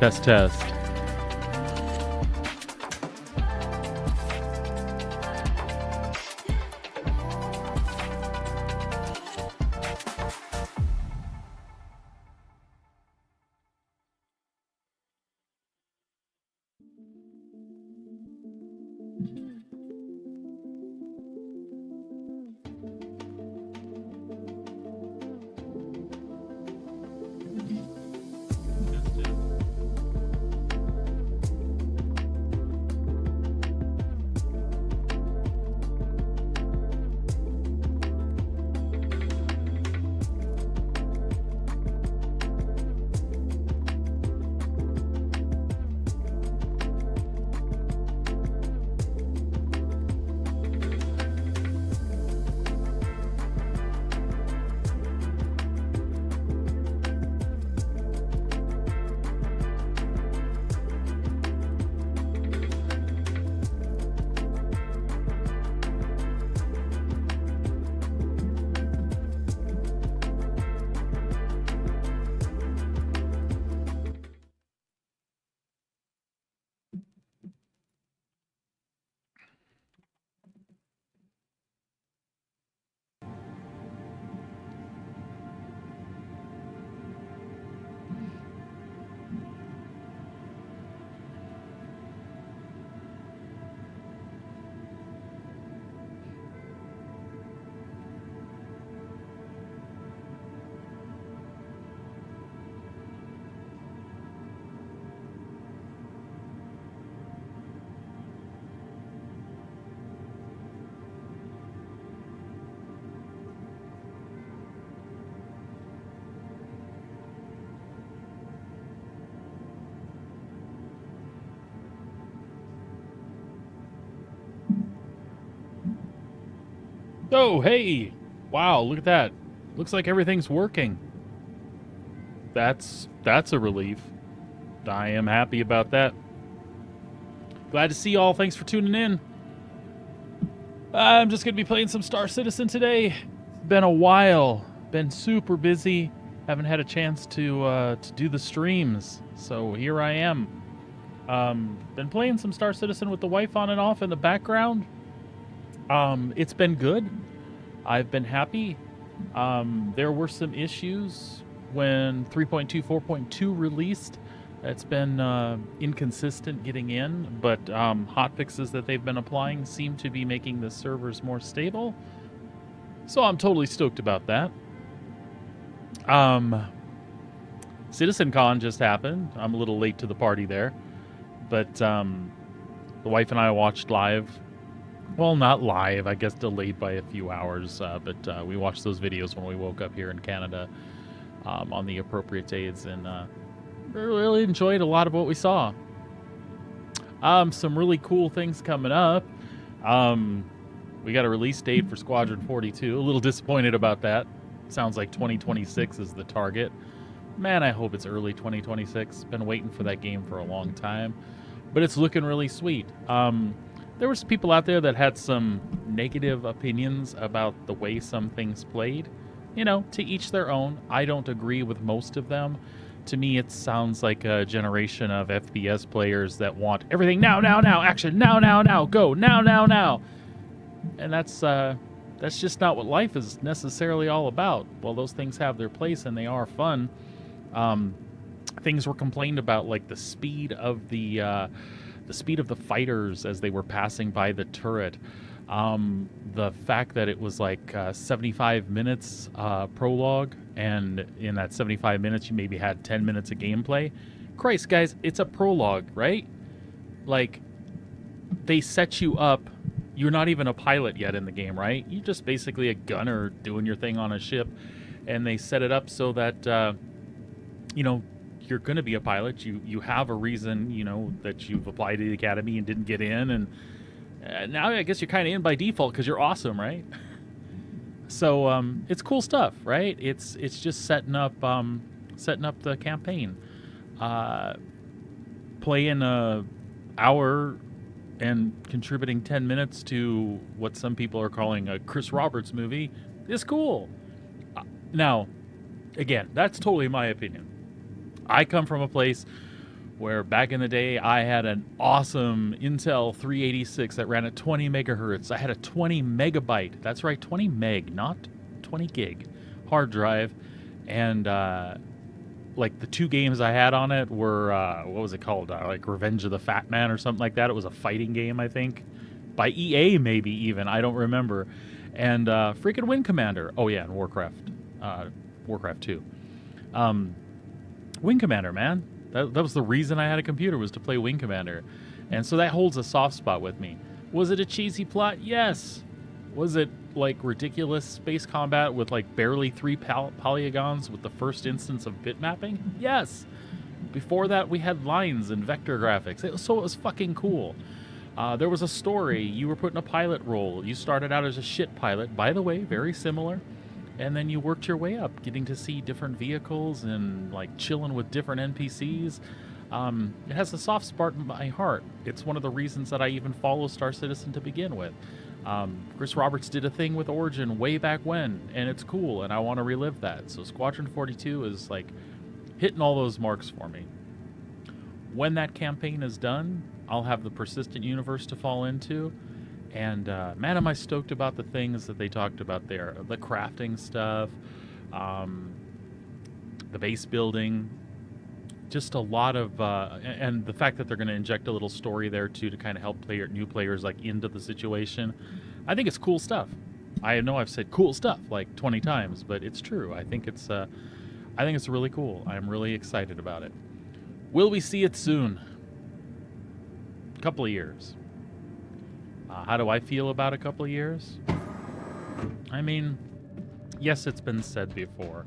Test, test. Oh, hey! Wow, look at that. Looks like everything's working. That's a relief. I am happy about that. Glad to see y'all. Thanks for tuning in. I'm just going to be playing some Star Citizen today. Been a while. Been super busy. Haven't had a chance to do the streams. So here I am. Been playing some Star Citizen with the wife on and off in the background. It's been good. I've been happy. There were some issues when 3.2, 4.2 released. It's been inconsistent getting in, but hotfixes that they've been applying seem to be making the servers more stable. So I'm totally stoked about that. CitizenCon just happened. I'm a little late to the party there, but the wife and I watched live. Well, not live, I guess delayed by a few hours, but we watched those videos when we woke up here in Canada on the appropriate days, and really enjoyed a lot of what we saw. Some really cool things coming up. We got a release date for Squadron 42. A little disappointed about that. Sounds like 2026 is the target. Man, I hope it's early 2026. Been waiting for that game for a long time, but it's looking really sweet. There was people out there that had some negative opinions about the way some things played. You know, to each their own. I don't agree with most of them. To me, it sounds like a generation of FPS players that want everything now, action, now, go, now. And that's just not what life is necessarily all about. Well, those things have their place and they are fun. Things were complained about, like the speed of the fighters as they were passing by the turret. The fact that it was like 75 minutes prologue, and in that 75 minutes you maybe had 10 minutes of gameplay. Christ, guys, it's a prologue, right? Like, they set you up. You're not even a pilot yet in the game, right? You're just basically a gunner doing your thing on a ship, and they set it up so that you're going to be a pilot. You have a reason, that you've applied to the academy and didn't get in, and now I guess you're kind of in by default because you're awesome, right? So it's cool stuff, right? It's just setting up the campaign. Playing a hour and contributing 10 minutes to what some people are calling a Chris Roberts movie is cool. Now, again, that's totally my opinion. I come from a place where back in the day I had an awesome Intel 386 that ran at 20 megahertz. I had a 20 megabyte, that's right, 20 meg, not 20 gig hard drive. And like the 2 games I had on it were, what was it called? Like Revenge of the Fat Man or something like that. It was a fighting game, I think. By EA, maybe even. I don't remember. And freaking Wing Commander. Oh, yeah, and Warcraft 2. Wing Commander, man. That was the reason I had a computer, was to play Wing Commander. And so that holds a soft spot with me. Was it a cheesy plot? Yes. Was it like ridiculous space combat with like barely 3 polygons with the first instance of bit mapping? Yes. Before that, we had lines and vector graphics. So it was fucking cool. There was a story. You were put in a pilot role. You started out as a shit pilot, by the way, very similar. And then you worked your way up, getting to see different vehicles and like chilling with different NPCs. It has a soft spot in my heart. It's one of the reasons that I even follow Star Citizen to begin with. Chris Roberts did a thing with Origin way back when, and it's cool, and I want to relive that. So Squadron 42 is like hitting all those marks for me. When that campaign is done, I'll have the persistent universe to fall into. And man, am I stoked about the things that they talked about there. The crafting stuff, the base building, just a lot of, and the fact that they're going to inject a little story there too to kind of help new players like into the situation. I think it's cool stuff. I know I've said cool stuff like 20 times, but it's true. I think it's really cool. I'm really excited about it. Will we see it soon? A couple of years. How do I feel about a couple of years? I mean, yes, it's been said before.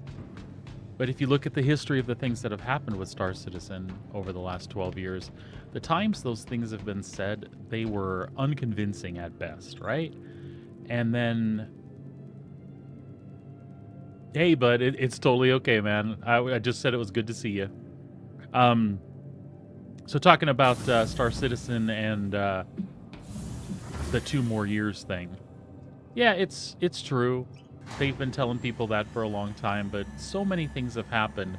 But if you look at the history of the things that have happened with Star Citizen over the last 12 years, the times those things have been said, they were unconvincing at best, right? And then, hey, bud, it's totally okay, man. I just said it was good to see you. So talking about Star Citizen and the 2 more years thing. Yeah, it's true. They've been telling people that for a long time, but so many things have happened.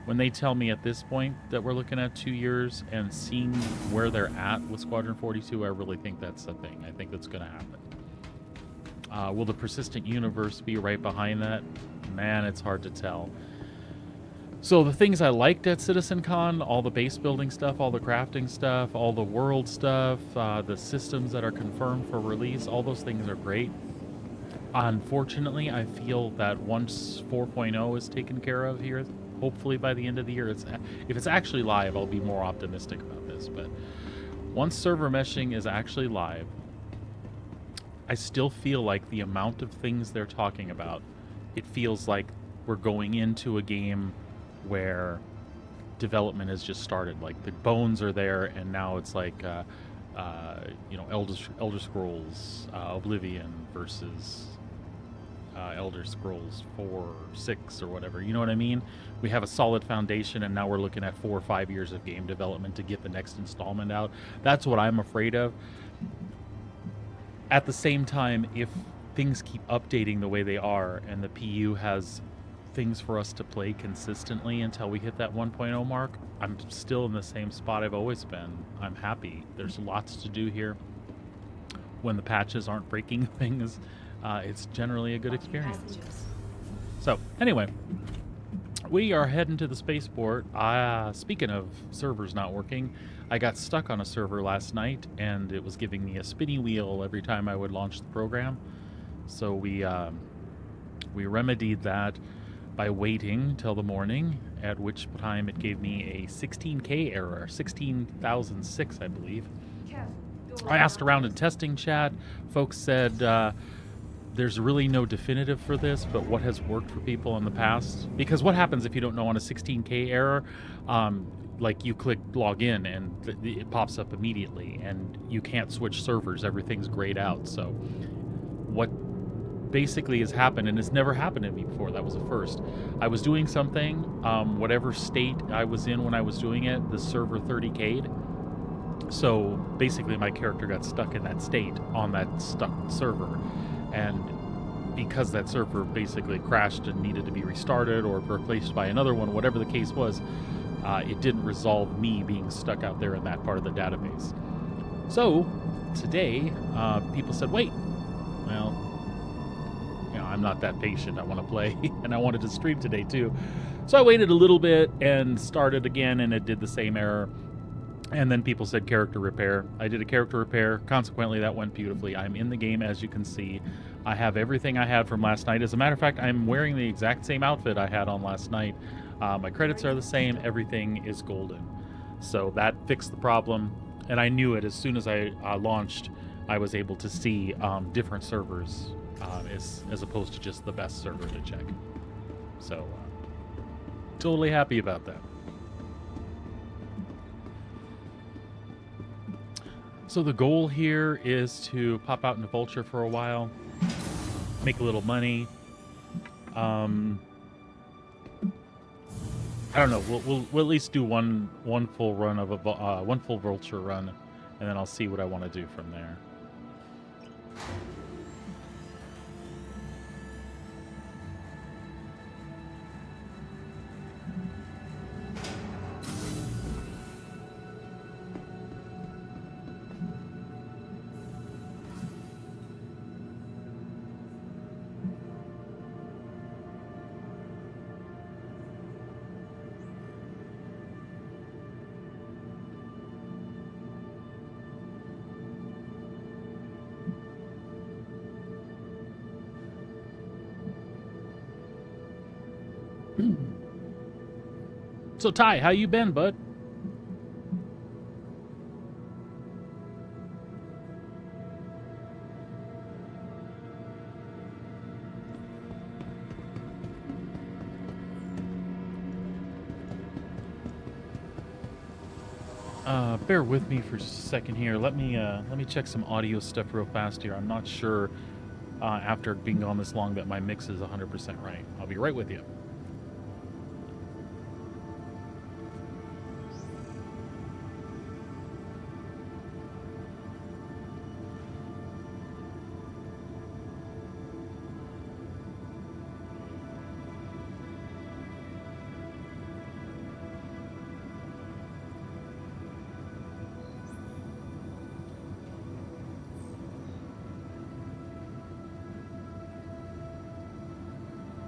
When they tell me at this point that we're looking at 2 years and seeing where they're at with Squadron 42, I really think that's the thing. I think that's going to happen. Will the persistent universe be right behind that? Man, it's hard to tell. So the things I liked at CitizenCon, all the base building stuff, all the crafting stuff, all the world stuff, the systems that are confirmed for release, all those things are great. Unfortunately, I feel that once 4.0 is taken care of here, hopefully by the end of the year, if it's actually live, I'll be more optimistic about this. But once server meshing is actually live, I still feel like the amount of things they're talking about, it feels like we're going into a game where development has just started. Like the bones are there, and now it's like Elder Scrolls Oblivion versus Elder Scrolls 4, 6, or whatever. You know what I mean? We have a solid foundation, and now we're looking at 4 or 5 years of game development to get the next installment out. That's what I'm afraid of. At the same time, if things keep updating the way they are, and the PU has things for us to play consistently until we hit that 1.0 mark, I'm still in the same spot I've always been. I'm happy. There's lots to do here. When the patches aren't breaking things, it's generally a good experience. So anyway, we are heading to the spaceport. Speaking of servers not working, I got stuck on a server last night, and it was giving me a spinny wheel every time I would launch the program. So we remedied that by waiting till the morning, at which time it gave me a 16K error, 16,006, I believe. I asked around in testing chat. Folks said there's really no definitive for this, but what has worked for people in the past? Because what happens if you don't know on a 16K error? Like you click log in and it pops up immediately, and you can't switch servers. Everything's grayed out. So what basically has happened, and it's never happened to me before, that was a first. I was doing something, whatever state I was in when I was doing it, the server 30K'd. So basically my character got stuck in that state on that stuck server. And because that server basically crashed and needed to be restarted or replaced by another one, whatever the case was, it didn't resolve me being stuck out there in that part of the database. So today, people said, wait, well, I'm not that patient. I want to play, and I wanted to stream today too. So I waited a little bit and started again, and it did the same error. And then people said character repair. I did a character repair. Consequently, that went beautifully. I'm in the game, as you can see. I have everything I had from last night. As a matter of fact, I'm wearing the exact same outfit I had on last night. My credits are the same. Everything is golden. So that fixed the problem. And I knew it as soon as I launched. I was able to see different servers as opposed to just the best server to check. So totally happy about that. So the goal here is to pop out into Vulture for a while, make a little money. I don't know. We'll at least do one full run of one full Vulture run, and then I'll see what I want to do from there. So Ty, how you been, bud? Bear with me for a second here. Let me check some audio stuff real fast here. I'm not sure after being gone this long that my mix is 100% right. I'll be right with you.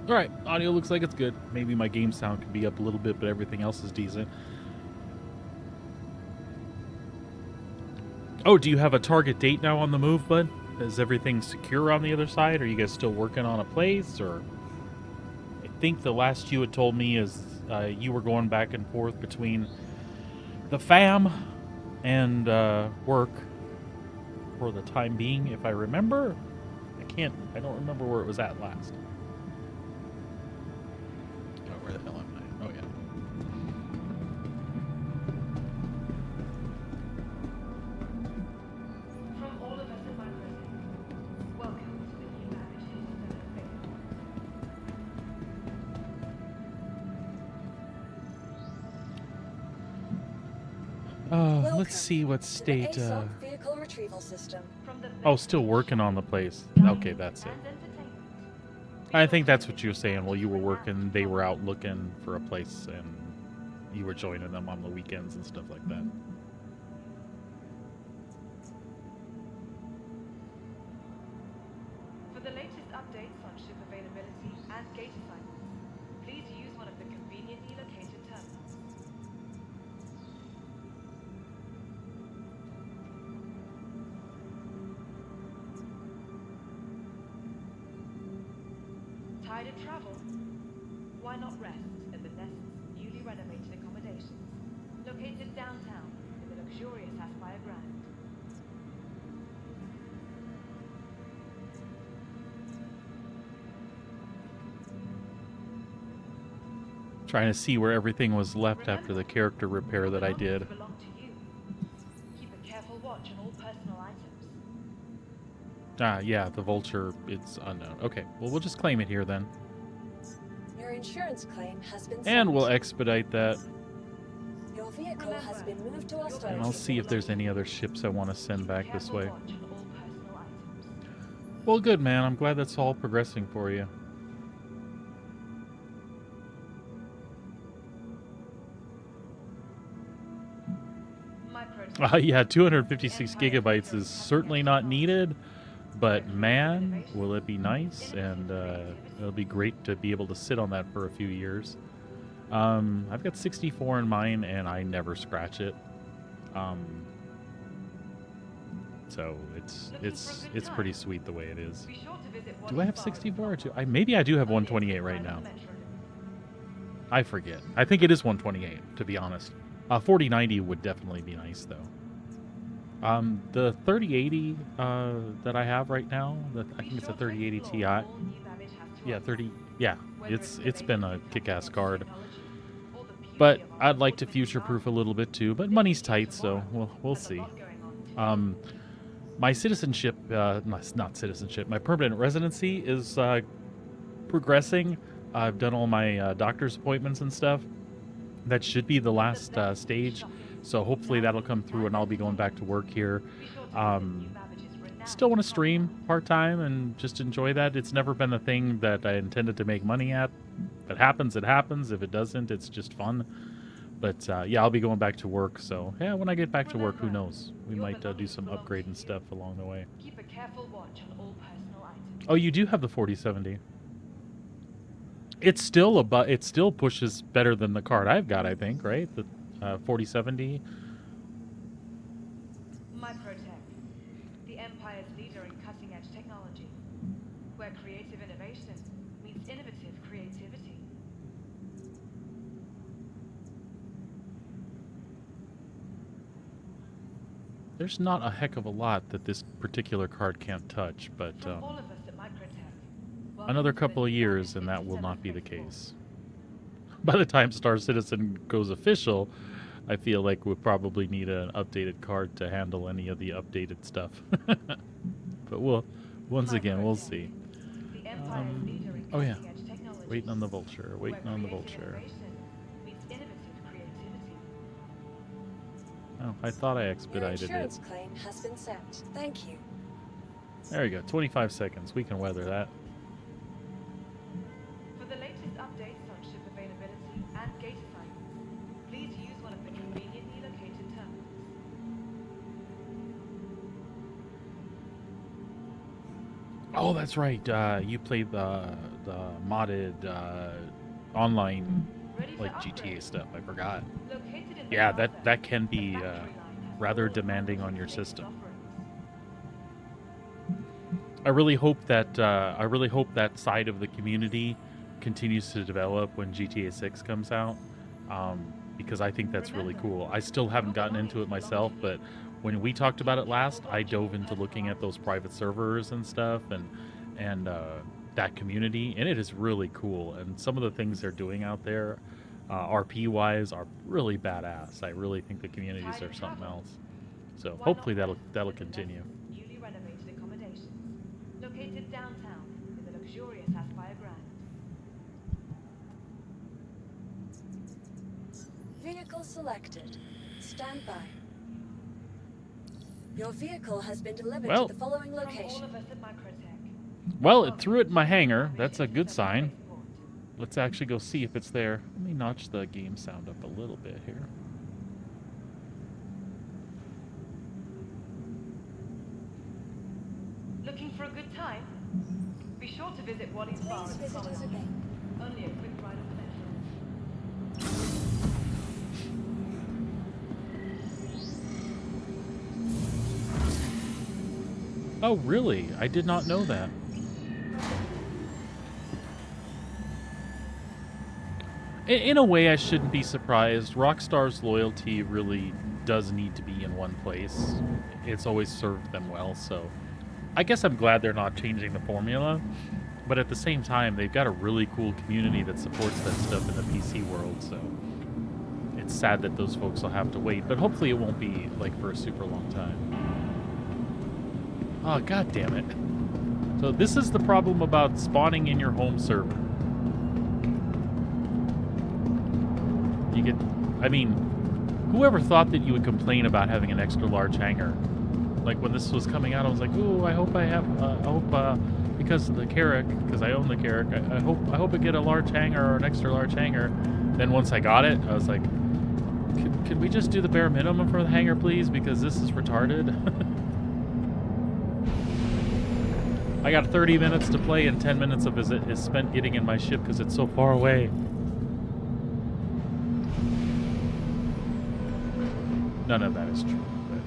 All right, audio looks like it's good. Maybe my game sound could be up a little bit, but everything else is decent. Oh, do you have a target date now on the move, bud? Is everything secure on the other side? Are you guys still working on a place? Or I think the last you had told me is you were going back and forth between the fam and work for the time being, if I remember. I don't remember where it was at last. Where the hell am I? Oh, yeah. From all of us at my presence, welcome to the new Welcome let's see what state. Vehicle retrieval system. Oh, still working on the place. Okay, that's it. I think that's what you were saying. While you were working, they were out looking for a place, and you were joining them on the weekends and stuff like that. For the latest updates on ship availability and gate assignments, please use one of the conveniently located terminals. Tired of travel? Why not rest at the Nest's newly renovated accommodations, located downtown in the luxurious Aspire Grand. Trying to see where everything was left after the character repair that I did. Belong to you. Keep a careful watch on all personal items. Ah, yeah, the Vulture, it's unknown. Okay, well, we'll just claim it here then. Your insurance claim has been And we'll sent. expedite that. Your vehicle has been moved to our storage. And I'll see if there's any other ships I want to send back this way. Careful watch on all personal items. Well, good, man. I'm glad that's all progressing for you. Yeah, 256 gigabytes is certainly not needed, but man, will it be nice, and it'll be great to be able to sit on that for a few years. I've got 64 in mine, and I never scratch it. So it's pretty sweet the way it is. Do I have 64 or two? Maybe I do have 128 right now. I forget. I think it is 128, to be honest. 4090 would definitely be nice, though. The 3080 that I have right now, I think it's a 3080 Ti. Yeah, 30. Yeah, it's been a kick-ass card. But I'd like to future-proof a little bit too. But money's tight, so we'll see. My citizenship, not citizenship, my permanent residency is progressing. I've done all my doctor's appointments and stuff. That should be the last stage, so hopefully that'll come through and I'll be going back to work here. Still want to stream part-time and just enjoy that. It's never been a thing that I intended to make money at. If it happens, it happens. If it doesn't, it's just fun. But yeah, I'll be going back to work, so yeah, when I get back to work, who knows? We might do some upgrading stuff along the way. Keep a careful watch on all personal items. Oh, you do have the 4070. It still pushes better than the card I've got, I think, right? The 4070. Microtech, the Empire's leader in cutting-edge technology, where creative innovation meets innovative creativity. There's not a heck of a lot that this particular card can't touch, but From all of us at Microtech, another couple of years and that will not be the case. By the time Star Citizen goes official, I feel like we'll probably need an updated card to handle any of the updated stuff. But once again, we'll see. The Empire's leader in Oh yeah, cutting-edge technology, waiting on the Vulture, where waiting on the creative Vulture. innovation meets innovative creativity. Oh, I thought I Your expedited it. insurance claim has been set. Thank you. There we go, 25 seconds. We can weather that. For the latest updates on ship availability and gate assignments, please use one of the conveniently located terminals. Oh, that's right. You played the modded online Ready for like upgrade? GTA stuff. I forgot. Located in the Yeah, plaza, that can the be factory line has rather all of the demanding on your latest system. offerings. I really hope that side of the community continues to develop when GTA 6 comes out, because I think that's really cool. I still haven't gotten into it myself, but when we talked about it last, I dove into looking at those private servers and stuff, and that community, and it is really cool. And some of the things they're doing out there, RP wise, are really badass. I really think the communities are something else. So hopefully that'll continue. Newly renovated accommodations, located downtown in the luxurious Aspire Grand. Vehicle selected. Stand by. Your vehicle has been delivered Well- to the following From all location. of us at Microtech. Well, it threw it in my hangar. That's a good sign. Let's actually go see if it's there. Let me notch the game sound up a little bit here. Looking for a good time? Be sure to visit Wally's Bar Please at the visit us Promenade. again. Only a quick ride on the metro. Oh, really? I did not know that. In a way, I shouldn't be surprised. Rockstar's loyalty really does need to be in one place. It's always served them well, so I guess I'm glad they're not changing the formula. But at the same time, they've got a really cool community that supports that stuff in the PC world, so it's sad that those folks will have to wait, but hopefully it won't be like for a super long time. Oh, god damn it. So this is the problem about spawning in your home server. You get, I mean, whoever thought that you would complain about having an extra large hangar? Like when this was coming out, I was like, ooh, I hope I have, because of the Carrack, because I own the Carrack, I hope I get a large hangar or an extra large hangar. Then once I got it, I was like, Can we just do the bare minimum for the hangar, please? Because this is retarded. I got 30 minutes to play, and 10 minutes of it is spent getting in my ship because it's so far away. None of that is true, but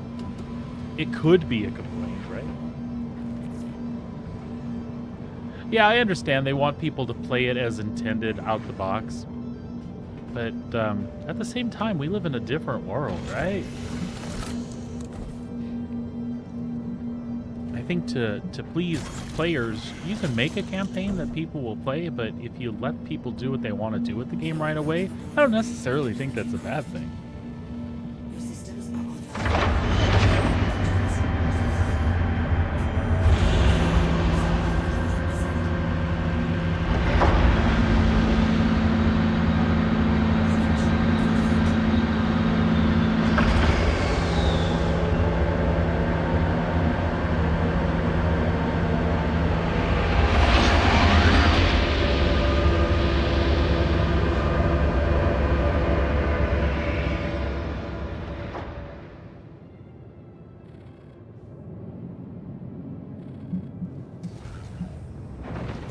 it could be a complaint, right? Yeah, I understand they want people to play it as intended out the box. But at the same time, we live in a different world, right? I think to please players, you can make a campaign that people will play, but if you let people do what they want to do with the game right away, I don't necessarily think that's a bad thing. Your systems are on.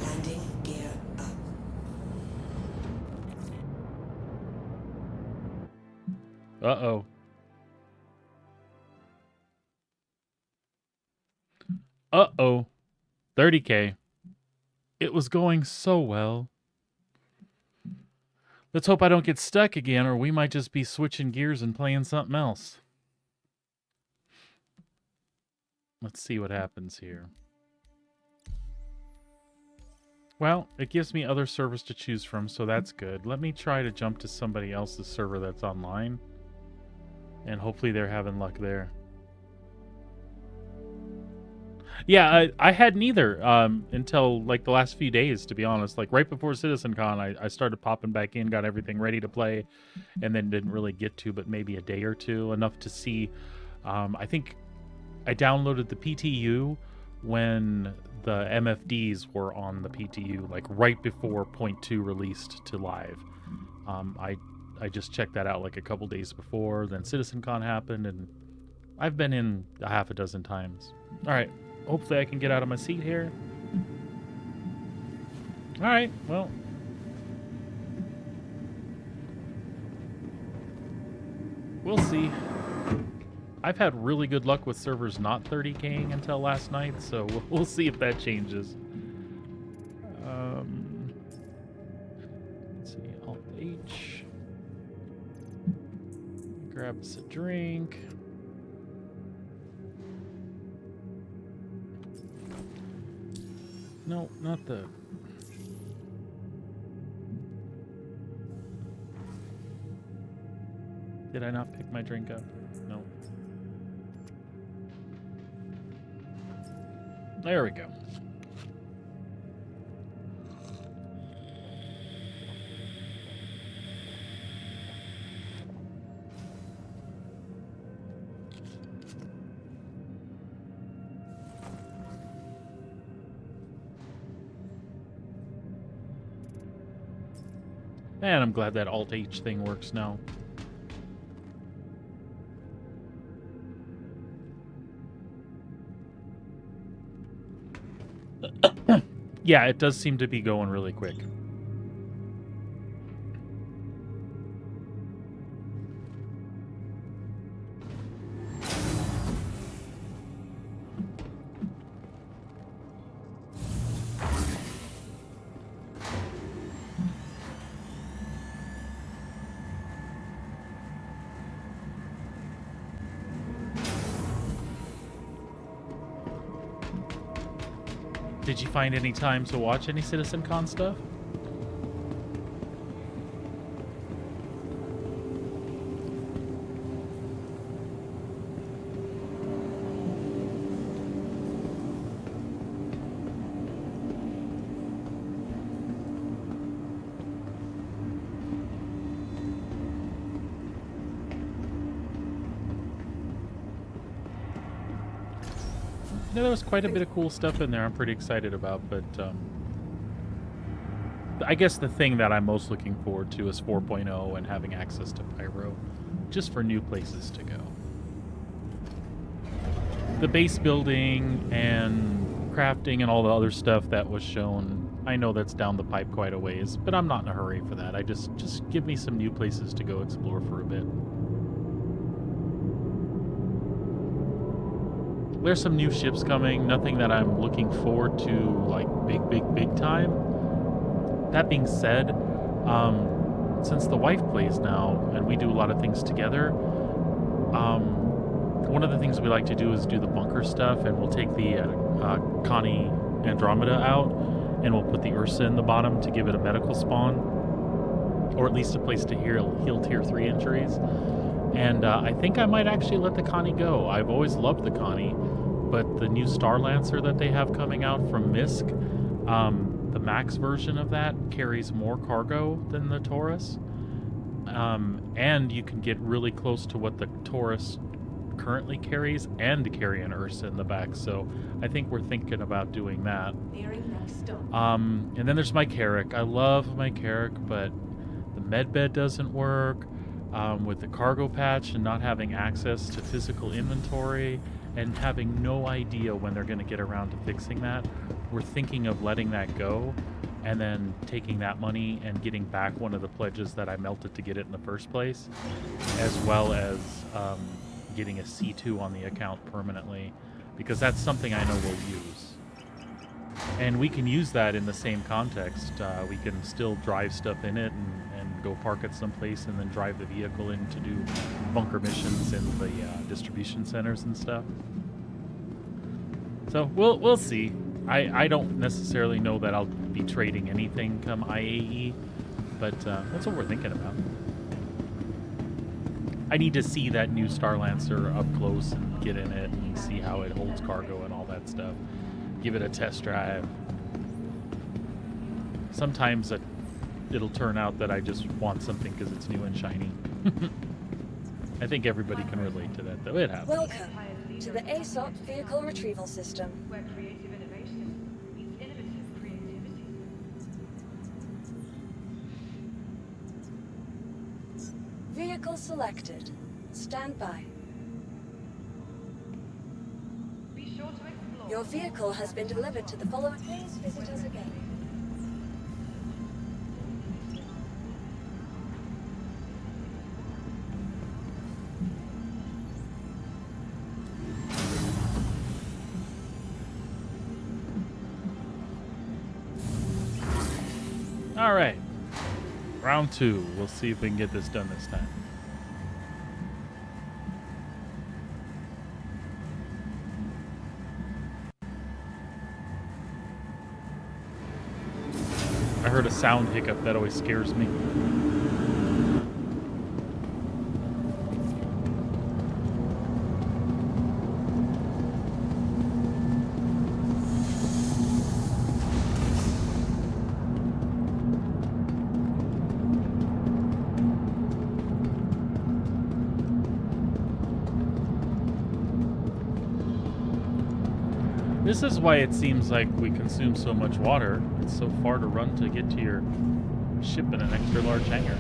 Landing gear up. Uh-oh. Uh-oh. 30K. It was going so well. Let's hope I don't get stuck again, or we might just be switching gears and playing something else. Let's see what happens here. Well, it gives me other servers to choose from, so that's good. Let me try to jump to somebody else's server that's online. And hopefully they're having luck there. Yeah, I hadn't either until like the last few days, to be honest. Like right before CitizenCon, I started popping back in, got everything ready to play, and then didn't really get to, but maybe a day or two, enough to see. I think I downloaded the PTU when the MFDs were on the PTU, like right before Point 2 released to live. I just checked that out like a couple days before, then CitizenCon happened, and I've been in a half a dozen times. All right. Hopefully I can get out of my seat here. All right, well. We'll see. I've had really good luck with servers not 30K'ing until last night, so we'll see if that changes. Let's see, Alt-H. Grab us a drink. No, not the... Did I not pick my drink up? No. There we go. Man, I'm glad that Alt-H thing works now. Yeah, it does seem to be going really quick. Did you find any time to watch any CitizenCon stuff? Yeah, there was quite a bit of cool stuff in there I'm pretty excited about, but I guess the thing that I'm most looking forward to is 4.0 and having access to Pyro just for new places to go. The base building and crafting and all the other stuff that was shown, I know that's down the pipe quite a ways, but I'm not in a hurry for that. I just give me some new places to go explore for a bit. There's some new ships coming, nothing that I'm looking forward to like big time. That being said, since the wife plays now and we do a lot of things together, one of the things we like to do is do the bunker stuff, and we'll take the Connie Andromeda out and we'll put the Ursa in the bottom to give it a medical spawn, or at least a place to heal tier 3 injuries. And I think I might actually let the Connie go. I've always loved the Connie, but the new Star Lancer that they have coming out from Misk, the max version of that carries more cargo than the Taurus. And you can get really close to what the Taurus currently carries and carry an Ursa in the back. So I think we're thinking about doing that. Nearing next stop. And then there's my Carrack. I love my Carrack, but the medbed doesn't work. With the cargo patch and not having access to physical inventory and having no idea when they're going to get around to fixing that, we're thinking of letting that go and then taking that money and getting back one of the pledges that I melted to get it in the first place, as well as getting a C2 on the account permanently, because that's something I know we'll use. And we can use that in the same context. We can still drive stuff in it and go park at some place and then drive the vehicle in to do bunker missions in the distribution centers and stuff. So we'll see. I don't necessarily know that I'll be trading anything come IAE, but that's what we're thinking about. I need to see that new Star Lancer up close and get in it and see how it holds cargo and all that stuff. Give it a test drive. Sometimes it'll turn out that I just want something because it's new and shiny. I think everybody can relate to that, though. It happens. Welcome to the ASOP Vehicle Retrieval System. Where creative innovation meets innovative creativity. Vehicle selected. Stand by. Be sure to explore. Your vehicle has been delivered to the following. Please visit us again. All right. Round 2. We'll see if we can get this done this time. I heard a sound hiccup. That always scares me. This is why it seems like we consume so much water. It's so far to run to get to your ship in an extra large hangar.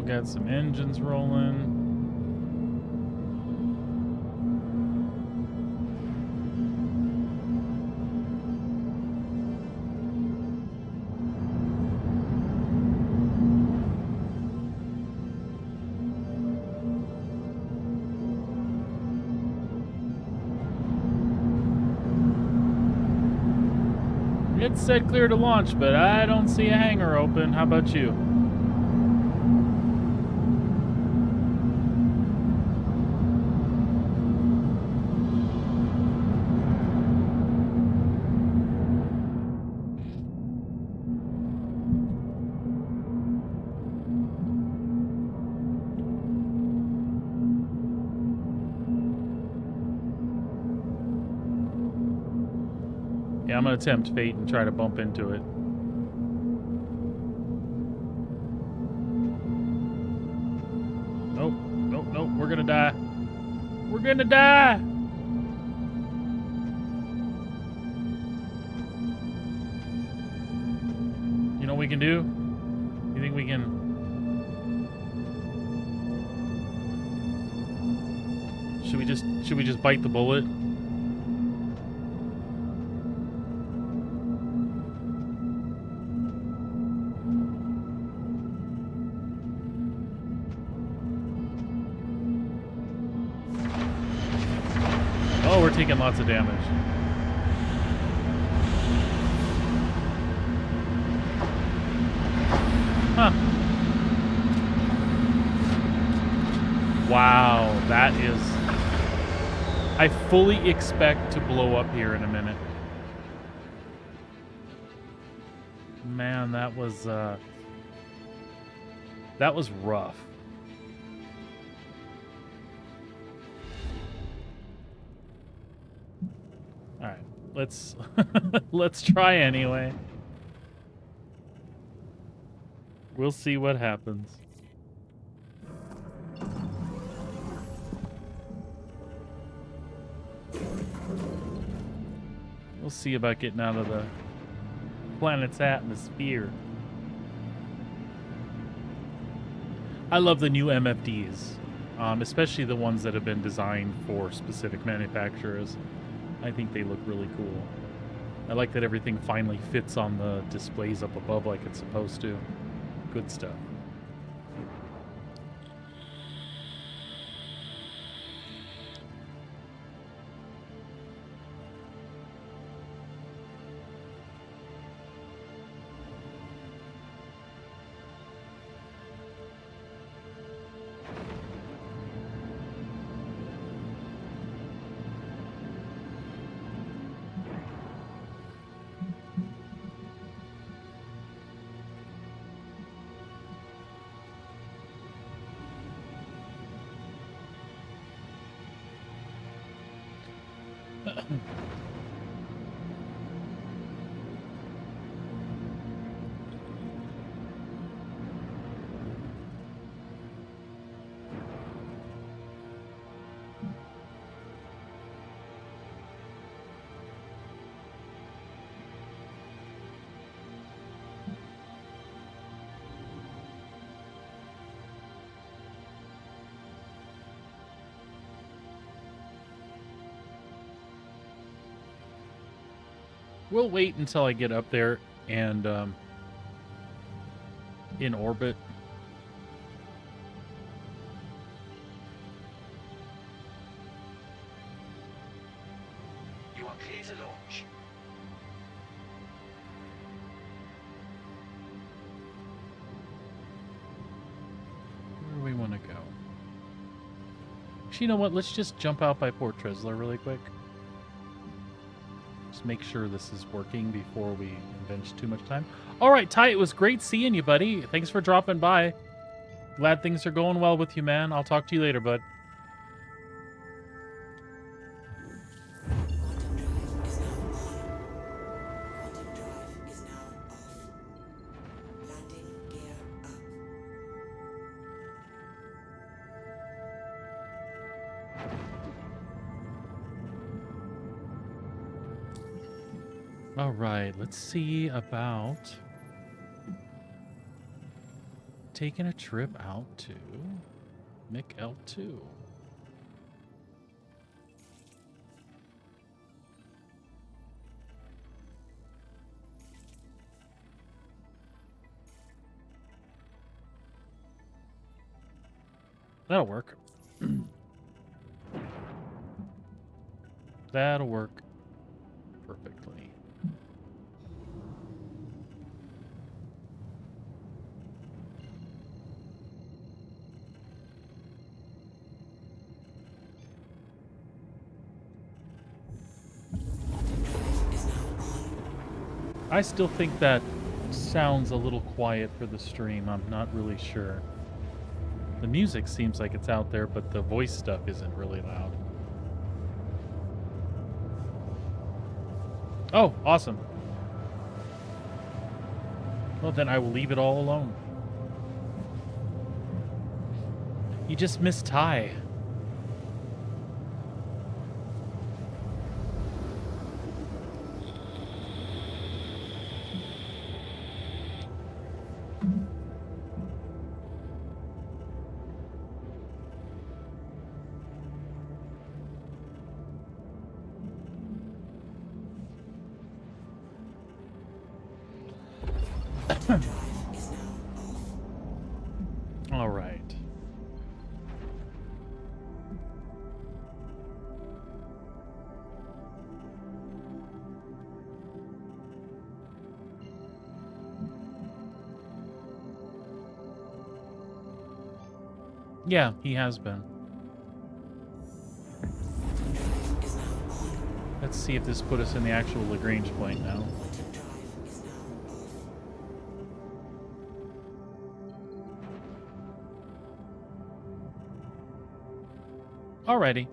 Got some engines rolling. It said clear to launch, but I don't see a hangar open. How about you? Yeah, I'm gonna attempt fate and try to bump into it. Nope, nope, nope, we're gonna die. We're gonna die! You know what we can do? You think we can... Should we just bite the bullet? Oh, we're taking lots of damage. Huh. Wow, that is... I fully expect to blow up here in a minute. Man, that was rough. All right, let's let's try anyway. We'll see what happens. We'll see about getting out of the planet's atmosphere. I love the new MFDs, especially the ones that have been designed for specific manufacturers. I think they look really cool. I like that everything finally fits on the displays up above like it's supposed to. Good stuff. We'll wait until I get up there and in orbit. You are clear to launch. Where do we want to go? Actually, you know what? Let's just jump out by Port Tresler really quick. Just make sure this is working before we invest too much time. All right, Ty, it was great seeing you, buddy. Thanks for dropping by. Glad things are going well with you, man. I'll talk to you later, bud. Quantum drive is now on. Quantum drive is now off. Landing gear up. All right, let's see about taking a trip out to McL2. That'll work. That'll work perfectly. I still think that sounds a little quiet for the stream. I'm not really sure. The music seems like it's out there, but the voice stuff isn't really loud. Oh, awesome. Well, then I will leave it all alone. You just missed Ty. Drive is now off. All right. Yeah, he has been. Drive is now on. Let's see if this put us in the actual Lagrange point now. Quantum drive is now off. Alrighty.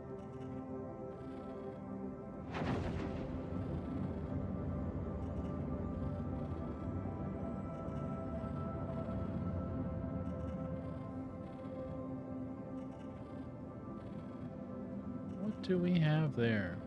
What do we have there?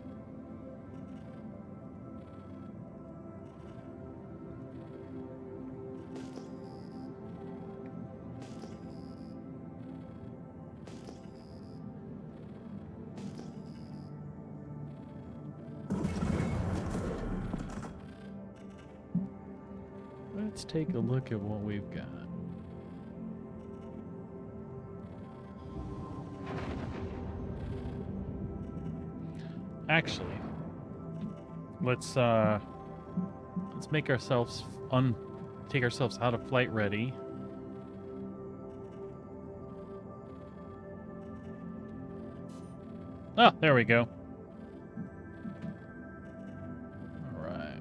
Let's take a look at what we've got. Actually, let's make ourselves take ourselves out of flight ready. Oh, there we go. All right.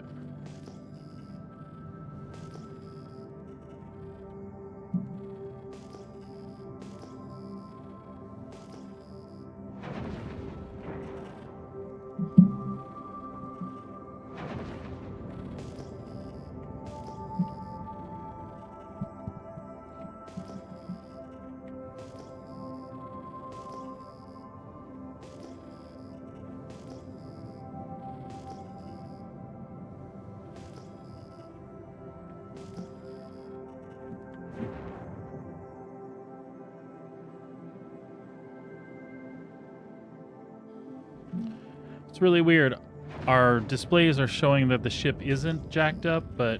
It's really weird. Our displays are showing that the ship isn't jacked up, but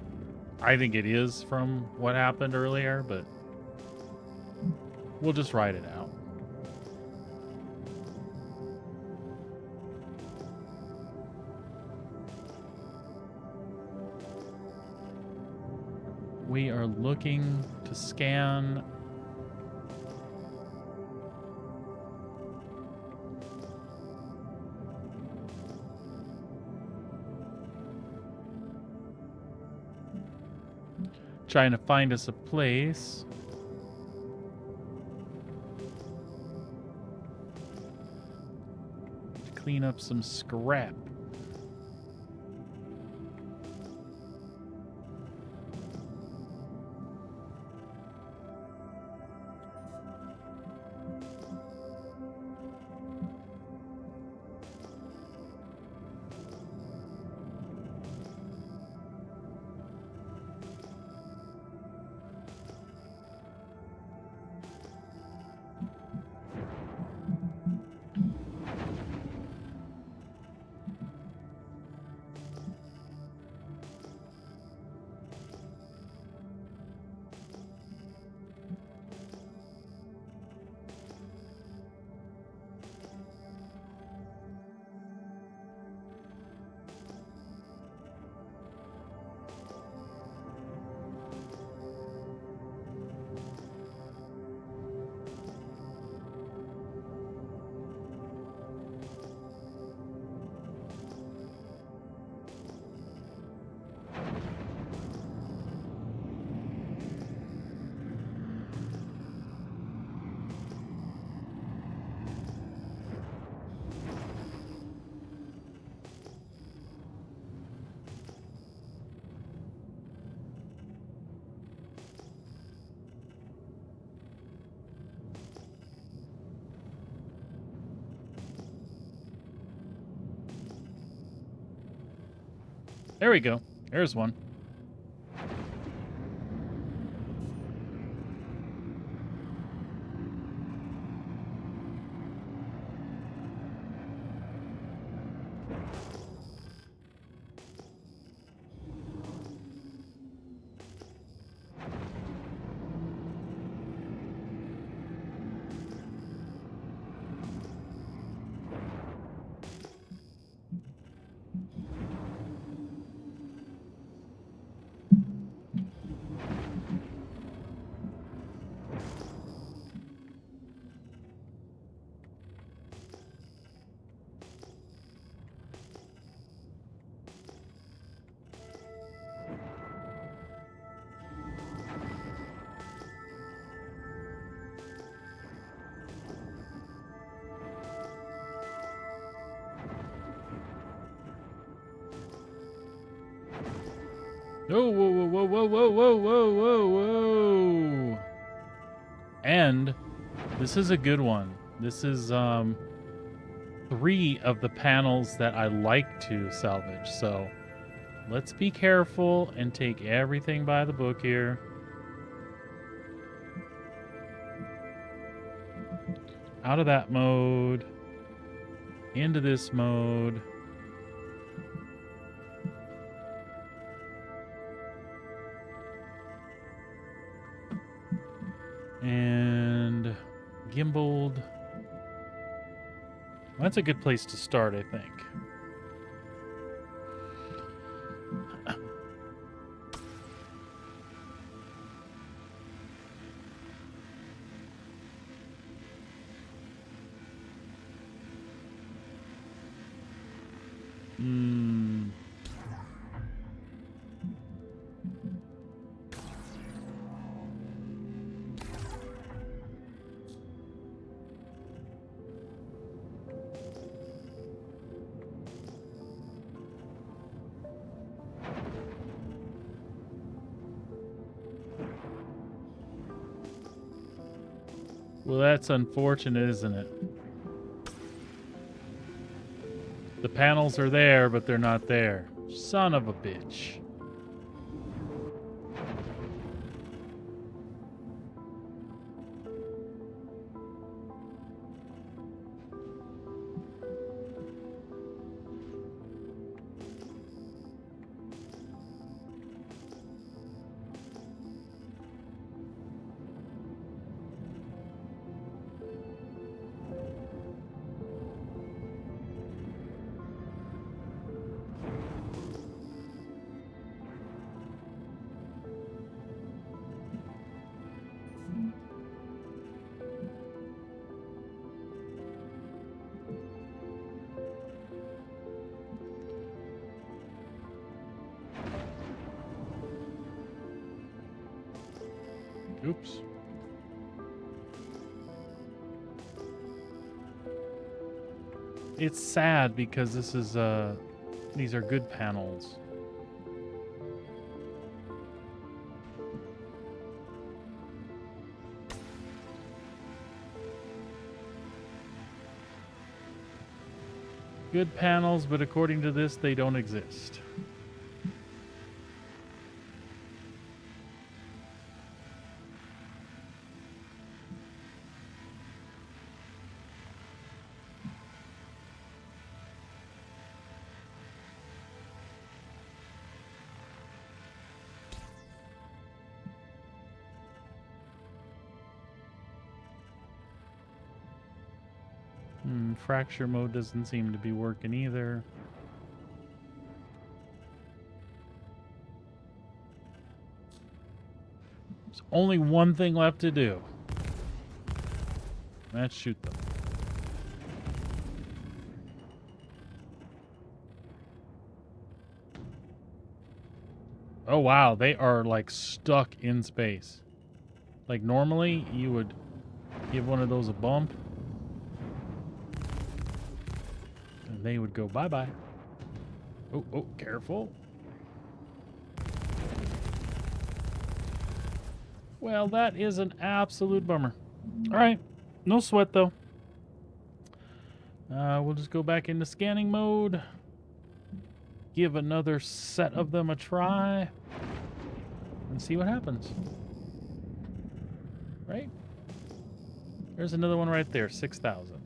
I think it is from what happened earlier, but we'll just ride it out. We are looking to scan. Trying to find us a place. To clean up some scrap. There we go. There's one. Oh, whoa, whoa, whoa, whoa, whoa, whoa, whoa, whoa, whoa. And this is a good one. This is 3 of the panels that I like to salvage. So let's be careful and take everything by the book here. Out of that mode. Into this mode. And gimbaled. That's a good place to start, I think. Well, that's unfortunate, isn't it? The panels are there, but they're not there. Son of a bitch. Oops. It's sad because this is these are good panels. Good panels, but according to this, they don't exist. Fracture mode doesn't seem to be working either. There's only one thing left to do. Let's shoot them. Oh wow, they are like stuck in space. Like normally you would give one of those a bump. And they would go bye-bye. Oh, oh, careful. Well, that is an absolute bummer. All right, no sweat though. We'll just go back into scanning mode. give another set of them a try and see what happens. Right? There's another one right there, 6,000.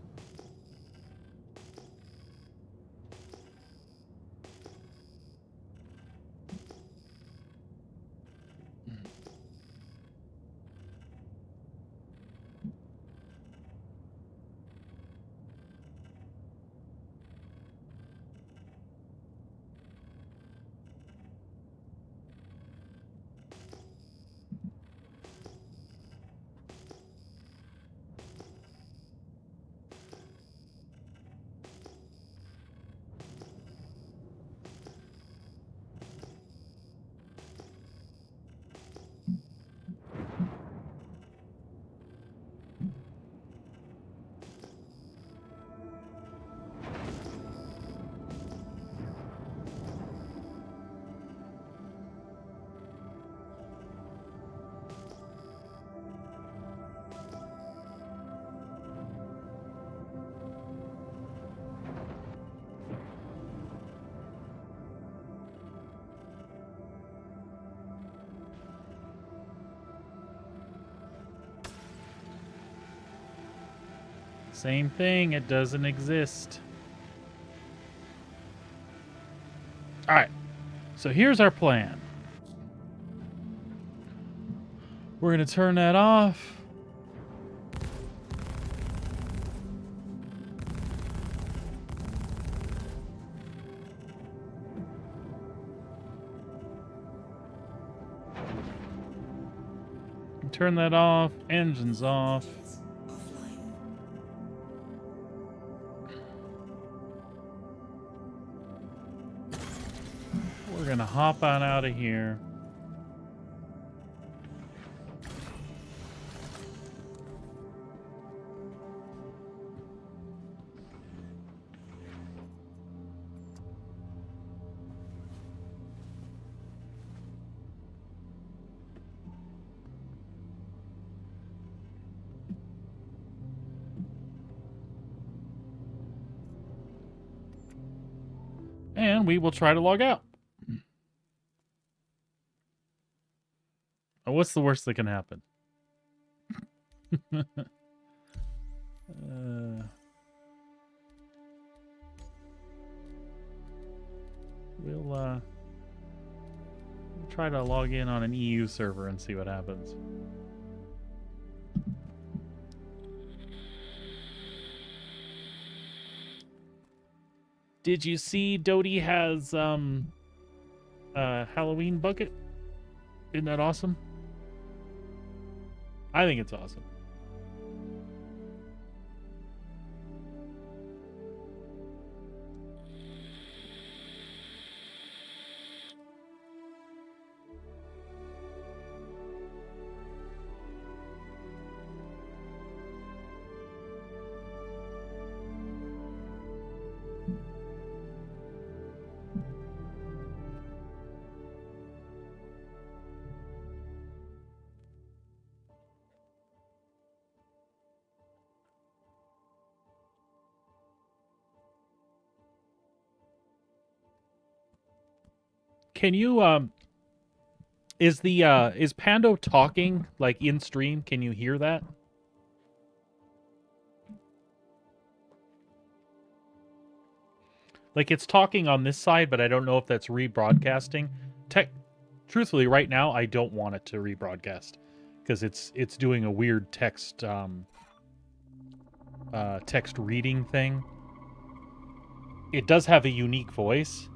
Same thing, it doesn't exist. Alright, so here's our plan. We're going to turn that off. Turn that off, engines off. Offline. We're gonna hop on out of here. And we will try to log out. Oh, what's the worst that can happen? We'll try to log in on an EU server and see what happens. Did you see Dodie has Halloween bucket? Isn't that awesome? I think it's awesome. Can you is Pando talking like in stream? Can you hear that? Like it's talking on this side, but I don't know if that's rebroadcasting. Truthfully, right now I don't want it to rebroadcast because it's doing a weird text text reading thing. It does have a unique voice,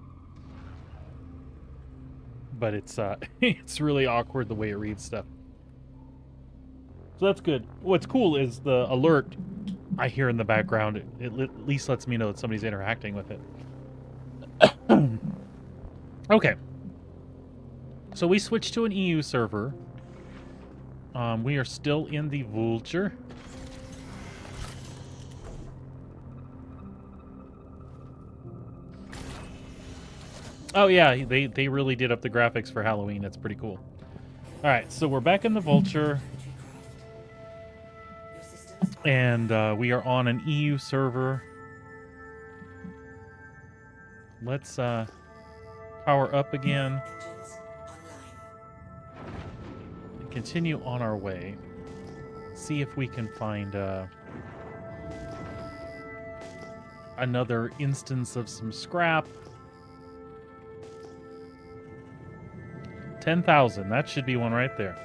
but it's it's really awkward the way it reads stuff. So that's good. What's cool is the alert I hear in the background. It at least lets me know that somebody's interacting with it. Okay. So we switched to an EU server. We are still in the Vulture. Oh yeah, they really did up the graphics for Halloween. That's pretty cool. All right, so we're back in the Vulture, and we are on an EU server. Let's power up again, Engines online. and continue on our way. See if we can find another instance of some scrap. 10,000. That should be one right there.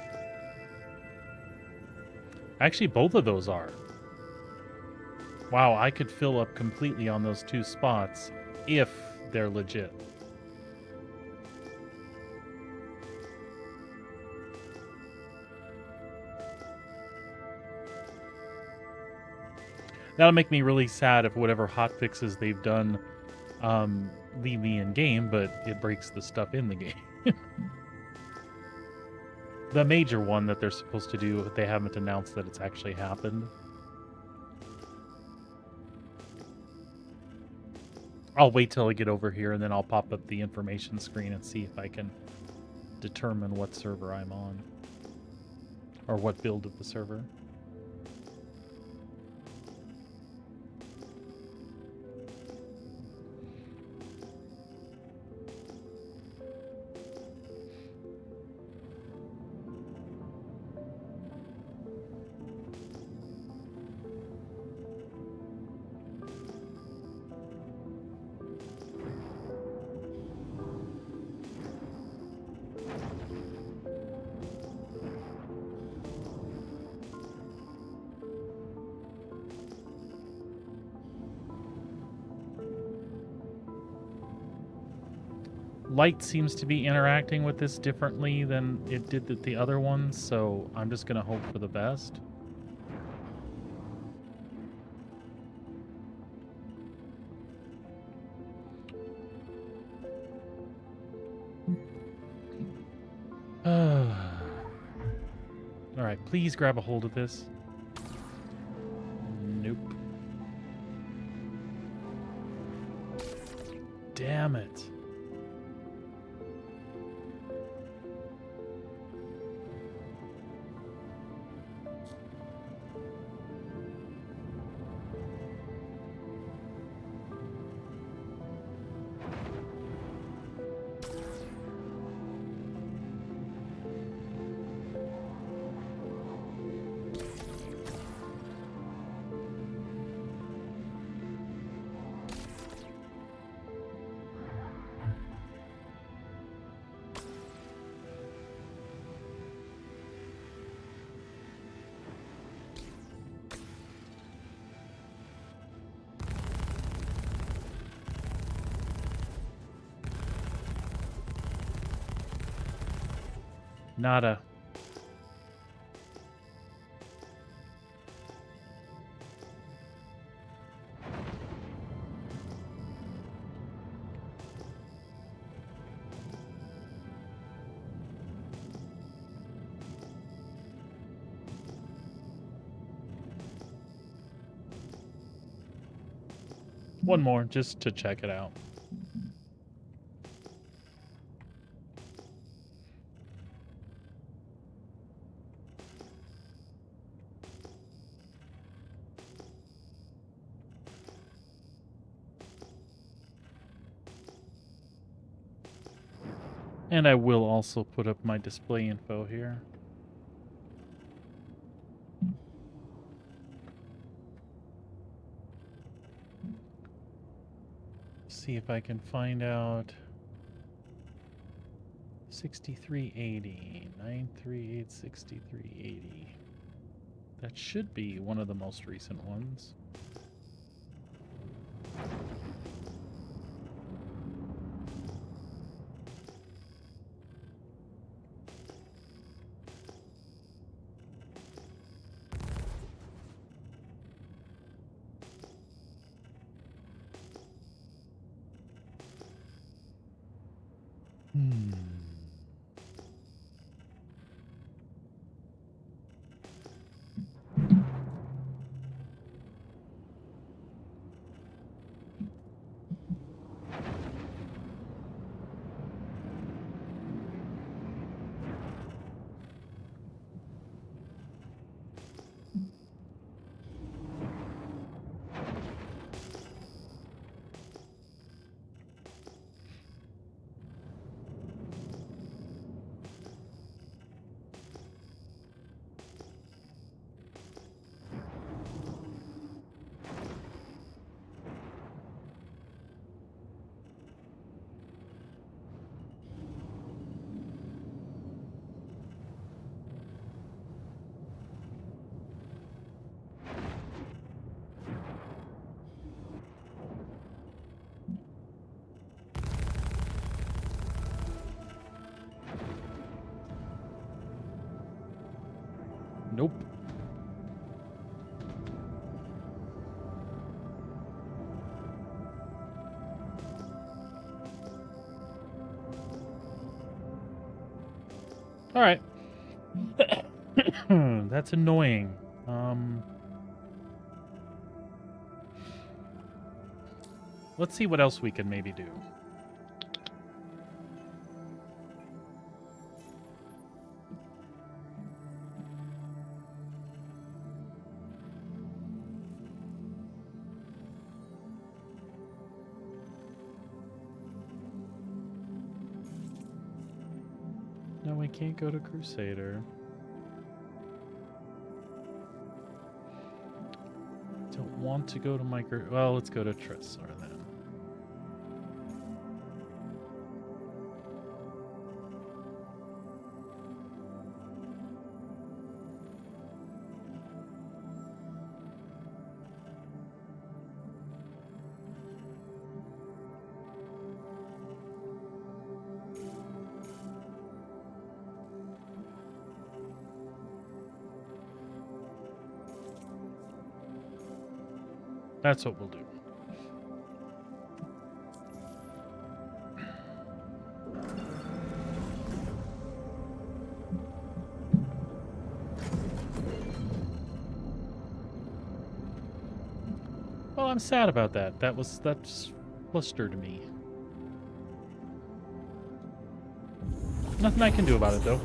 Actually, both of those are. Wow, I could fill up completely on those two spots if they're legit. That'll make me really sad if whatever hotfixes they've done leave me in game, but it breaks the stuff in the game. The major one that they're supposed to do, they haven't announced that it's actually happened. I'll wait till I get over here and then I'll pop up the information screen and see if I can determine what server I'm on. Or what build of the server. Light seems to be interacting with this differently than it did with the other ones, so I'm just going to hope for the best. Alright, please grab a hold of this. Nope. Damn it. Nada. One more, just to check it out. And I will also put up my display info here. See if I can find out 6380, 938 6380. That should be one of the most recent ones. Nope. All right. That's annoying. Let's see what else we can maybe do. No, we can't go to Crusader. Don't want to go to Micro... Well, let's go to Tressar then. That's what we'll do. Well, I'm sad about that. That's flustered me. Nothing I can do about it, though.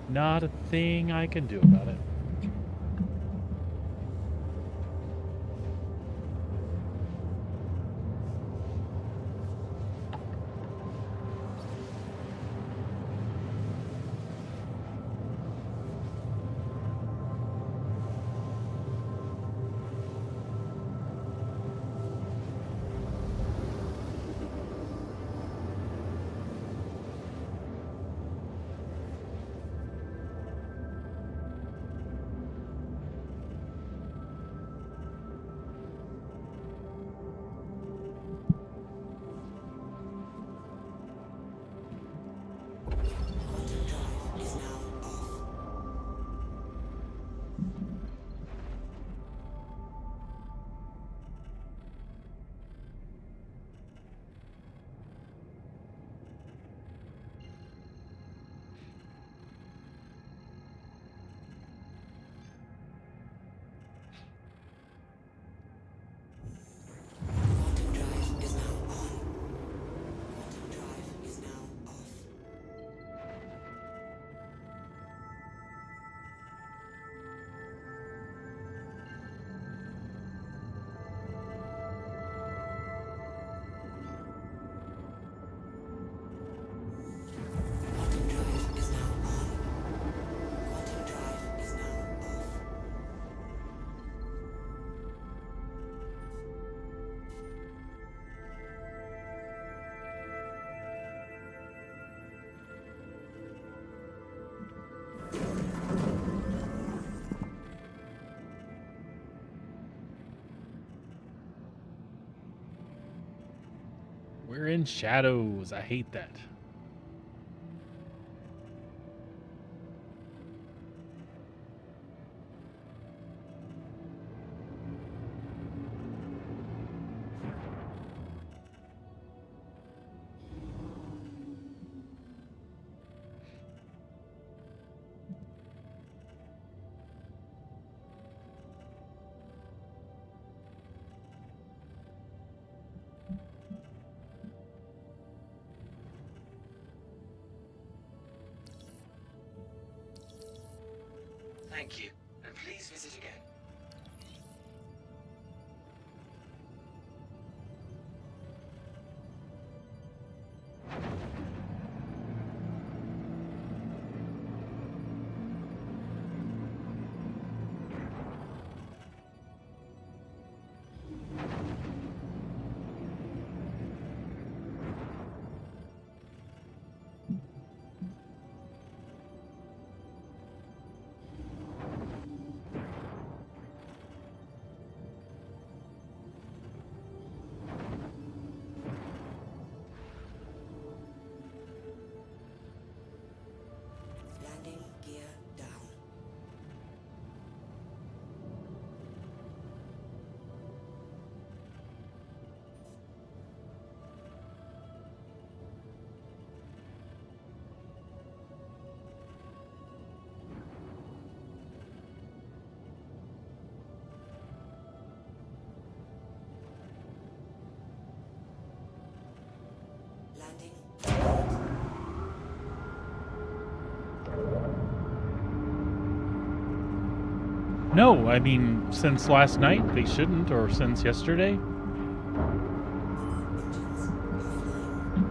Not a thing I can do about it. We're in shadows. I hate that. Thank you, and please visit again. No, I mean, since last night, they shouldn't, or since yesterday. Engines offline.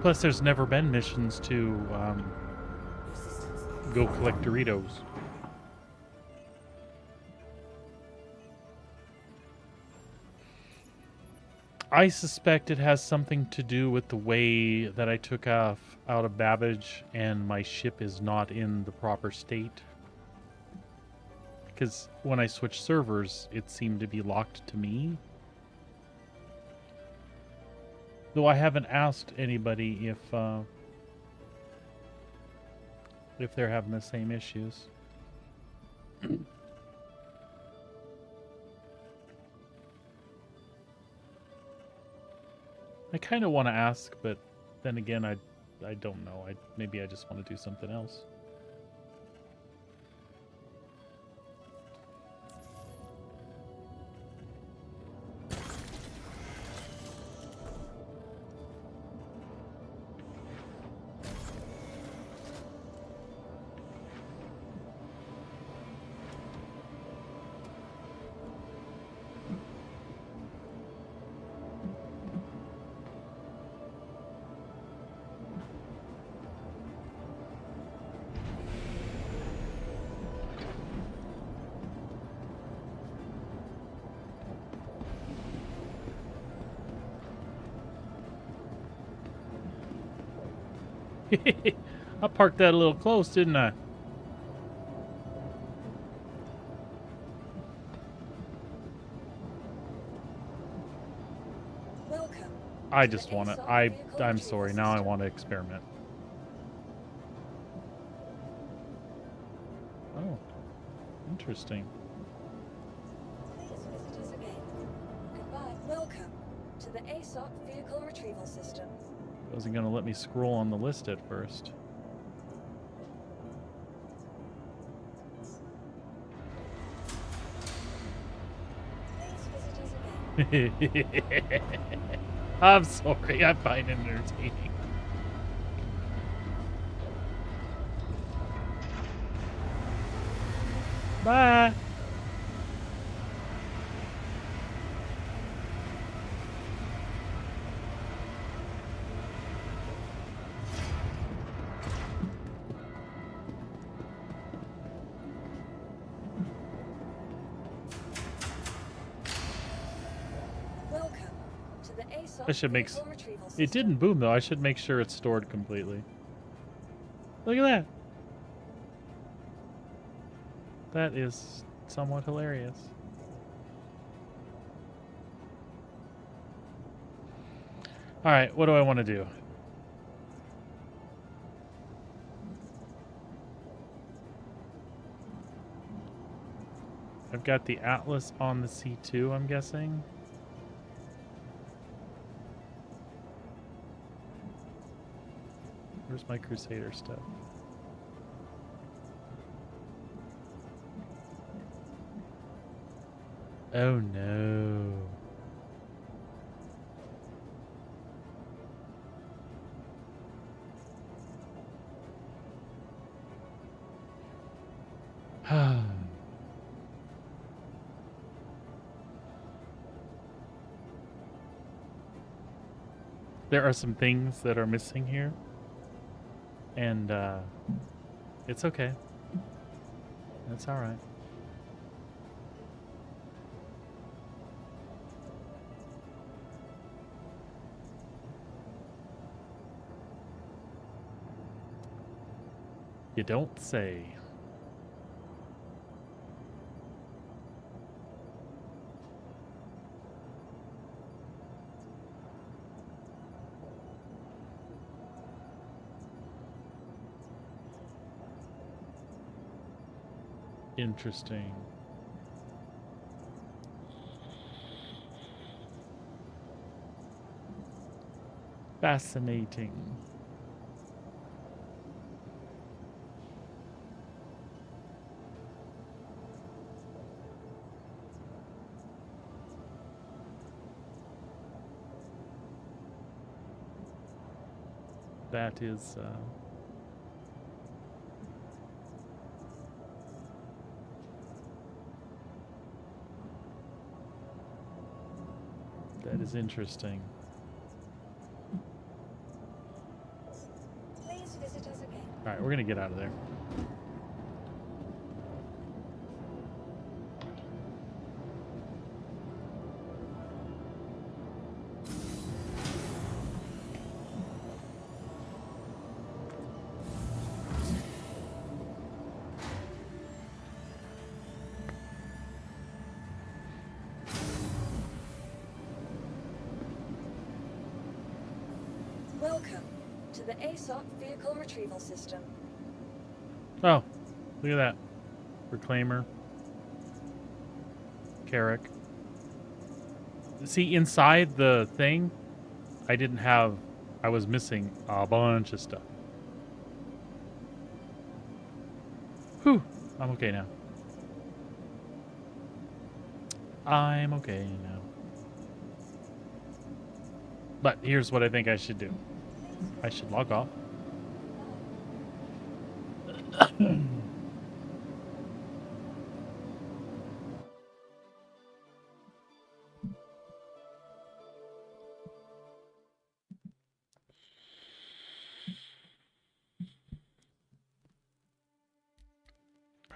Plus, there's never been missions to Your systems are go collect Doritos. I suspect it has something to do with the way that I took off out of Babbage and my ship is not in the proper state. Because when I switched servers, it seemed to be locked to me. Though I haven't asked anybody if they're having the same issues. I kind of want to ask, but then again, I don't know. Maybe I just want to do something else. I parked that a little close, didn't I? Welcome. I to just the want to. ASOP I'm vehicle sorry. retrieval Now I system. want to experiment. Oh, interesting. Please visit us again. Goodbye. Welcome to the ASOP vehicle retrieval system. Wasn't gonna let me scroll on the list at first. Please visit us again. I'm sorry. I find it entertaining. Bye. Welcome to the ASOP I should make. vehicle retrieval system. It didn't boom though. I should make sure it's stored completely. Look at that. That is somewhat hilarious. All right, what do I want to do? I've got the Atlas on the C2, I'm guessing. Where's my Crusader stuff? Oh no. There are some things that are missing here. And it's okay. That's all right. You don't say. Interesting. Fascinating. That is is interesting. Please visit us again. All right, we're gonna get out of there. Welcome to the ASOP Vehicle Retrieval System. Oh, look at that. Reclaimer. Carrick. See, inside the thing, I was missing a bunch of stuff. Whew, I'm okay now. I'm okay now. But here's what I think I should do. I should log off.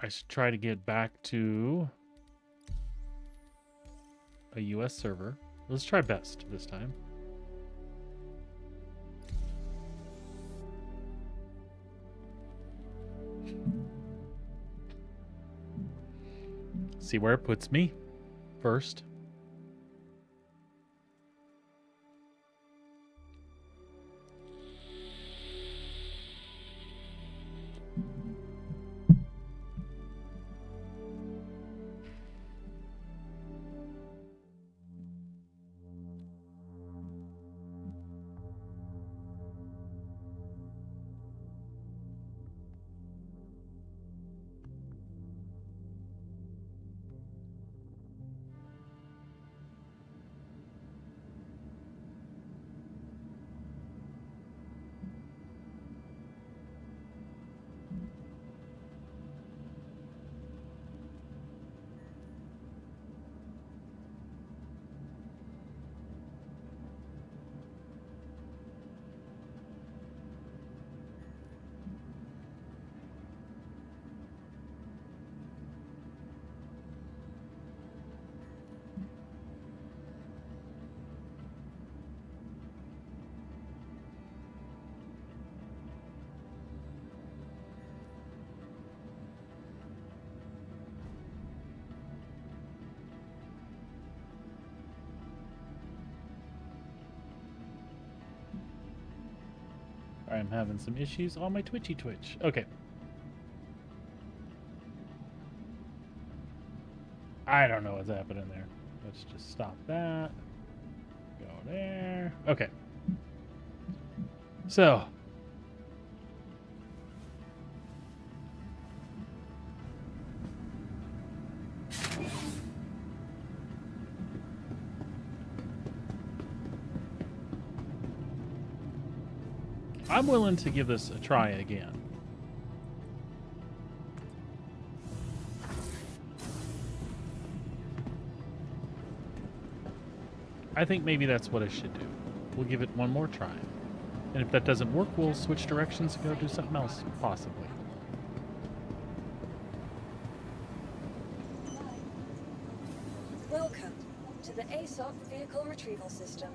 I should try to get back to a US server. Let's try best this time. See where it puts me first. I'm having some issues on my Twitch. Okay. I don't know what's happening there. Let's just stop that. Go there. Okay. So. I'm willing to give this a try again. I think maybe that's what I should do. We'll give it one more try. And if that doesn't work, we'll switch directions and go do something else, possibly. Welcome to the ASOP Vehicle Retrieval System.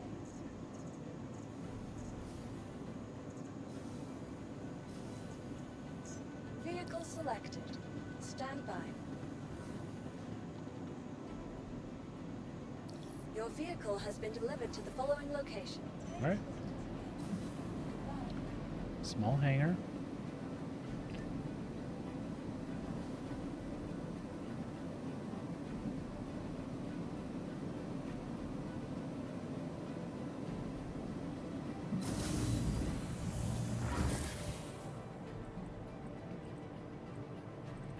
Vehicle selected. Stand by. Your vehicle has been delivered to the following location. All right. Small hangar.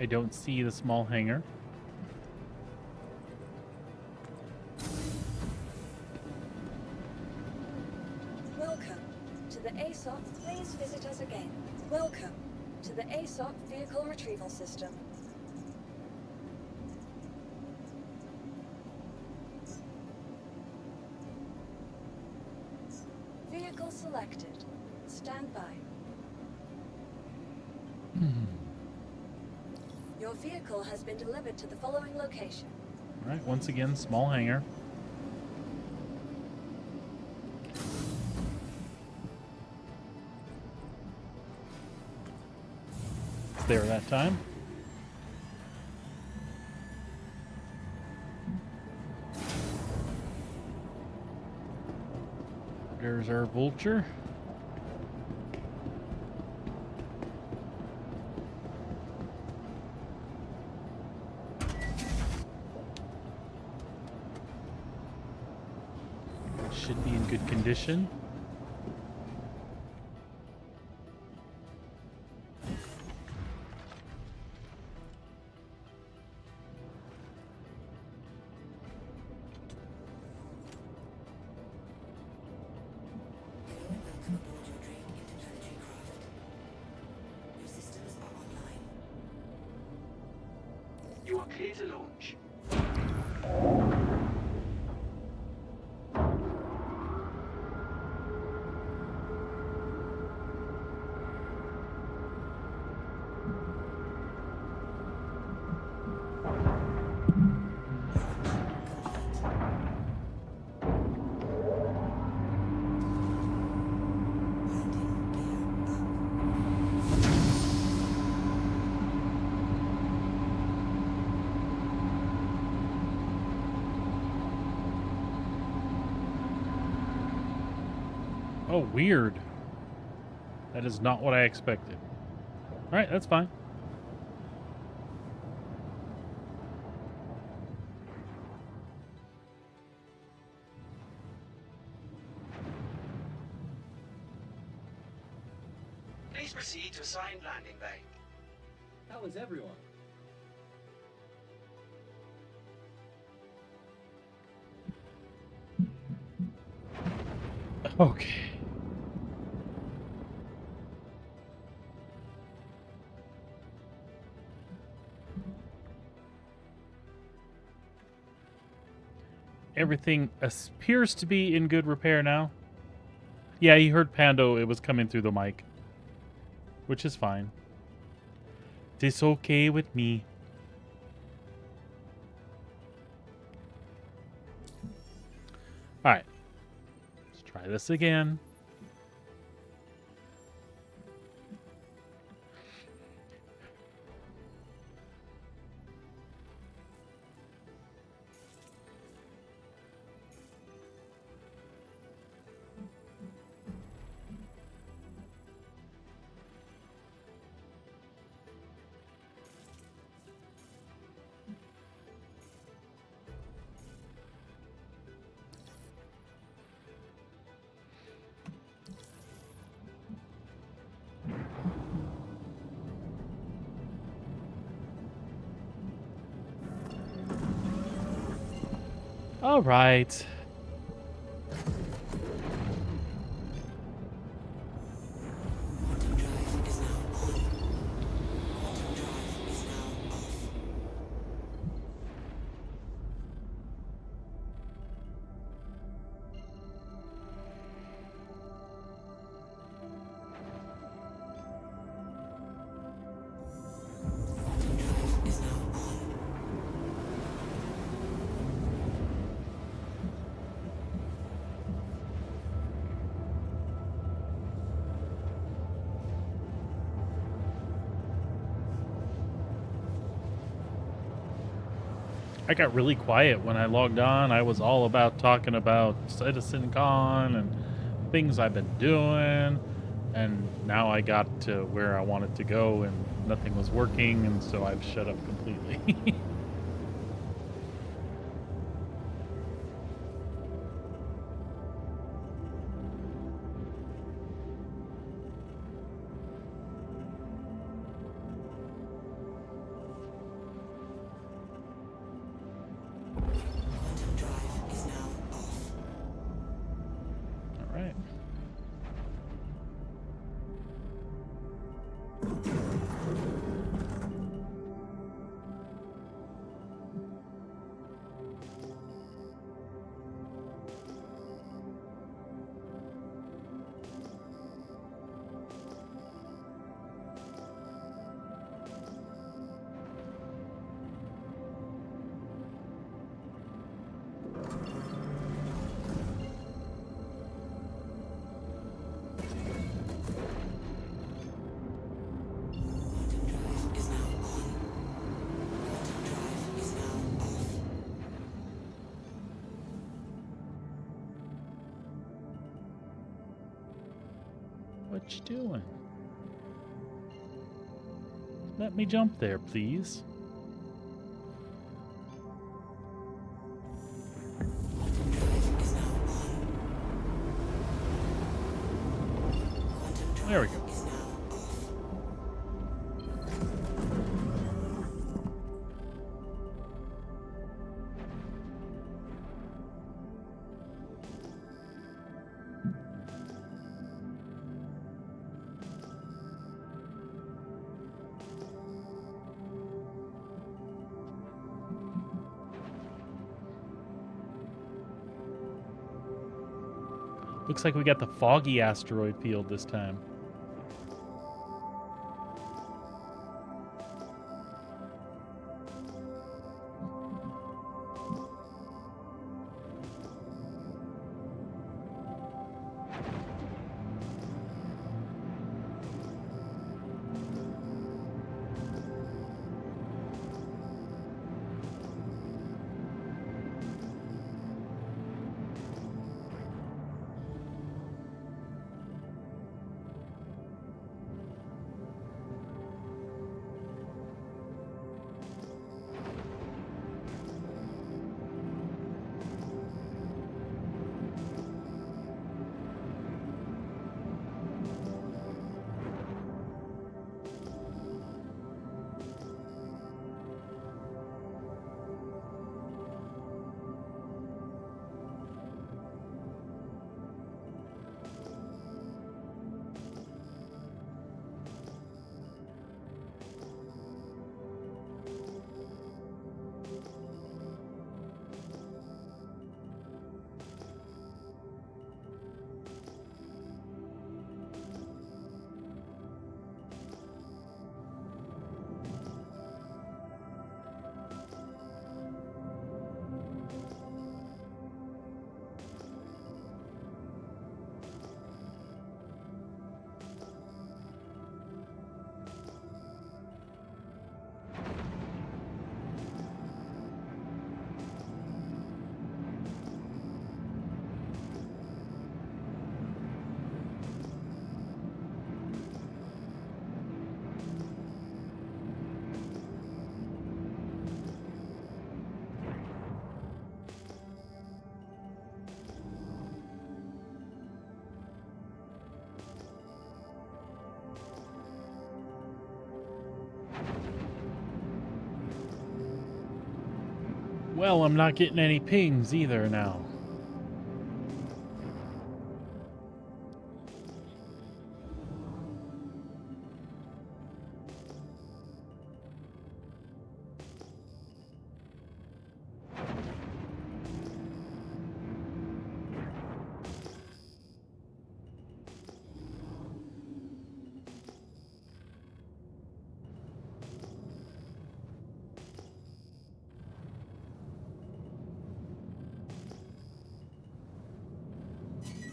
I don't see the small hangar. Welcome to the ASOP. Please visit us again. Welcome to the ASOP Vehicle Retrieval System. selected. Stand by. Your vehicle has been delivered to the following location. All right, once again, small hangar. It's there that time. There's our vulture. Should be in good condition. Hello and welcome aboard your Drake interplanetary craft. Your systems are online. You are clear to launch. Landing gear up. Oh, weird. That is not what I expected. All right, that's fine. Please proceed to assigned landing bay. How is everyone? Okay. Everything appears to be in good repair now. Yeah, he heard Pando. It was coming through the mic, which is fine. It's okay with me. All right. Let's try this again. All right. Quantum drive is now on. Quantum drive is now off. Quantum drive is now on. I got really quiet when I logged on. I was all about talking about CitizenCon and things I've been doing. And now I got to where I wanted to go and nothing was working. And so I've shut up completely. Quantum drive is now off. All right. What you doing? Let me jump there, please. Quantum drive is now on. Quantum drive There we go. is now off. Looks like we got the foggy asteroid field this time. Well, I'm not getting any pings either now.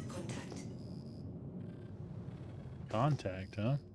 Contact. Contact, huh? Contact.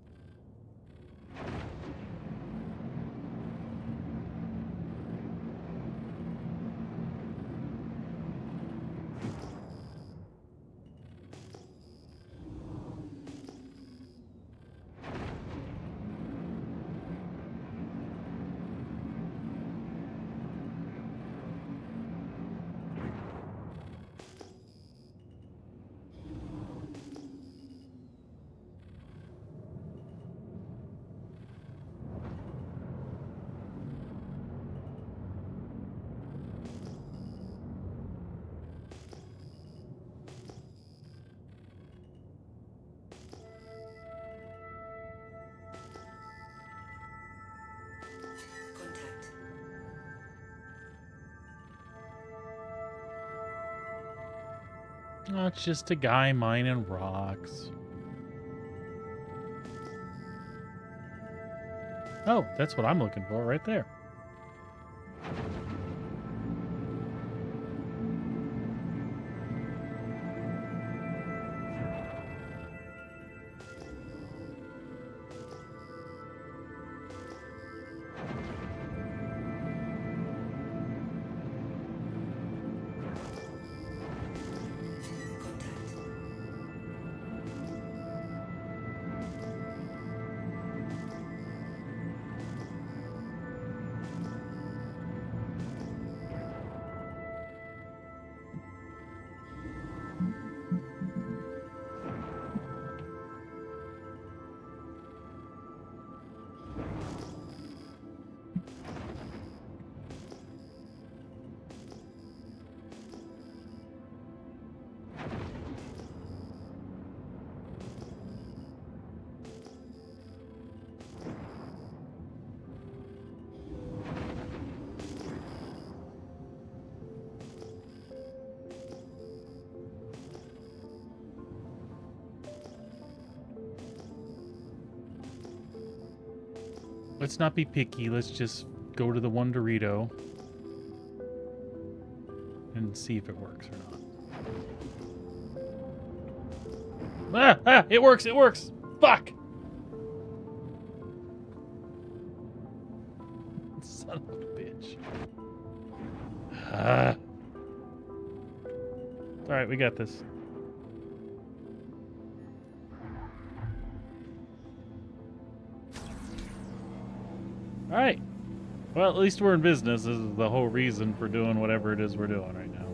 Oh, it's just a guy mining rocks. Oh, that's what I'm looking for right there. Let's not be picky. Let's just go to the one Dorito and see if it works or not. Ah! It works! It works! Fuck! Son of a bitch. Ah. Alright, we got this. Alright. Well, at least we're in business. This is the whole reason for doing whatever it is we're doing right now.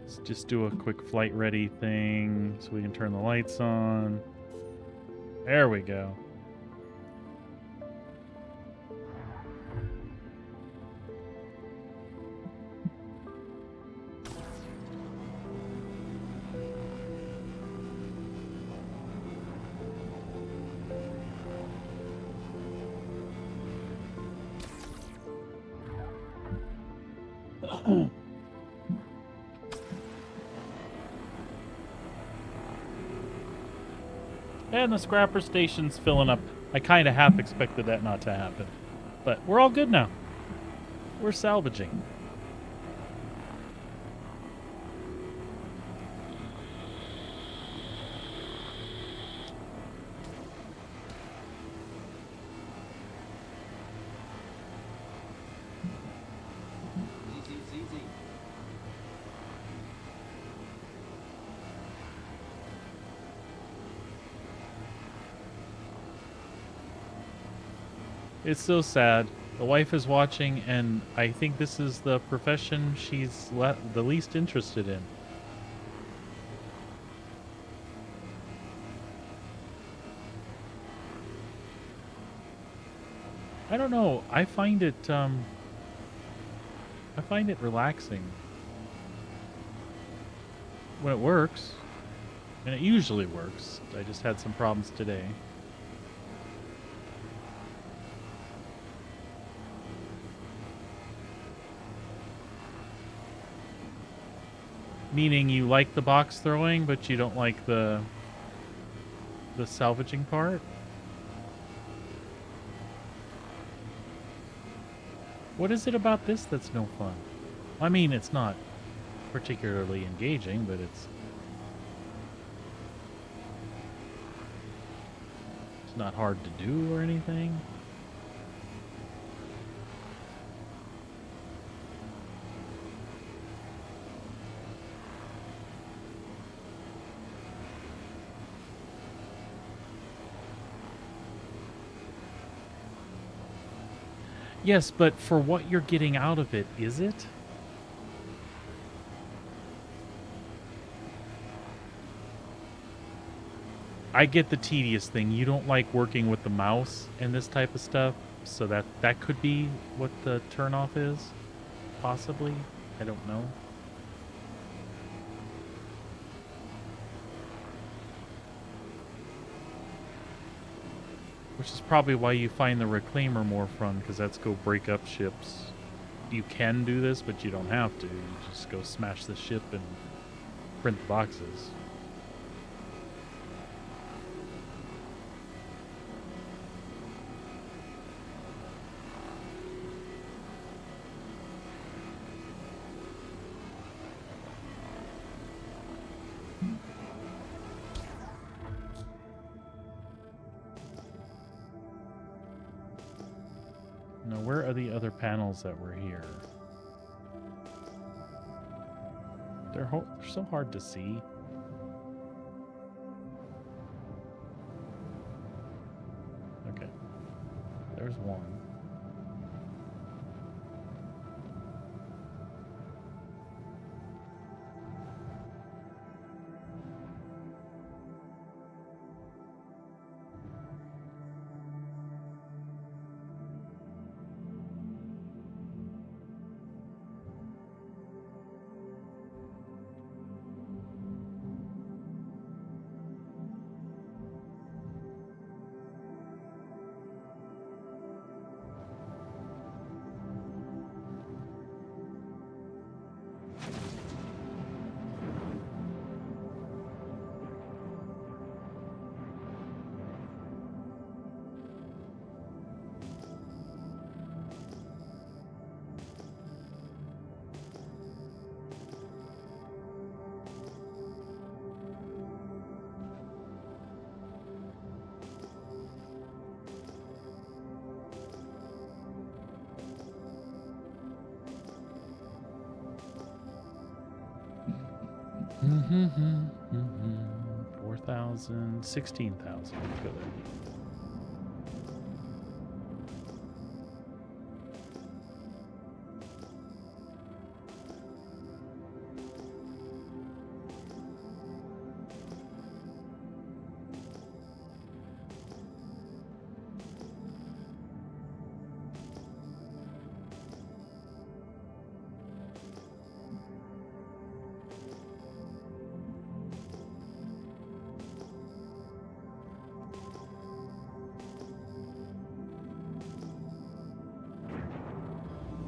Let's just do a quick flight ready thing so we can turn the lights on. There we go. And the scrapper station's filling up. I kind of half expected that not to happen. But we're all good now. We're salvaging. Easy. It's so sad. The wife is watching, and I think this is the profession she's the least interested in. I don't know. I find it relaxing when it works, and it usually works. I just had some problems today. Meaning you like the box throwing, but you don't like the salvaging part? What is it about this that's no fun? I mean, it's not particularly engaging, but it's not hard to do or anything. Yes, but for what you're getting out of it, is it? I get the tedious thing. You don't like working with the mouse and this type of stuff, so that could be what the turnoff is, possibly. I don't know. Which is probably why you find the Reclaimer more fun, because that's go break up ships. You can do this, but you don't have to. You just go smash the ship and print the boxes. Now, where are the other panels that were here? They're so hard to see. Okay. There's one. 4,000, 16,000. Let's go there.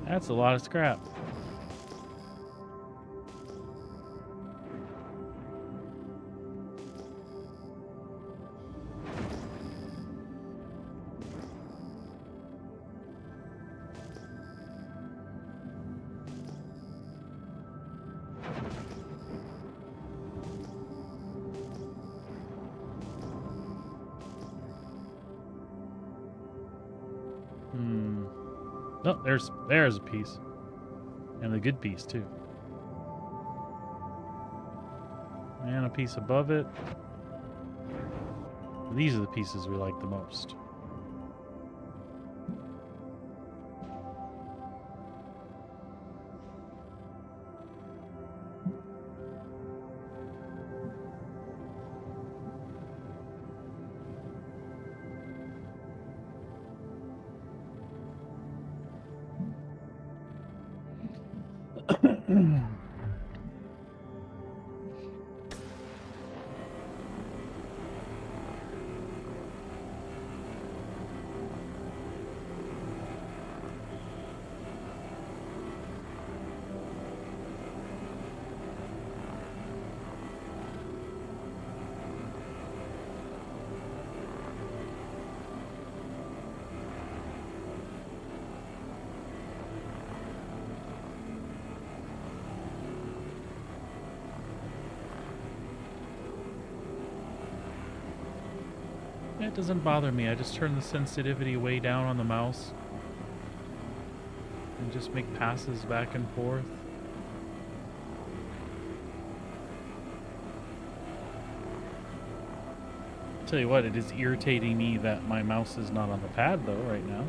That's a lot of scrap. Oh, there's a piece. And a good piece, too. And a piece above it. These are the pieces we like the most. It doesn't bother me. I just turn the sensitivity way down on the mouse and just make passes back and forth. Tell you what, it is irritating me that my mouse is not on the pad though right now.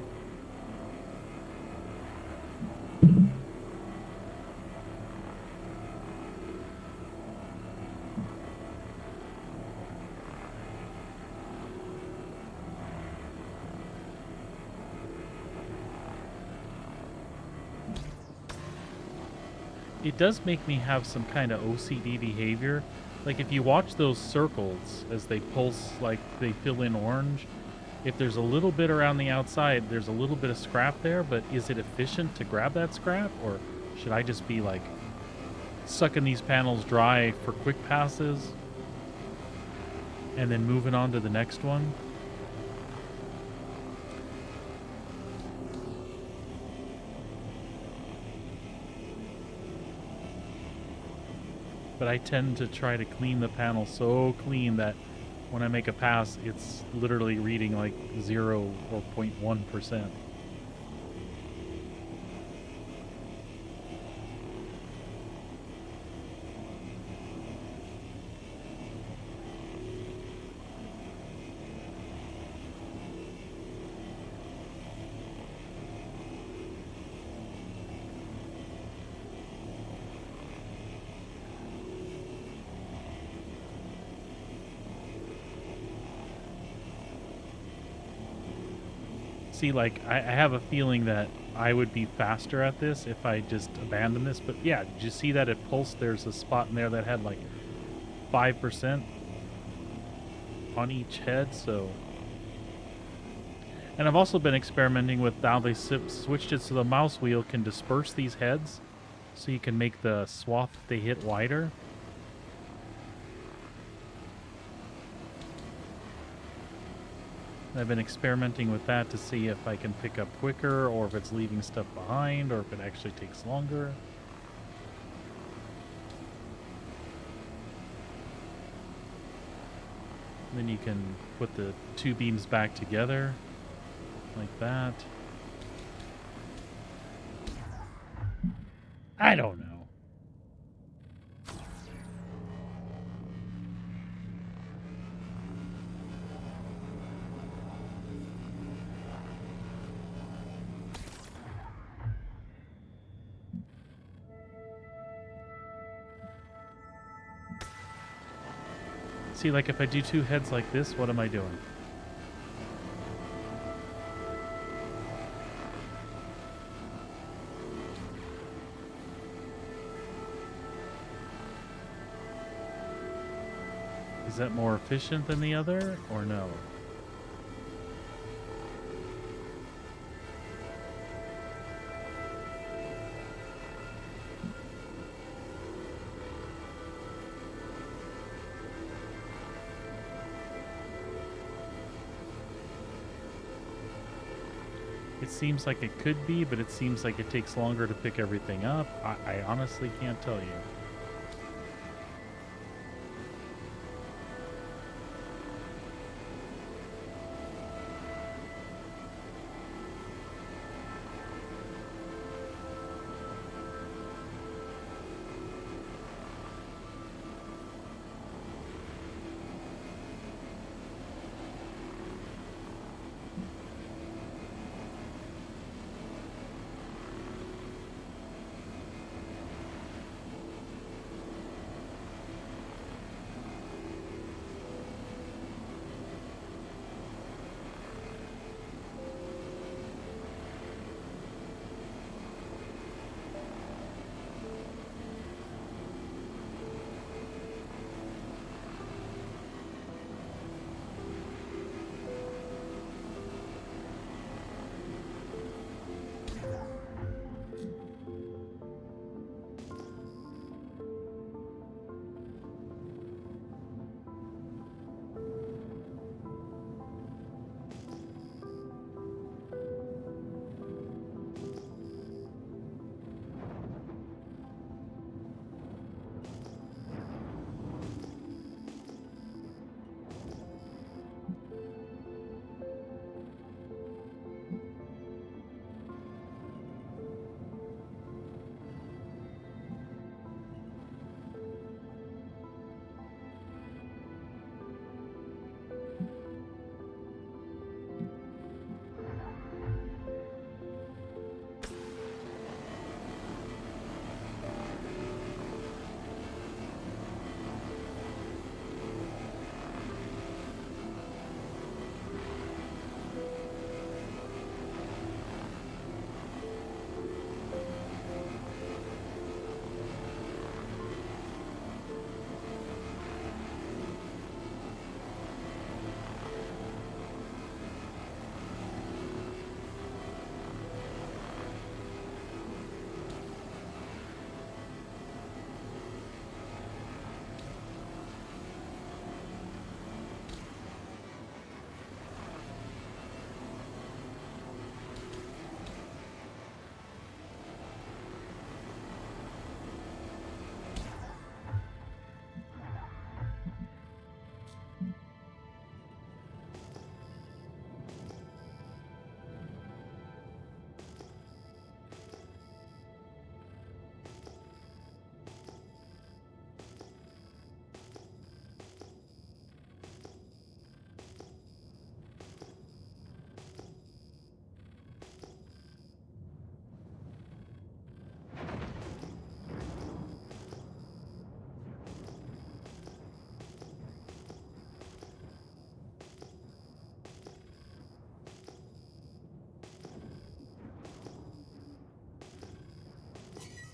It does make me have some kind of OCD behavior. Like if you watch those circles as they pulse, like they fill in orange, if there's a little bit around the outside, there's a little bit of scrap there, but is it efficient to grab that scrap? Or should I just be like sucking these panels dry for quick passes and then moving on to the next one? But I tend to try to clean the panel so clean that when I make a pass, it's literally reading like 0 or 0.1%. See, like, I have a feeling that I would be faster at this if I just abandoned this. But yeah, did you see that it pulsed? There's a spot in there that had like 5% on each head, so... And I've also been experimenting with how they switched it so the mouse wheel can disperse these heads so you can make the swath that they hit wider. I've been experimenting with that to see if I can pick up quicker or if it's leaving stuff behind or if it actually takes longer. And then you can put the two beams back together like that. I don't know. See, like if I do two heads like this, what am I doing? Is that more efficient than the other, or no? It seems like it could be, but it seems like it takes longer to pick everything up. I honestly can't tell you.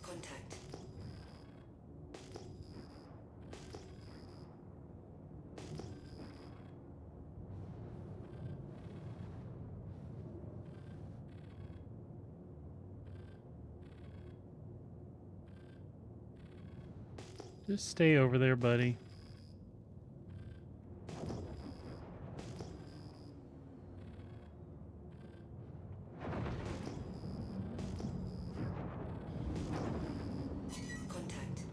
Contact. Just stay over there, buddy. Contact.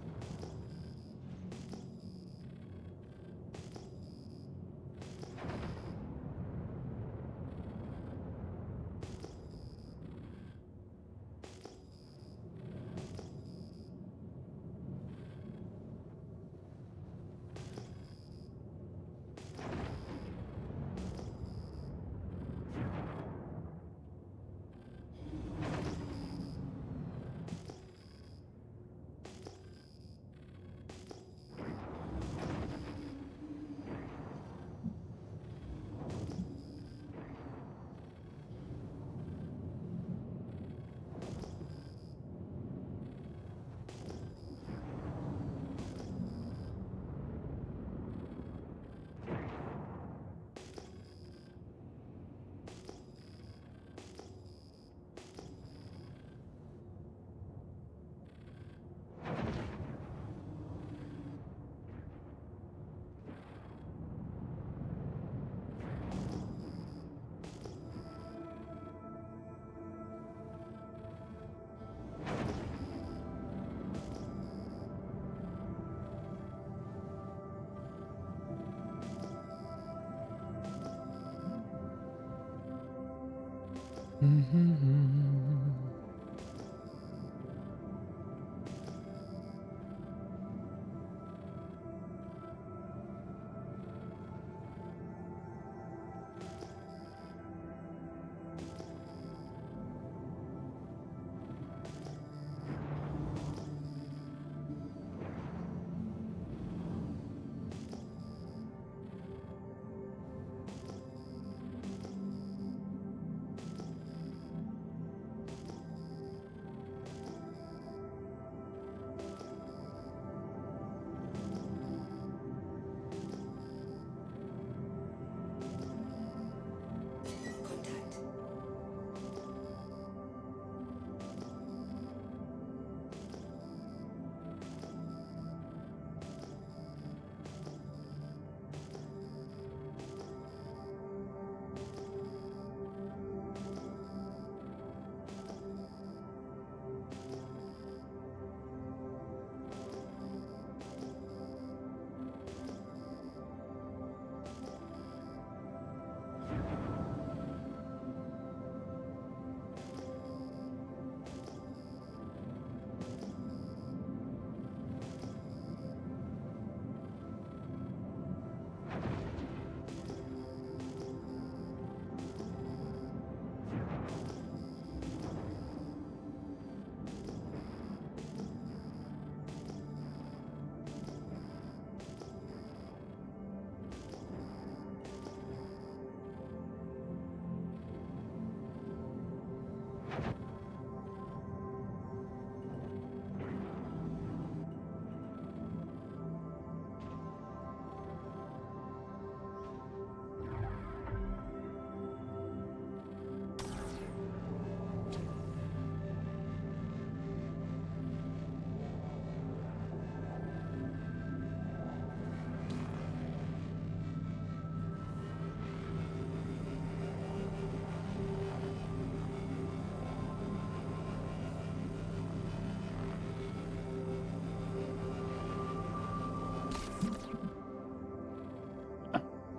Contact.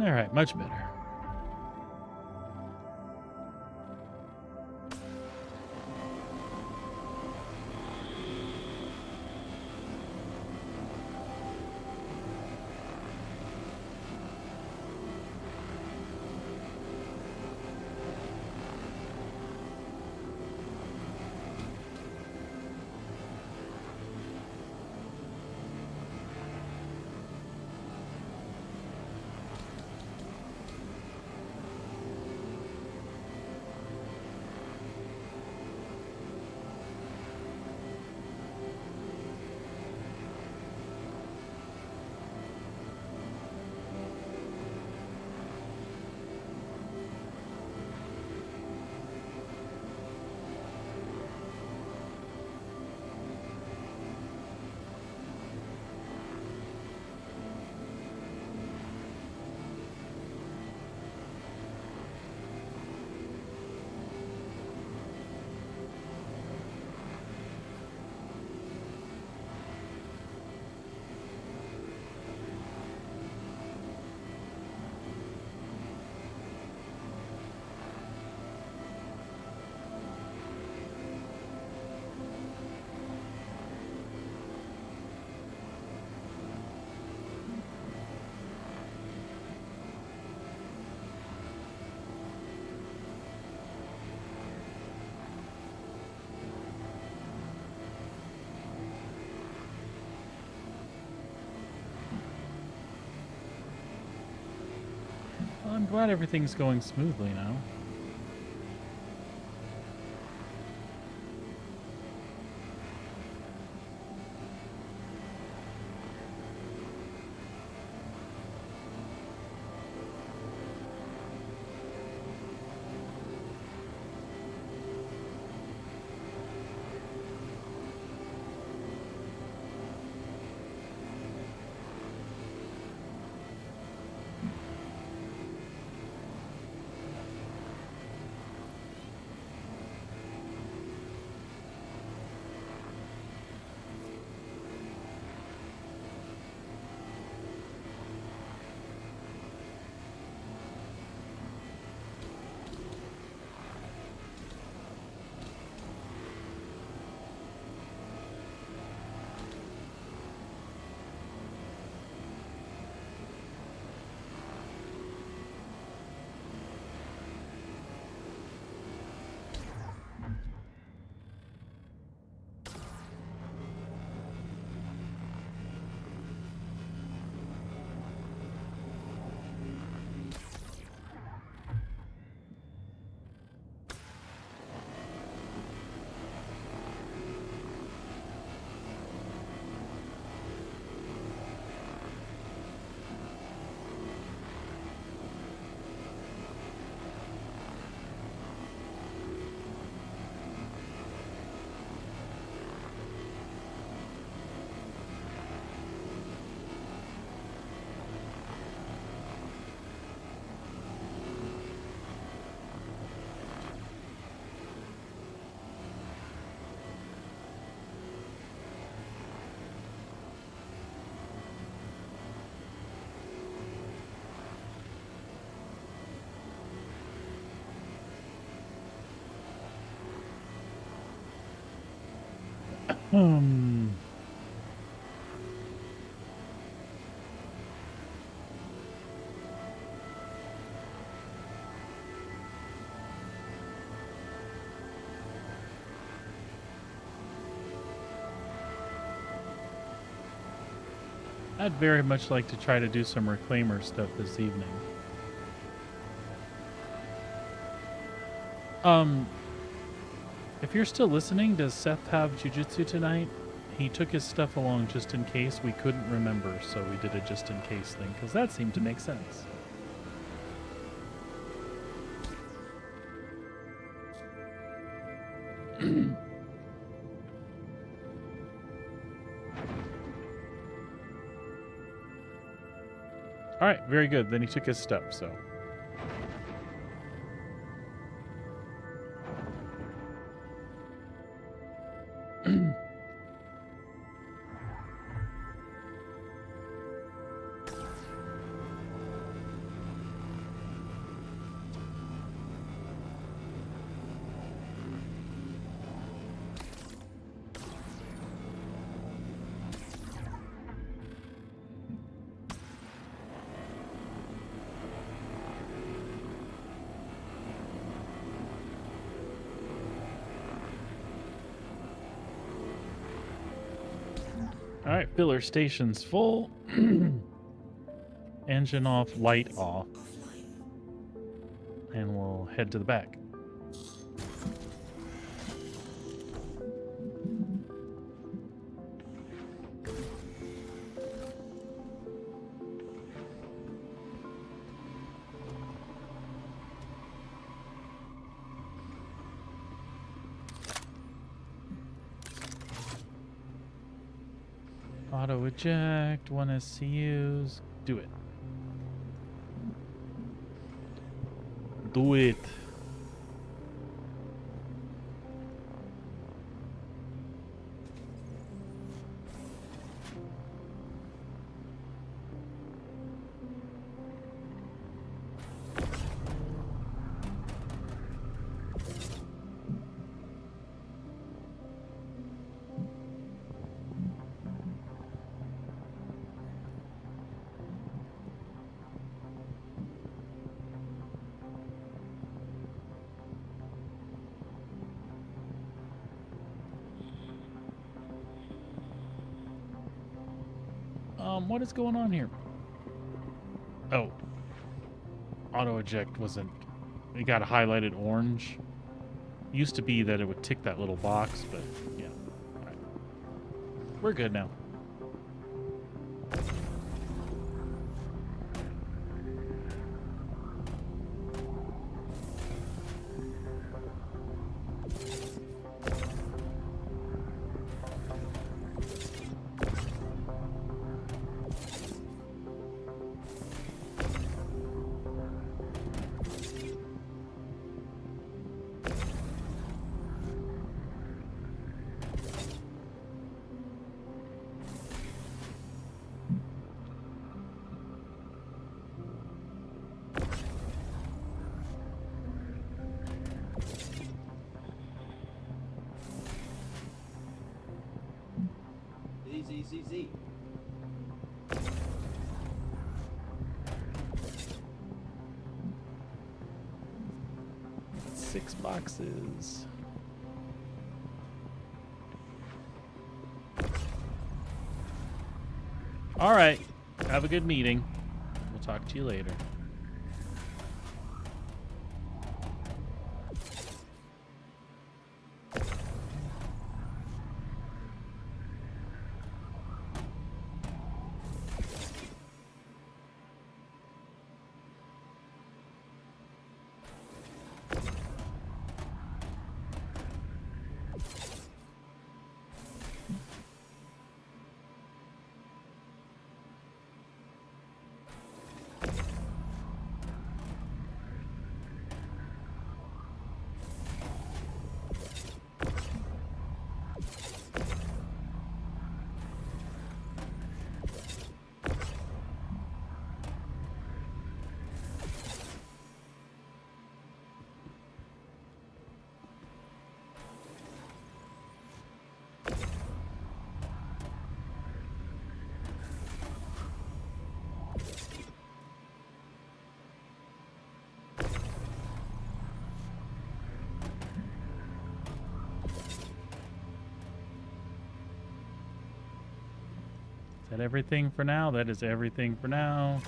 All right, much better. Well, I'm glad everything's going smoothly now. Hmm. I'd very much like to try to do some reclaimer stuff this evening. If you're still listening, does Seth have jujitsu tonight? He took his stuff along just in case. We couldn't remember, so we did a just in case thing, because that seemed to make sense. All right, very good. Then he took his stuff, so. All right, filler station's full. Engine off, light off. And we'll head to the back. Auto eject, 1 SCUs. Do it. Do it. What is going on here? Oh. Auto eject wasn't... It got highlighted orange. Used to be that it would tick that little box, but yeah. All right. We're good now. Z. Six boxes. All right. Have a good meeting. We'll talk to you later. that everything for now? That is everything for now.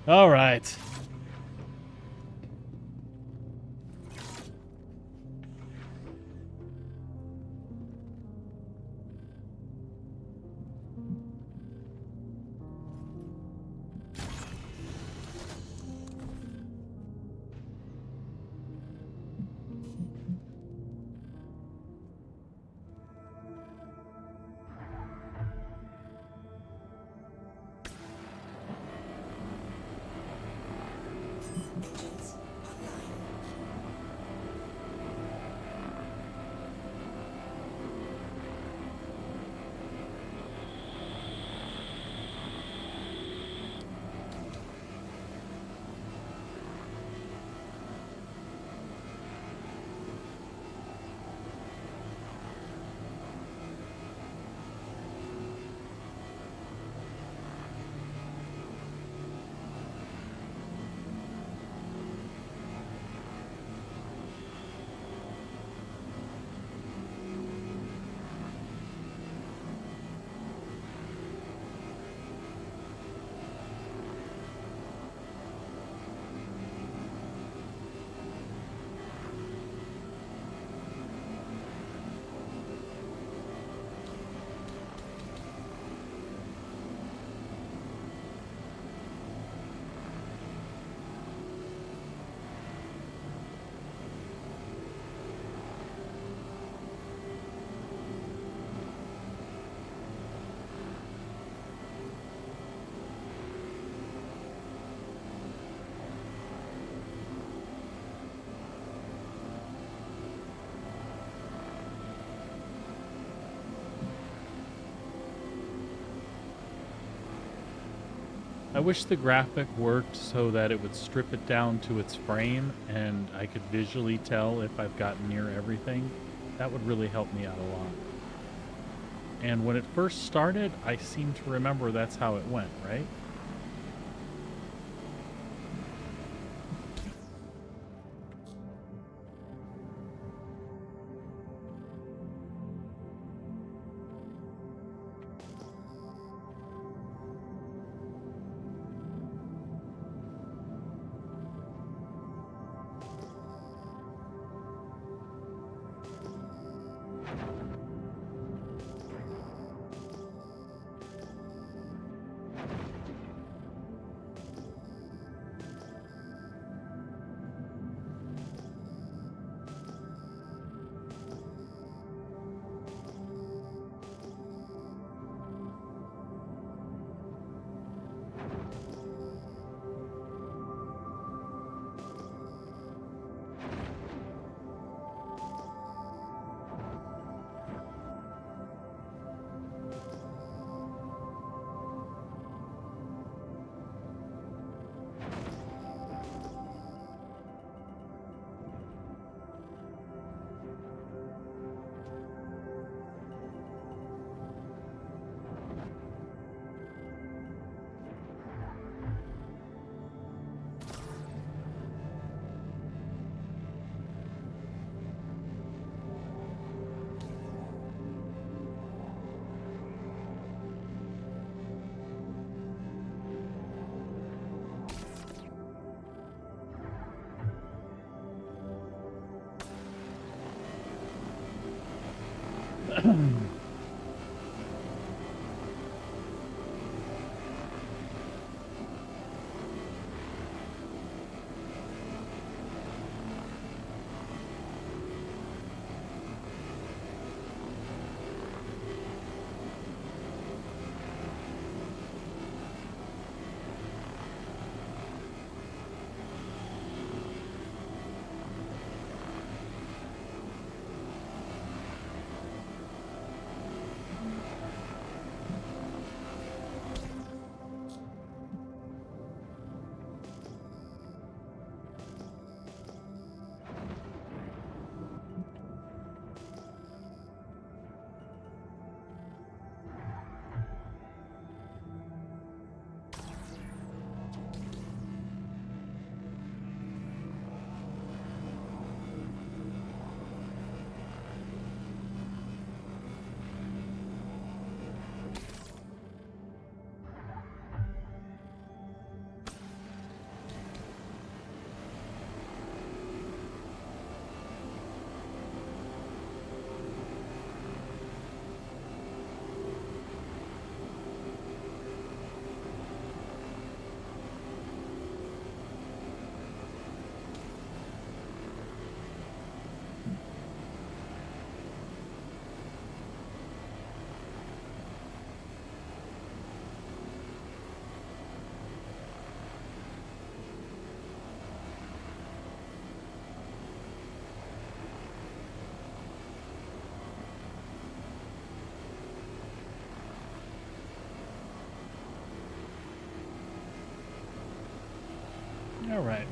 All right. Engines online. I wish the graphic worked so that it would strip it down to its frame and I could visually tell if I've gotten near everything. That would really help me out a lot. And when it first started, I seem to remember that's how it went, right? All right.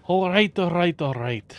All right, all right, all right.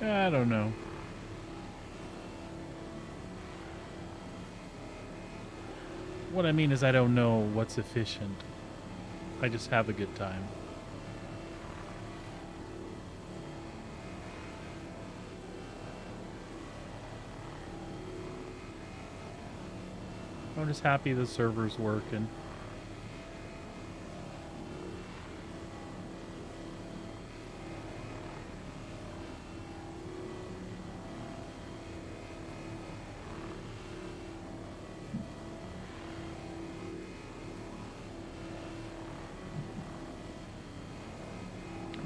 I don't know. What I mean is I don't know what's efficient. I just have a good time. I'm just happy the server's working.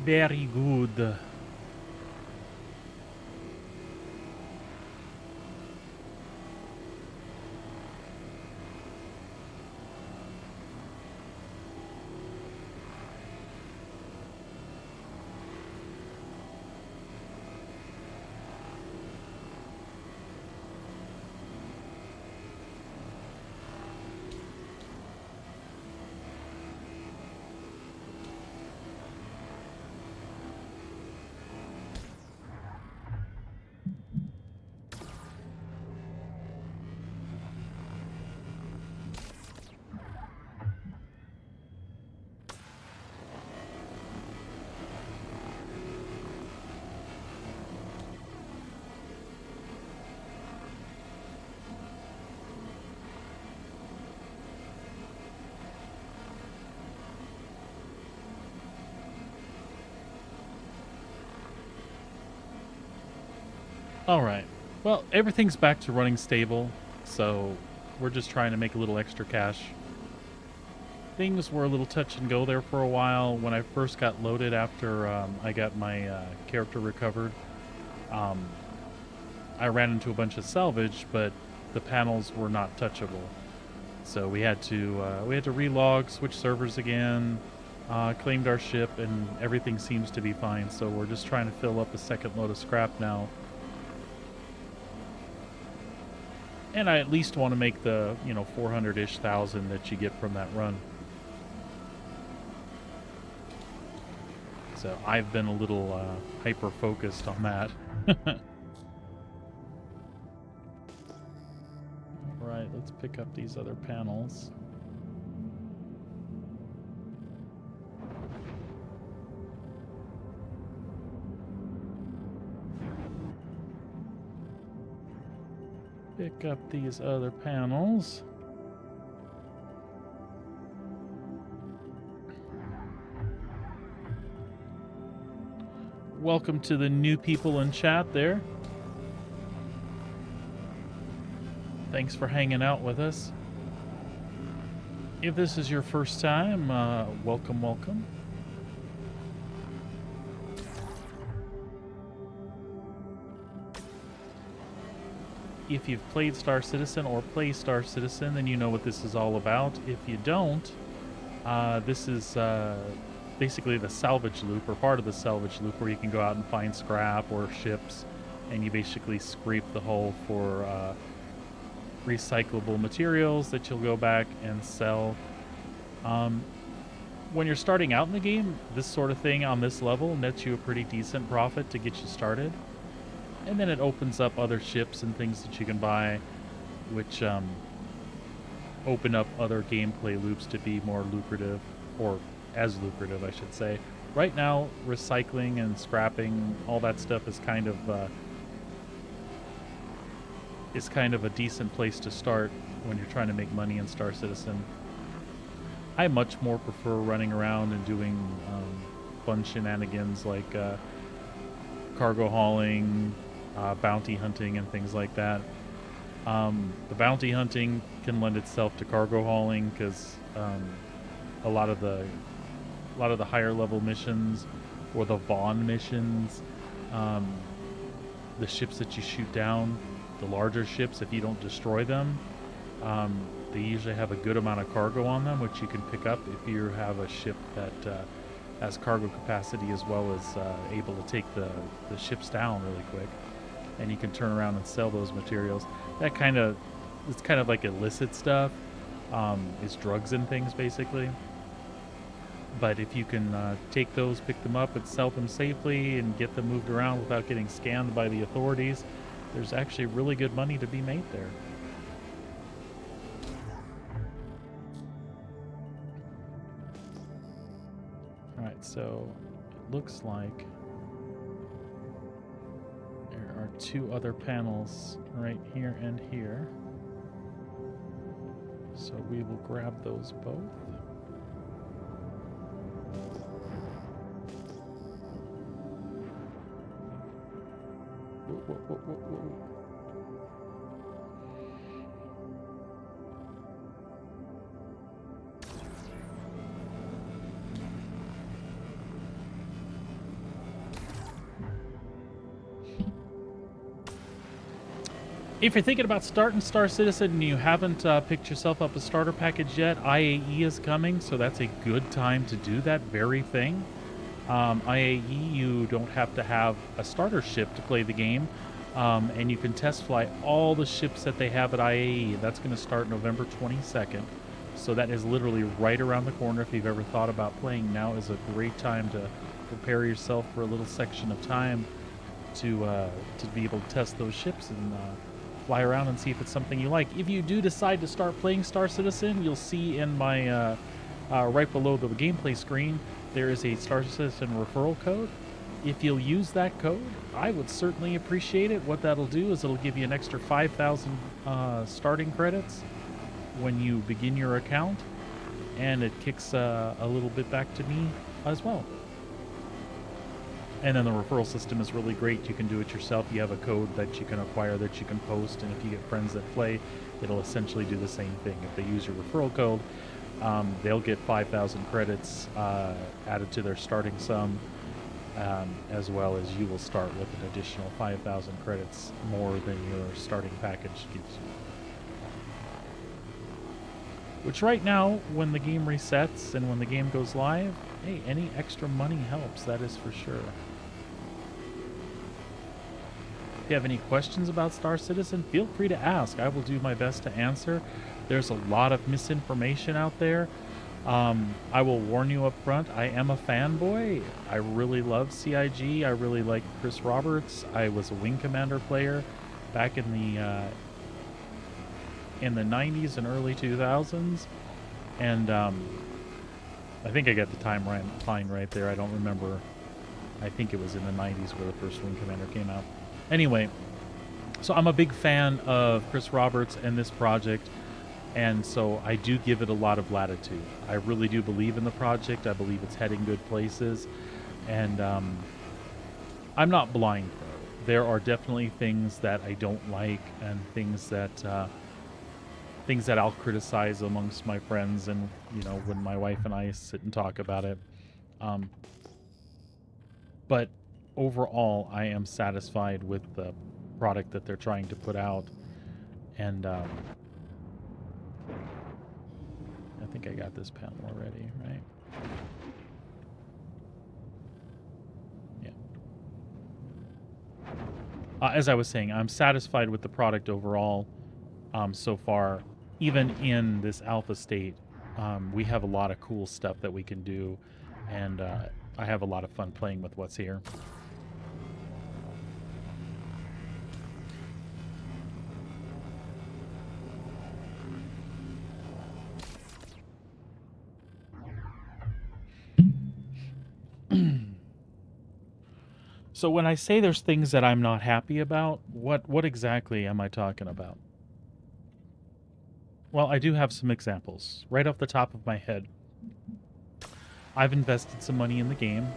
Very good. All right. Well, everything's back to running stable, so we're just trying to make a little extra cash. Things were a little touch and go there for a while. When I first got loaded after I got my character recovered, I ran into a bunch of salvage, but the panels were not touchable. So we had to relog, switch servers again, claimed our ship, and everything seems to be fine. So we're just trying to fill up a second load of scrap now. And I at least want to make the, 400-ish thousand that you get from that run. So I've been a little hyper-focused on that. Alright, let's pick up these other panels. Pick up these other panels. Welcome to the new people in chat there. Thanks for hanging out with us. If this is your first time, welcome, welcome. If you've played Star Citizen or play Star Citizen, then you know what this is all about. If you don't, this is basically the salvage loop, or part of the salvage loop, where you can go out and find scrap or ships, and you basically scrape the hull for recyclable materials that you'll go back and sell. When you're starting out in the game, this sort of thing on this level nets you a pretty decent profit to get you started. And then it opens up other ships and things that you can buy, which open up other gameplay loops to be more lucrative, or as lucrative, I should say. Right now, recycling and scrapping, all that stuff is kind of a decent place to start when you're trying to make money in Star Citizen. I much more prefer running around and doing fun shenanigans like cargo hauling, bounty hunting, and things like that. The bounty hunting can lend itself to cargo hauling because a lot of the higher level missions, or the Vaughn missions, the ships that you shoot down, the larger ships, if you don't destroy them, they usually have a good amount of cargo on them, which you can pick up if you have a ship that has cargo capacity, as well as able to take the ships down really quick. And you can turn around and sell those materials. It's kind of like illicit stuff. It's drugs and things, basically. But if you can take those, pick them up, and sell them safely and get them moved around without getting scanned by the authorities, there's actually really good money to be made there. Alright, so it looks like there are two other panels right here and here. So we will grab those both. Whoa. If you're thinking about starting Star Citizen and you haven't picked yourself up a starter package yet, IAE is coming, so that's a good time to do that very thing. IAE, you don't have to have a starter ship to play the game, and you can test fly all the ships that they have at IAE. That's going to start November 22nd, so that is literally right around the corner. If you've ever thought about playing, now is a great time to prepare yourself for a little section of time to be able to test those ships and fly around and see if it's something you like. If you do decide to start playing Star Citizen, you'll see in my right below the gameplay screen, there is a Star Citizen referral code. If you'll use that code, I would certainly appreciate it. What that'll do is it'll give you an extra 5,000 starting credits when you begin your account, and it kicks a little bit back to me as well. And then the referral system is really great. You can do it yourself. You have a code that you can acquire that you can post, and if you get friends that play, it'll essentially do the same thing. If they use your referral code, they'll get 5,000 credits added to their starting sum, as well as you will start with an additional 5,000 credits more than your starting package gives you. Which right now, when the game resets and when the game goes live, hey, any extra money helps, that is for sure. If you have any questions about Star Citizen, feel free to ask. I will do my best to answer. There's a lot of misinformation out there. I will warn you up front, I am a fanboy. I really love CIG. I really like Chris Roberts. I was a Wing Commander player back in the 90s and early 2000s. And I think I got the timeline right there. I don't remember. I think it was in the 90s where the first Wing Commander came out. Anyway, so I'm a big fan of Chris Roberts and this project, and so I do give it a lot of latitude. I really do believe in the project. I believe it's heading good places, and I'm not blind, though. There are definitely things that I don't like, and things that I'll criticize amongst my friends, and when my wife and I sit and talk about it. But overall, I am satisfied with the product that they're trying to put out, and I think I got this panel already, right? Yeah. As I was saying, I'm satisfied with the product overall so far. Even in this alpha state, we have a lot of cool stuff that we can do, and I have a lot of fun playing with what's here. So when I say there's things that I'm not happy about, what exactly am I talking about? Well, I do have some examples. Right off the top of my head, I've invested some money in the game.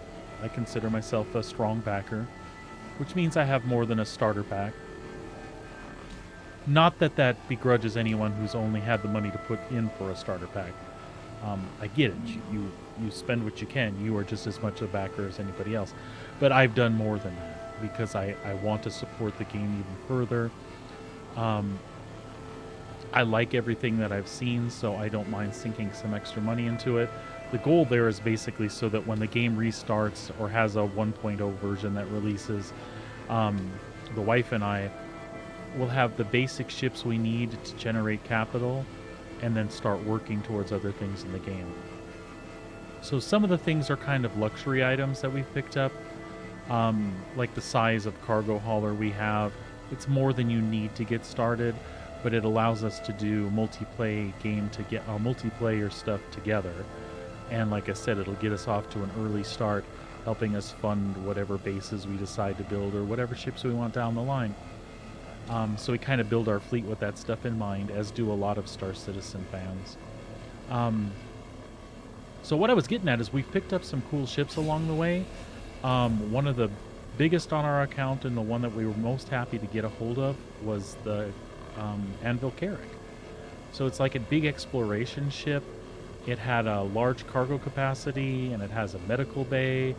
I consider myself a strong backer, which means I have more than a starter pack. Not that that begrudges anyone who's only had the money to put in for a starter pack. I get it. You spend what you can. You are just as much a backer as anybody else. But I've done more than that because I want to support the game even further. I like everything that I've seen, so I don't mind sinking some extra money into it. The goal there is basically so that when the game restarts or has a 1.0 version that releases, the wife and I will have the basic ships we need to generate capital and then start working towards other things in the game. So some of the things are kind of luxury items that we've picked up, like the size of cargo hauler we have. It's more than you need to get started, but it allows us to do multiplayer stuff together. And like I said, it'll get us off to an early start, helping us fund whatever bases we decide to build or whatever ships we want down the line. So we kind of build our fleet with that stuff in mind, as do a lot of Star Citizen fans. So what I was getting at is we've picked up some cool ships along the way. One of the biggest on our account and the one that we were most happy to get a hold of was the Anvil Carrack. So it's like a big exploration ship. It had a large cargo capacity, and it has a medical bay.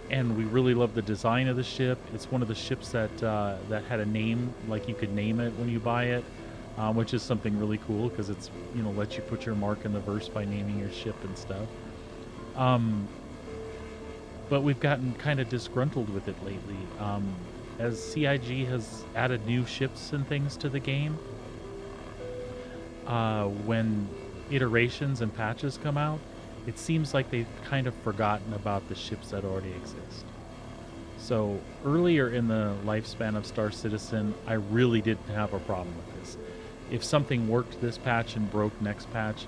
And we really love the design of the ship. It's one of the ships that had a name, like you could name it when you buy it, which is something really cool because it's lets you put your mark in the verse by naming your ship and stuff. But we've gotten kind of disgruntled with it lately. As CIG has added new ships and things to the game, when iterations and patches come out, it seems like they've kind of forgotten about the ships that already exist. So earlier in the lifespan of Star Citizen, I really didn't have a problem with this. If something worked this patch and broke next patch,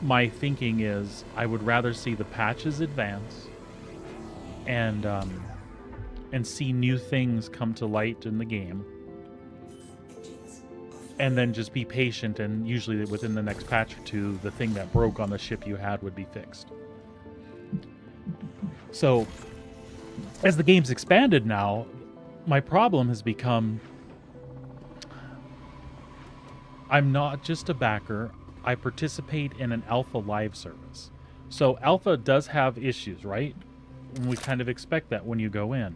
my thinking is I would rather see the patches advance and see new things come to light in the game, and then just be patient, and usually within the next patch or two, the thing that broke on the ship you had would be fixed. So as the game's expanded now, my problem has become I'm not just a backer, I participate in an alpha live service. So alpha does have issues, right? And we kind of expect that when you go in.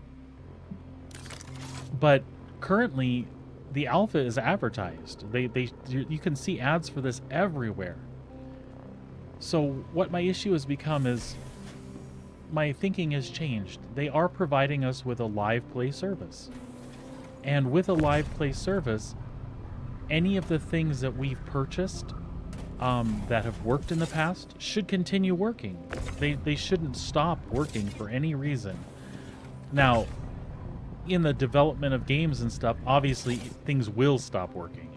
But currently the alpha is advertised. You can see ads for this everywhere. So what my issue has become is my thinking has changed. They are providing us with a live play service. And with a live play service, any of the things that we've purchased that have worked in the past should continue working. They shouldn't stop working for any reason. Now, in the development of games and stuff, obviously things will stop working.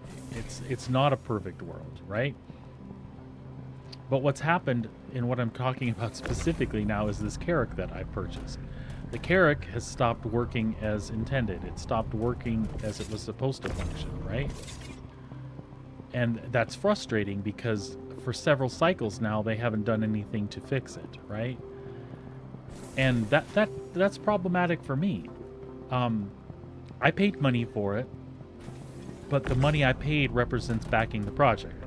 It's not a perfect world, right? But what's happened, and what I'm talking about specifically now, is this Carrack that I purchased. The Carrack has stopped working as intended. It stopped working as it was supposed to function, right? And that's frustrating because for several cycles now they haven't done anything to fix it, right? And that's problematic for me. I paid money for it, but the money I paid represents backing the project.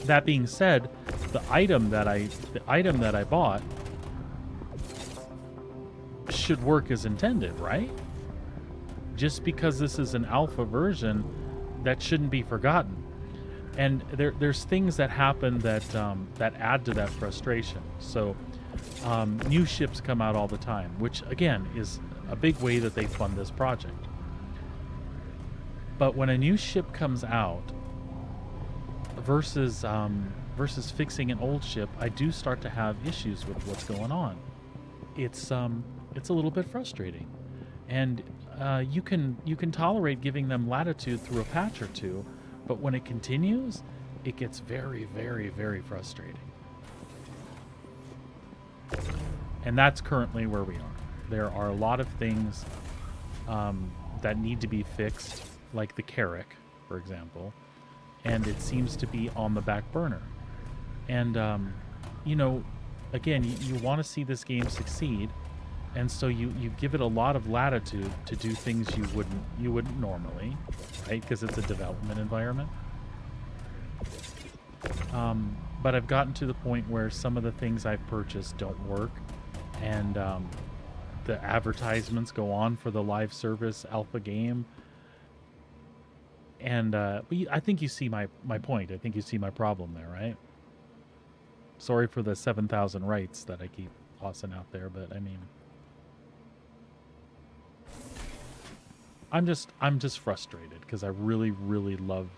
That being said, the item that I bought should work as intended, right? Just because this is an alpha version, that shouldn't be forgotten. And there's things that happen that that add to that frustration. So new ships come out all the time, which again is a big way that they fund this project. But when a new ship comes out versus fixing an old ship, I do start to have issues with what's going on. It's a little bit frustrating, and you can tolerate giving them latitude through a patch or two, but when it continues, it gets very, very, very frustrating. And that's currently where we are. There are a lot of things that need to be fixed, like the Carrack, for example, and it seems to be on the back burner. And you know, again, you want to see this game succeed, and so you give it a lot of latitude to do things you wouldn't normally, right? Because it's a development environment. But I've gotten to the point where some of the things I've purchased don't work, and the advertisements go on for the live service alpha game. And I think you see my point. I think you see my problem there, right? Sorry for the 7,000 rights that I keep tossing out there, but I mean, I'm just frustrated because I really, really love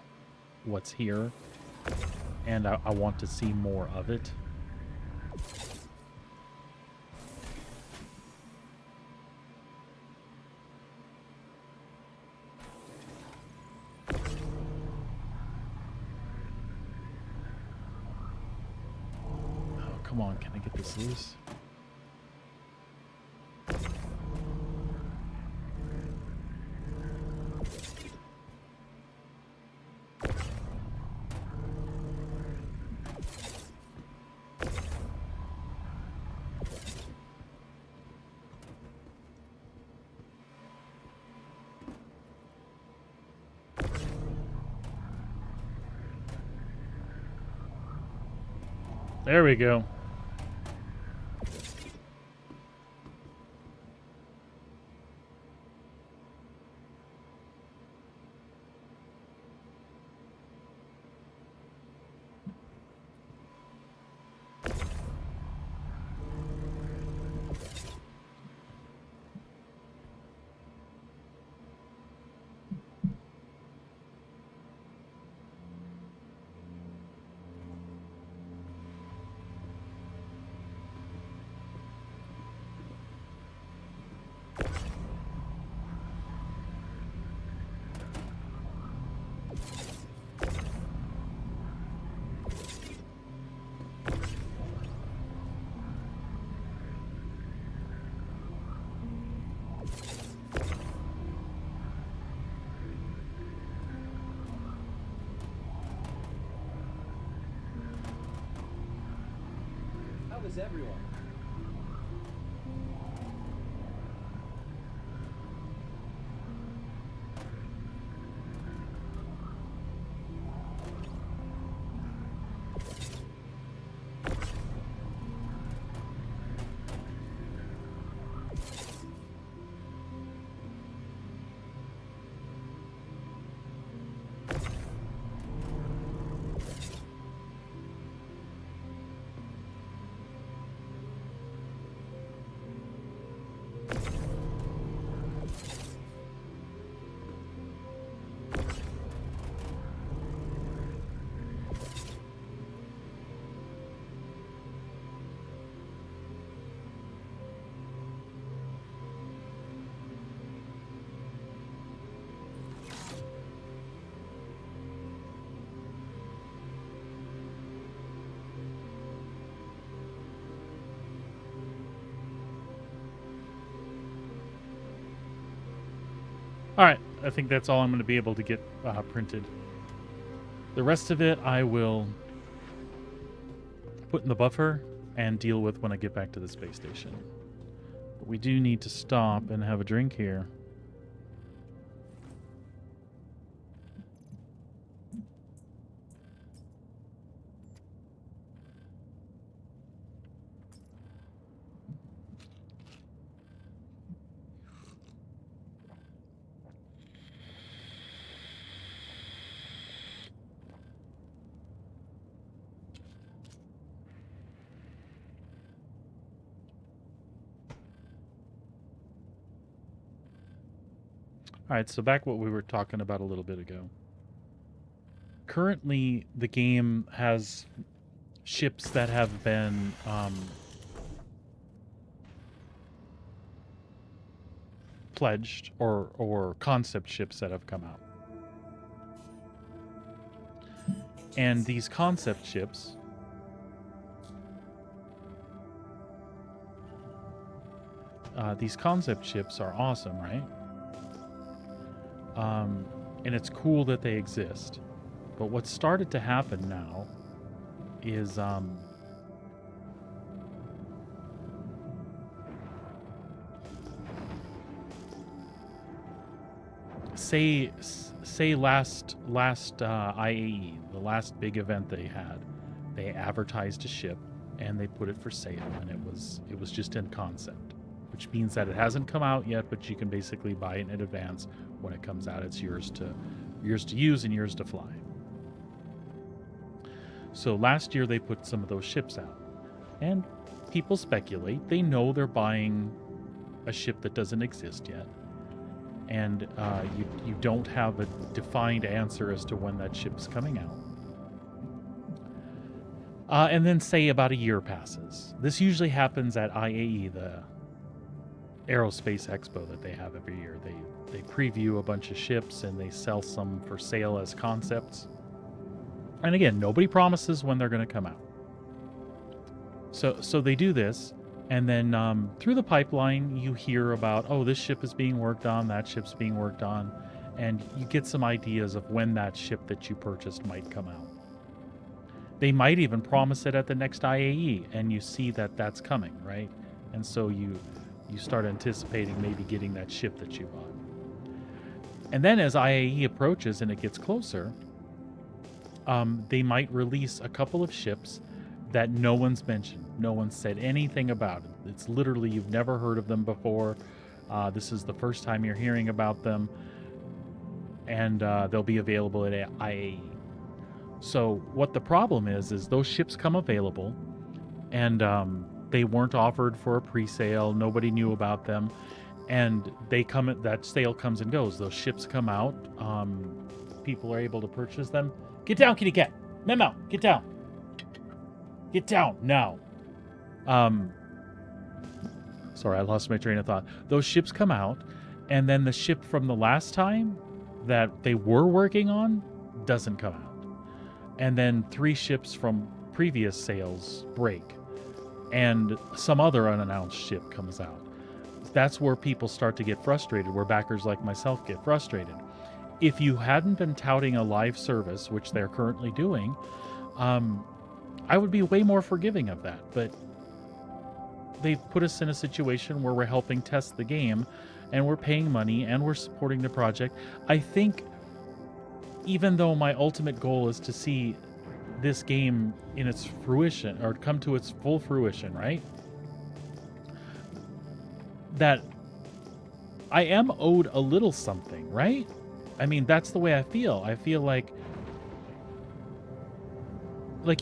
what's here, and I want to see more of it. Oh, come on, can I get this loose? There we go. How is everyone? All right, I think that's all I'm going to be able to get printed. The rest of it I will put in the buffer and deal with when I get back to the space station. But we do need to stop and have a drink here. All right, so back what we were talking about a little bit ago. Currently, the game has ships that have been pledged, or concept ships that have come out. And these concept ships are awesome, right? And it's cool that they exist. But what's started to happen now is say last IAE, the last big event they had, they advertised a ship and they put it for sale, and it was just in concept, which means that it hasn't come out yet, but you can basically buy it in advance. When it comes out, it's yours to use and yours to fly. So last year they put some of those ships out, and people speculate. They know they're buying a ship that doesn't exist yet, and you don't have a defined answer as to when that ship's coming out. And then say about a year passes. This usually happens at IAE, the Aerospace Expo that they have every year. They preview a bunch of ships and they sell some for sale as concepts. And again, nobody promises when they're going to come out. So they do this, and then through the pipeline you hear about, oh, this ship is being worked on, that ship's being worked on, and you get some ideas of when that ship that you purchased might come out. They might even promise it at the next IAE, and you see that that's coming, right? And so you start anticipating maybe getting that ship that you bought. And then as IAE approaches and it gets closer, they might release a couple of ships that no one's mentioned. No one said anything about it. It's literally, you've never heard of them before. This is the first time you're hearing about them. And they'll be available at IAE. So what the problem is those ships come available, and they weren't offered for a pre-sale. Nobody knew about them, and that sale comes and goes. Those ships come out. People are able to purchase them. Get down, kitty cat. Memo, get down. Get down now. Sorry, I lost my train of thought. Those ships come out, and then the ship from the last time that they were working on doesn't come out. And then 3 ships from previous sales break, and some other unannounced ship comes out. That's where people start to get frustrated, where backers like myself get frustrated. If you hadn't been touting a live service, which they're currently doing, I would be way more forgiving of that. But they've put us in a situation where we're helping test the game, and we're paying money, and we're supporting the project. I think, even though my ultimate goal is to see this game in its fruition, or come to its full fruition, right? That I am owed a little something, right? I mean, that's the way I feel. I feel like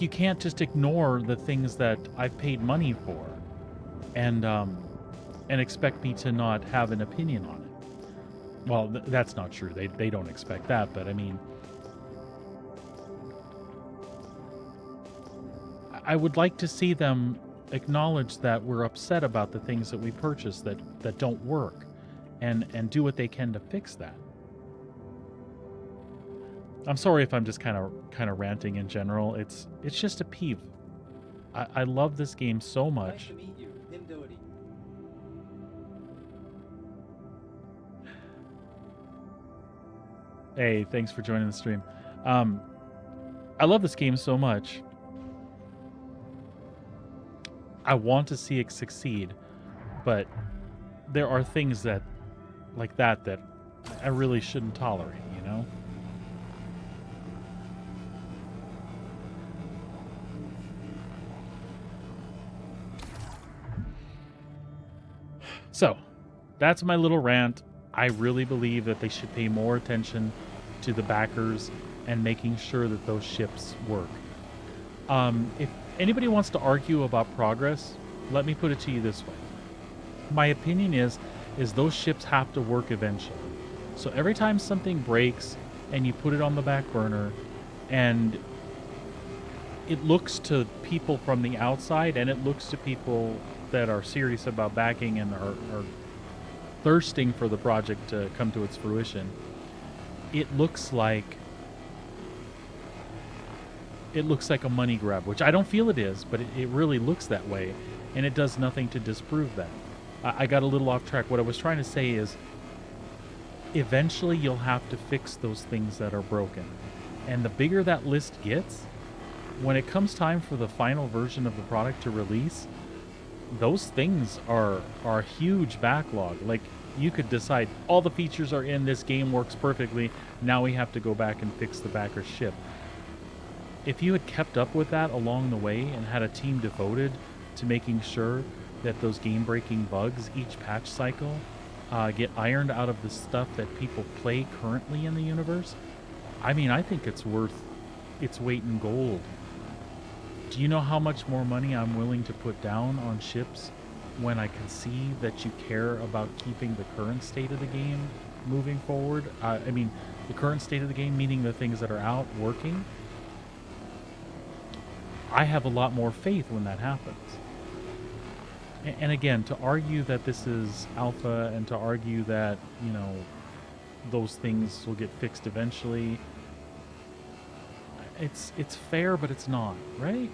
you can't just ignore the things that I've paid money for, and expect me to not have an opinion on it. Well, that's not true. They don't expect that, but I mean, I would like to see them acknowledge that we're upset about the things that we purchase that don't work, and do what they can to fix that. I'm sorry if I'm just kind of ranting in general. It's just a peeve. I love this game so Nice much. to meet you, Tim Doherty. Hey, thanks for joining the stream. I love this game so much. I want to see it succeed, but there are things that, like that I really shouldn't tolerate, you know? So, that's my little rant. I really believe that they should pay more attention to the backers and making sure that those ships work. If anybody wants to argue about progress, let me put it to you this way. My opinion is those ships have to work eventually. So every time something breaks and you put it on the back burner and it looks to people from the outside and it looks to people that are serious about backing and are thirsting for the project to come to its fruition, it looks like a money grab, which I don't feel it is, but it really looks that way, and it does nothing to disprove that. I got a little off track. What I was trying to say is eventually you'll have to fix those things that are broken. And the bigger that list gets, when it comes time for the final version of the product to release, those things are a huge backlog. Like, you could decide all the features are in, this game works perfectly, now we have to go back and fix the backer's ship. If you had kept up with that along the way and had a team devoted to making sure that those game-breaking bugs each patch cycle get ironed out of the stuff that people play currently in the universe, I mean, I think it's worth its weight in gold. Do you know how much more money I'm willing to put down on ships when I can see that you care about keeping the current state of the game moving forward? I mean, the current state of the game, meaning the things that are out working. I have a lot more faith when that happens. And again, to argue that this is alpha and to argue that, you know, those things will get fixed eventually, it's fair, but it's not, right?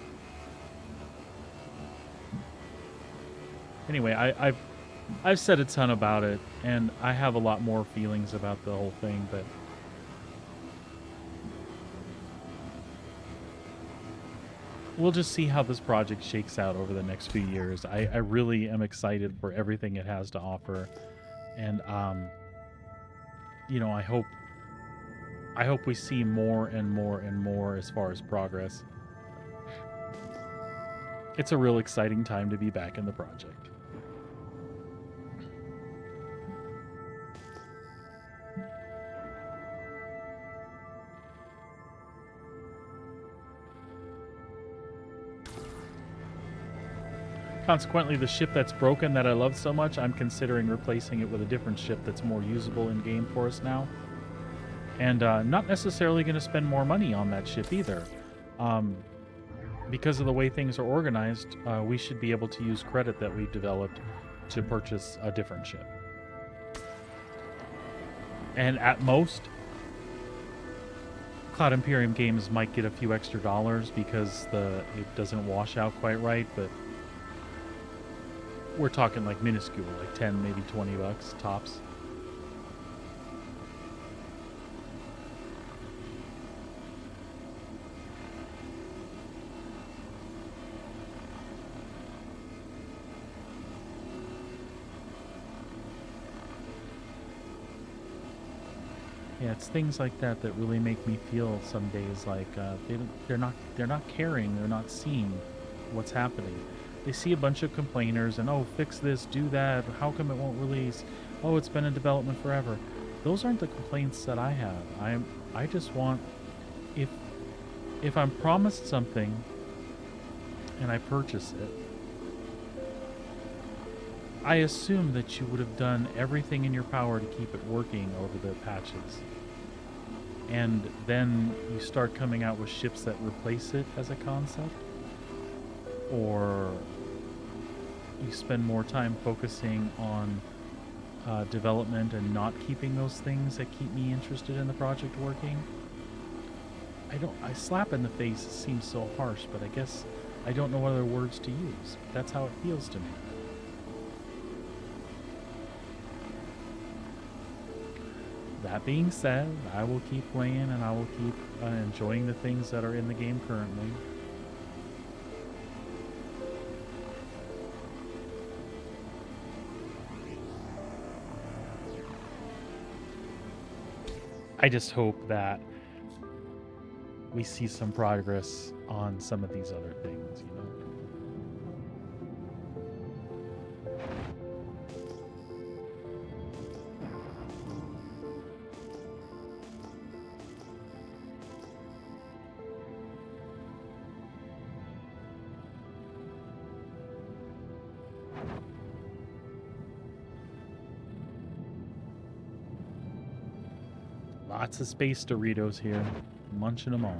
Anyway, I've said a ton about it, and I have a lot more feelings about the whole thing, but we'll just see how this project shakes out over the next few years. I really am excited for everything it has to offer, and you know, I hope we see more and more and more as far as progress. It's a real exciting time to be back in the project. Consequently, the ship that's broken that I love so much, I'm considering replacing it with a different ship that's more usable in game for us now. And not necessarily going to spend more money on that ship either. Because of the way things are organized, we should be able to use credit that we've developed to purchase a different ship. And at most, Cloud Imperium Games might get a few extra dollars because it doesn't wash out quite right, but we're talking like minuscule, like 10, maybe 20 bucks tops. Yeah, it's things like that that really make me feel some days like they're not caring, they're not seeing what's happening. They see a bunch of complainers and, oh, fix this, do that, how come it won't release? Oh, it's been in development forever. Those aren't the complaints that I have. I just want, if I'm promised something and I purchase it, I assume that you would have done everything in your power to keep it working over the patches. And then you start coming out with ships that replace it as a concept. Or you spend more time focusing on development and not keeping those things that keep me interested in the project working. I slap in the face seems so harsh, but I guess I don't know what other words to use. That's how it feels to me. That being said, I will keep playing and I will keep enjoying the things that are in the game currently. I just hope that we see some progress on some of these other things, you know? Lots of space Doritos here, munching them all.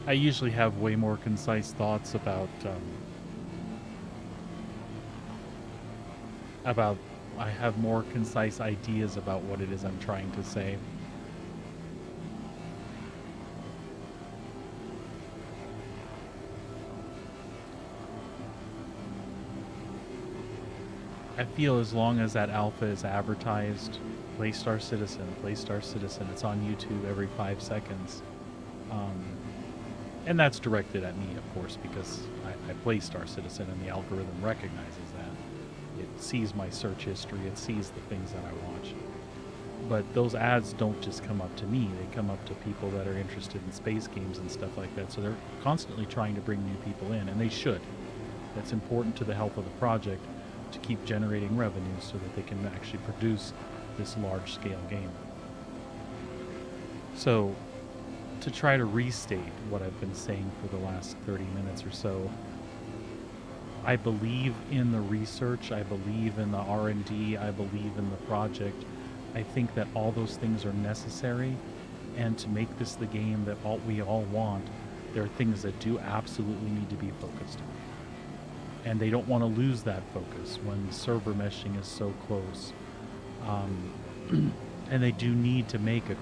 I usually have way more concise thoughts about I have more concise ideas about what it is I'm trying to say. I feel as long as that alpha is advertised, play Star Citizen, play Star Citizen, it's on YouTube every 5 seconds. And that's directed at me, of course, because I play Star Citizen and the algorithm recognizes that. It sees my search history, it sees the things that I watch. But those ads don't just come up to me, they come up to people that are interested in space games and stuff like that. So they're constantly trying to bring new people in, and they should. That's important to the health of the project to keep generating revenue so that they can actually produce this large-scale game. So, to try to restate what I've been saying for the last 30 minutes or so, I believe in the research, I believe in the R&D, I believe in the project. I think that all those things are necessary, and to make this the game that we all want, there are things that do absolutely need to be focused on. And they don't want to lose that focus when server meshing is so close. And they do need to make a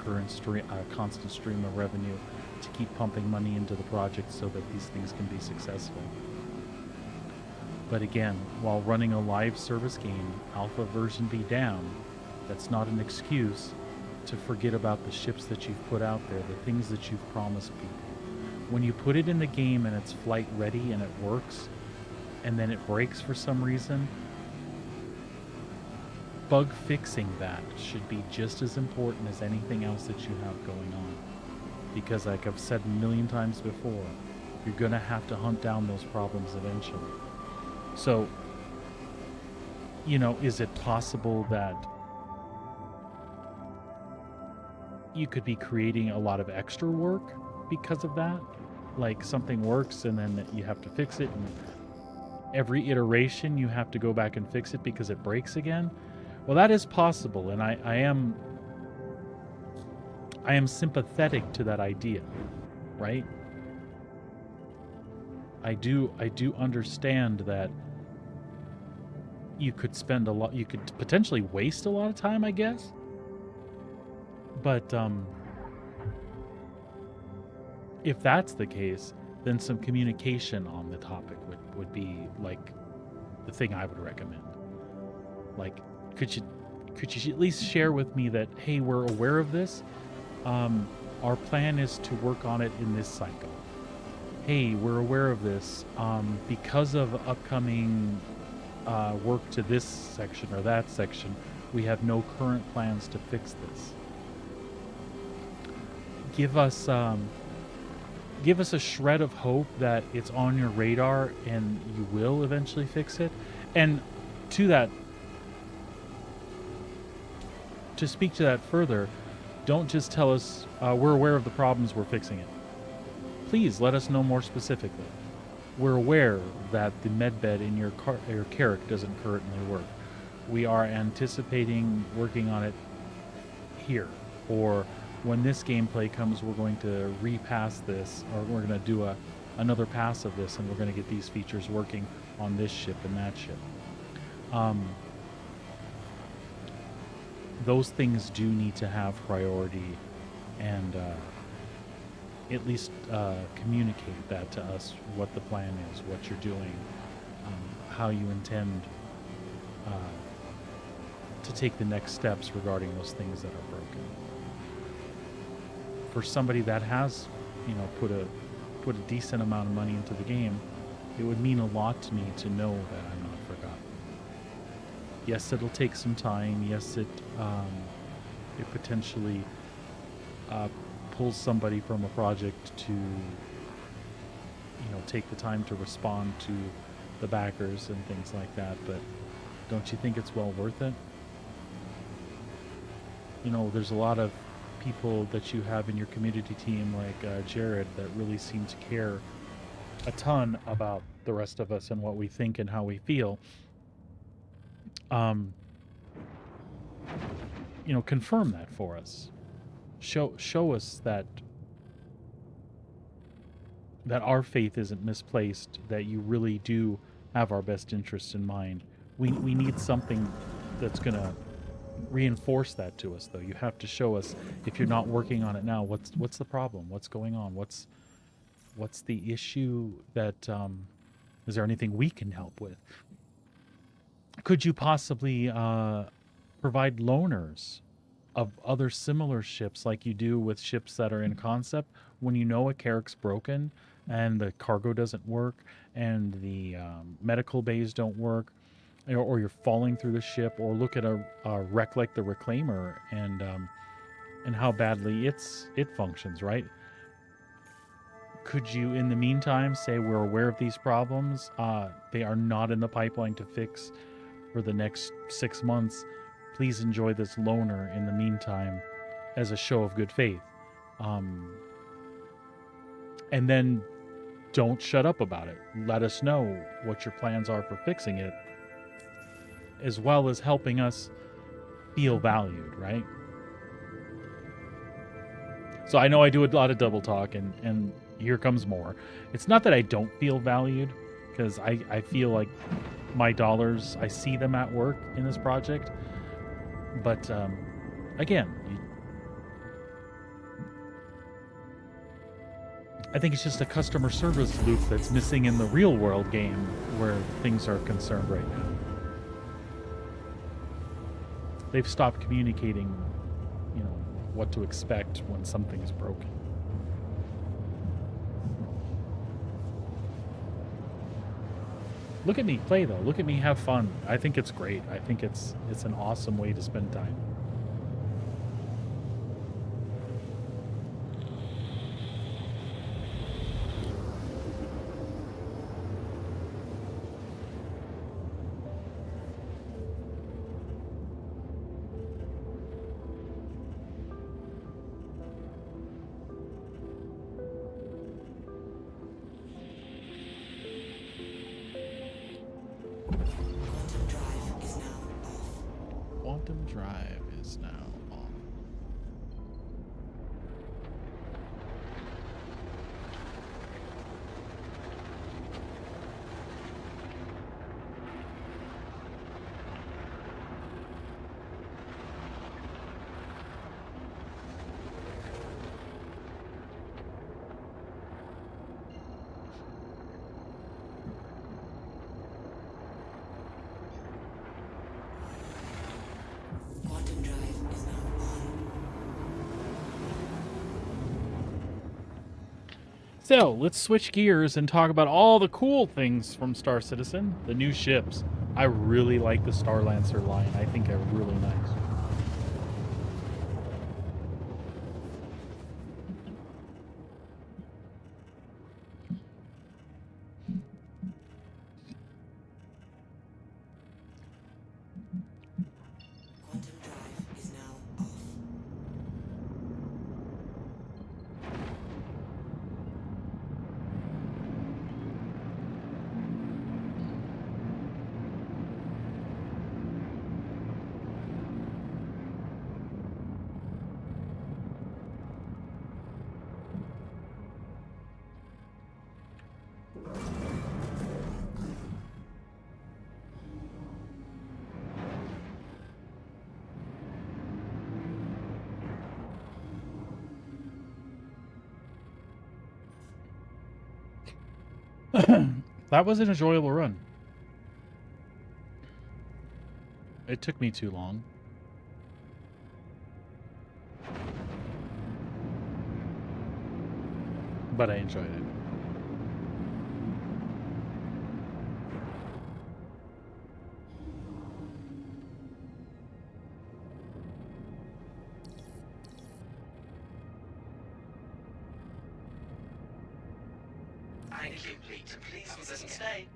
constant stream of revenue to keep pumping money into the project so that these things can be successful. But again, while running a live service game, alpha version be down, that's not an excuse to forget about the ships that you've put out there, the things that you've promised people. When you put it in the game and it's flight ready and it works, and then it breaks for some reason, bug fixing that should be just as important as anything else that you have going on. Because like I've said a million times before, you're going to have to hunt down those problems eventually. So, you know, is it possible that you could be creating a lot of extra work because of that? Like something works and then you have to fix it, and every iteration you have to go back and fix it because it breaks again? Well, that is possible, and I am sympathetic to that idea, right? I do understand that you could spend you could potentially waste a lot of time, I guess. But if that's the case, then some communication on the topic would be like the thing I would recommend. Like, could you at least share with me that, hey, we're aware of this. Our plan is to work on it in this cycle. Hey, we're aware of this. Because of upcoming work to this section or that section, we have no current plans to fix this. Give us a shred of hope that it's on your radar and you will eventually fix it. And to speak to that further, don't just tell us we're aware of the problems, we're fixing it. Please let us know more specifically. We're aware that the medbed in your Carrack doesn't currently work. We are anticipating working on it here. Or when this gameplay comes, we're going to repass this, or we're going to do another pass of this, and we're going to get these features working on this ship and that ship. Those things do need to have priority, and at least communicate that to us, what the plan is, what you're doing, how you intend to take the next steps regarding those things that are broken. For somebody that has, you know, put a decent amount of money into the game, it would mean a lot to me to know that I'm not forgotten. Yes, it'll take some time. Yes, it potentially pulls somebody from a project to, you know, take the time to respond to the backers and things like that. But don't you think it's well worth it? You know, there's a lot of people that you have in your community team, like Jared, that really seem to care a ton about the rest of us and what we think and how we feel. You know, confirm that for us. Show us that our faith isn't misplaced, that you really do have our best interests in mind. We need something that's going to reinforce that to us, though. You have to show us, if you're not working on it now, what's the problem? What's going on? What's the issue? That is there anything we can help with? Could you possibly provide loaners of other similar ships, like you do with ships that are in concept, when you know a Carrack's broken and the cargo doesn't work and the medical bays don't work, or you're falling through the ship, or look at a wreck like the Reclaimer and how badly it functions, right? Could you, in the meantime, say we're aware of these problems? They are not in the pipeline to fix for the next 6 months. Please enjoy this loaner in the meantime as a show of good faith. And then don't shut up about it. Let us know what your plans are for fixing it, as well as helping us feel valued, right? So I know I do a lot of double talk, and here comes more. It's not that I don't feel valued, because I feel like my dollars, I see them at work in this project. But again, I think it's just a customer service loop that's missing in the real world game where things are concerned right now. They've stopped communicating, what to expect when something is broken. Look at me play though. Look at me have fun. I think it's great. I think it's an awesome way to spend time. Quantum drive is now off. Quantum drive is now on. So let's switch gears and talk about all the cool things from Star Citizen. The new ships. I really like the Star Lancer line. I think they're really nice. Quantum drive is now off. That was an enjoyable run. It took me too long. But I enjoyed it. Thank you, Pete. Please visit and stay.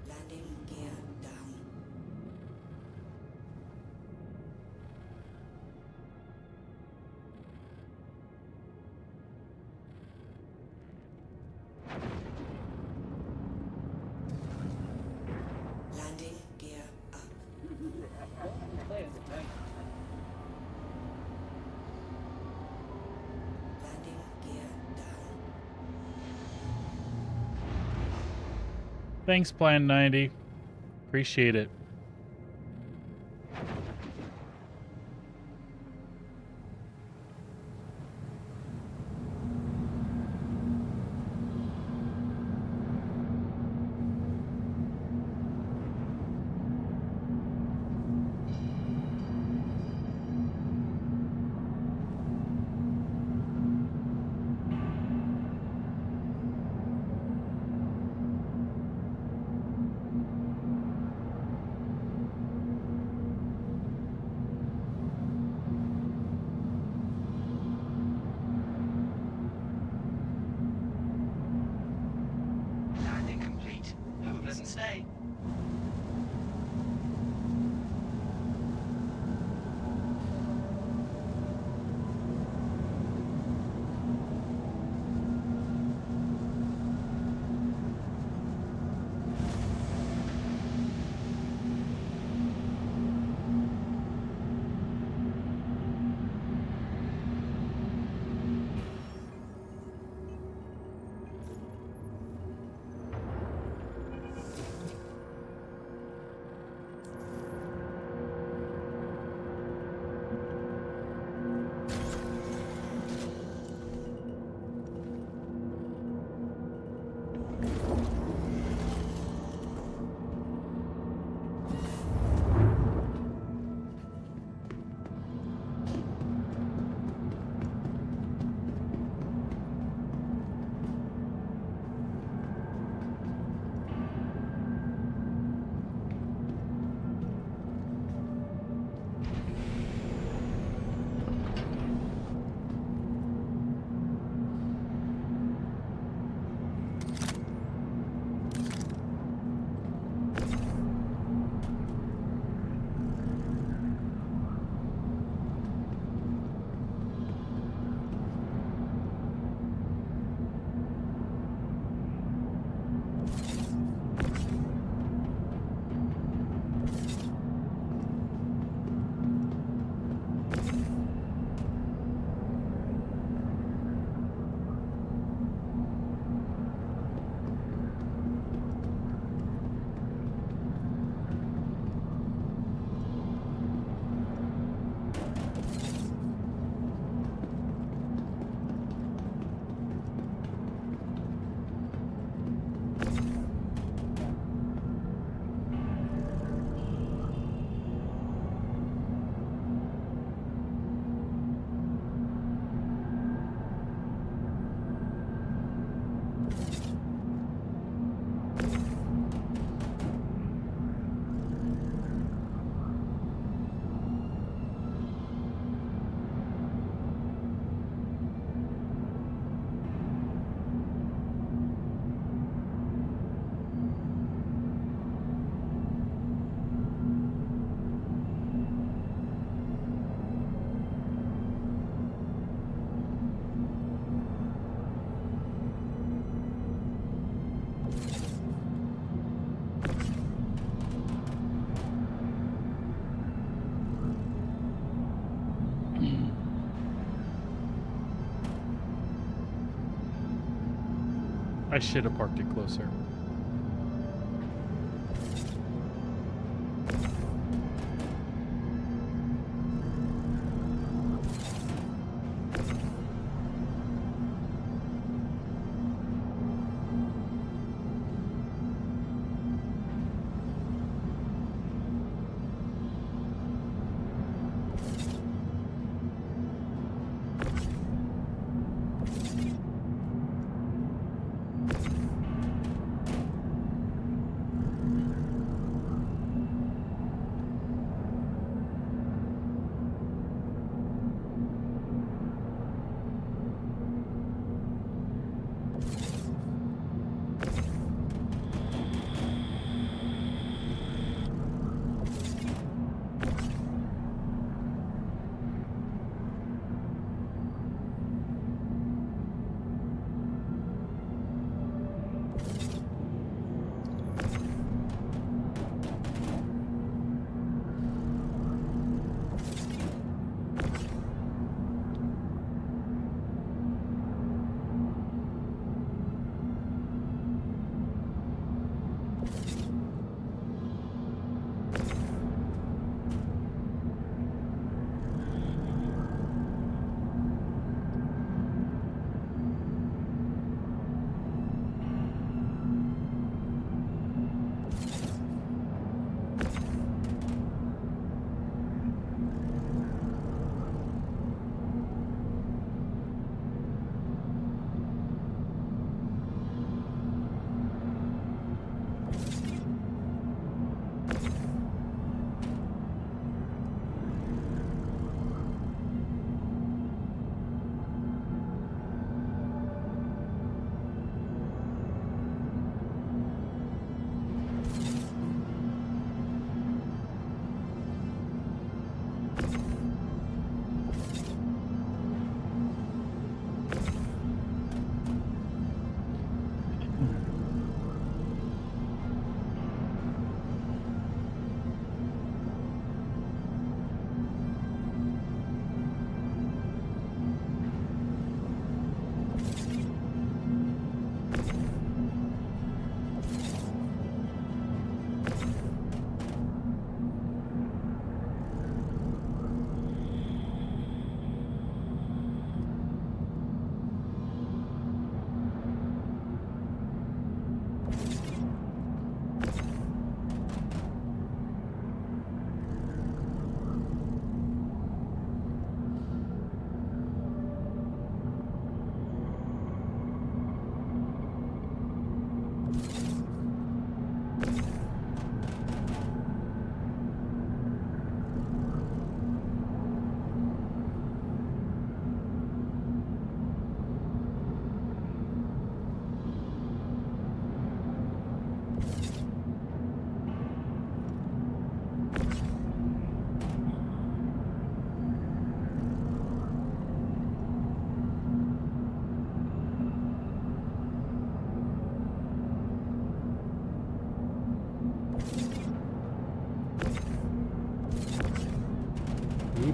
Landing gear down. Landing gear up. Landing gear down. Thanks, Plan 90. Appreciate it. stay. I should have parked it closer.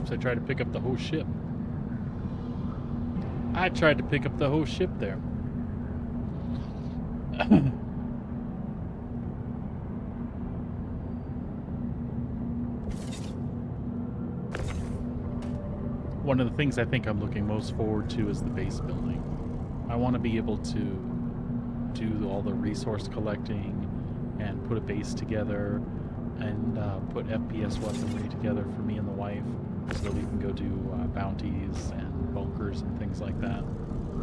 Oops, I tried to pick up the whole ship. I tried to pick up the whole ship there. One of the things I think I'm looking most forward to is the base building. I want to be able to do all the resource collecting and put a base together and put FPS weaponry together for me and the wife so that we can go do bounties and bunkers and things like that,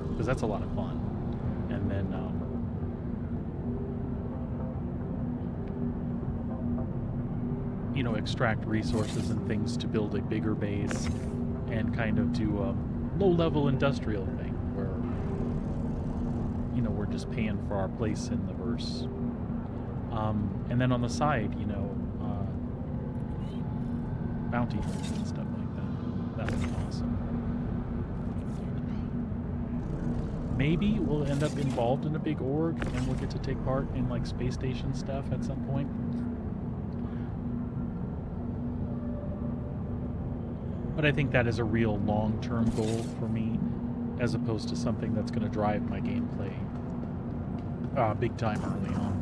because that's a lot of fun. And then you know, extract resources and things to build a bigger base and kind of do a low-level industrial thing where, you know, we're just paying for our place in the verse. And then on the side, you know, bounty hunts and stuff like that. That would be awesome. Maybe we'll end up involved in a big org and we'll get to take part in like space station stuff at some point. But I think that is a real long-term goal for me, as opposed to something that's going to drive my gameplay big time early on.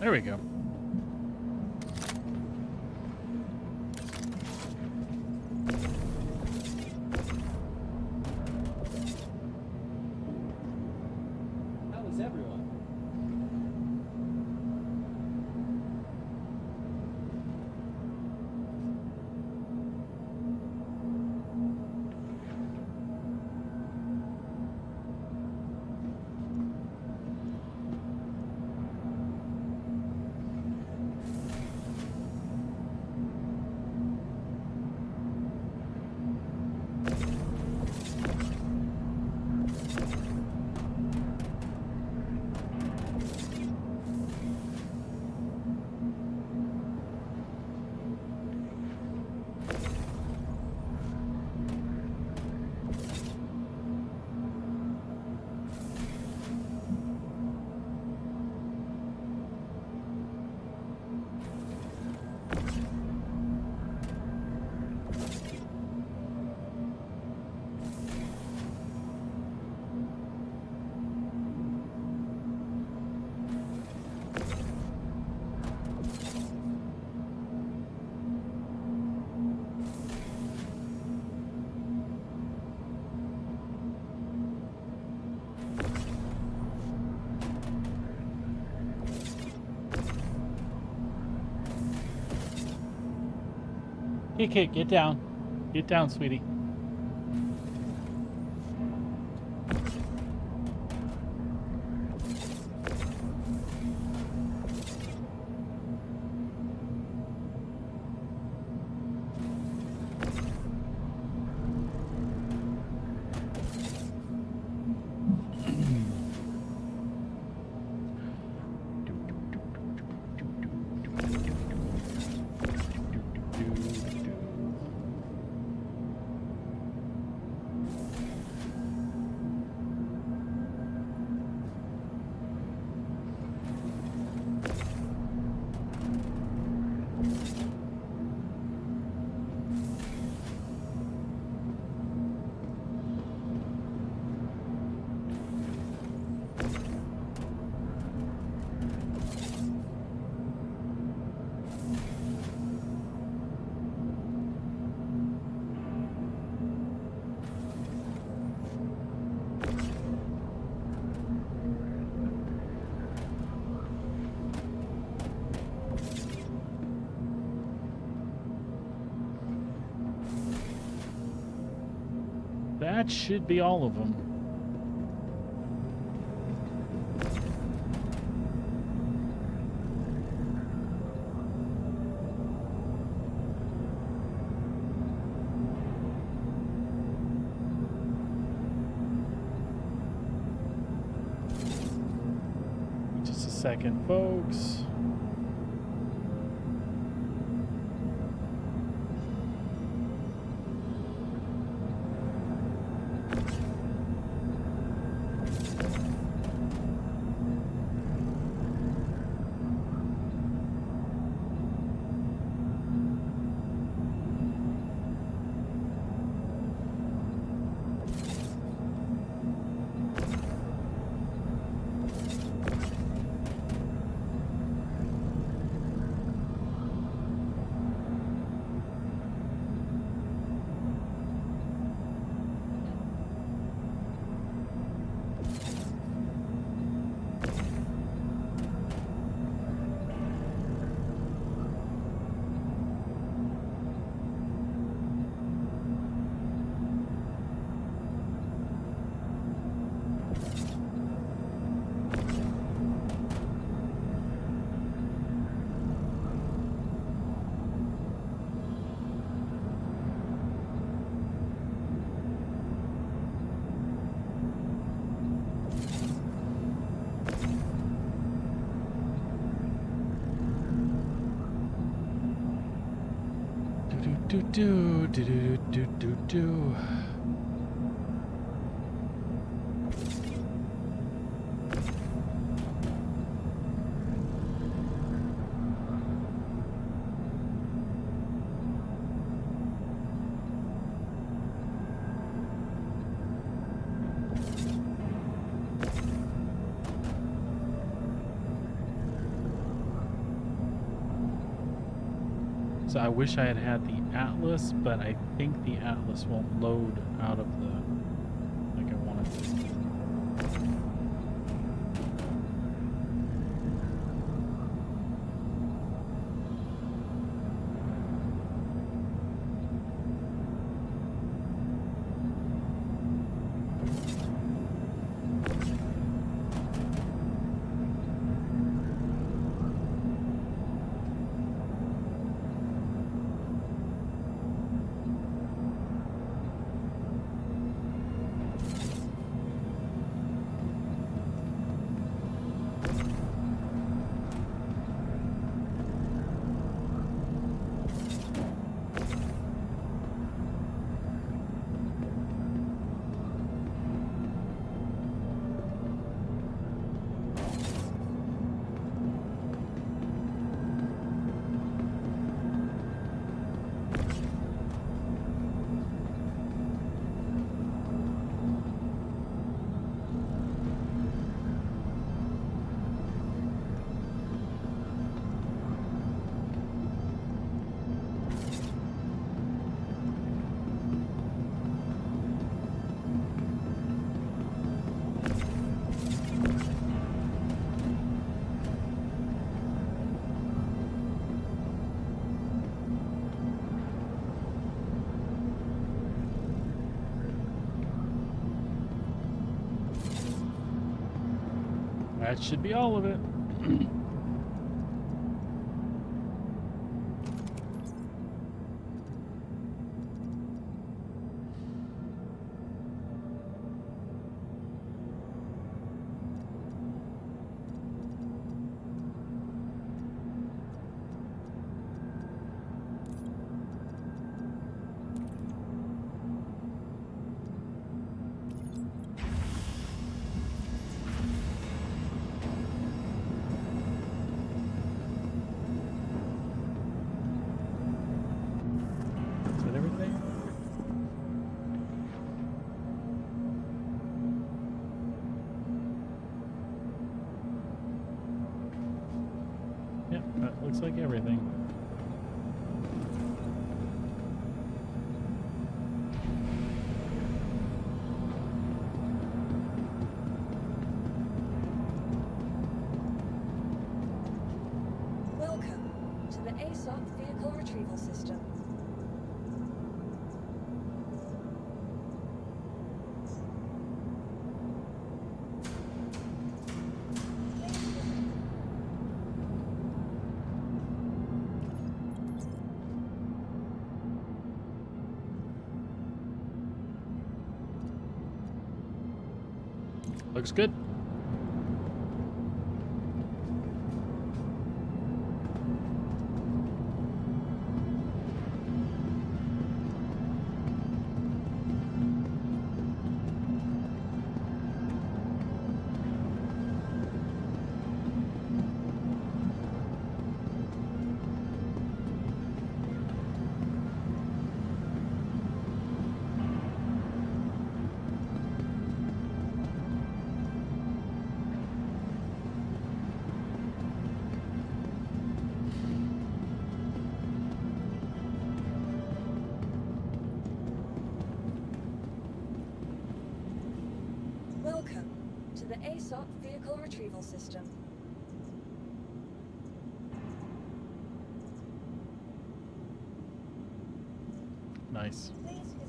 There we go. How is everyone? Kit, get down. Get down, sweetie. That should be all of them. second, folks. Do. So I wish I had had the Atlas, but I think the Atlas won't load out of the like I want it to. That should be all of it. Looks like everything. Welcome to the ASOP Vehicle Retrieval System. Looks good. to the ASOP Vehicle Retrieval System. Nice. Please visit.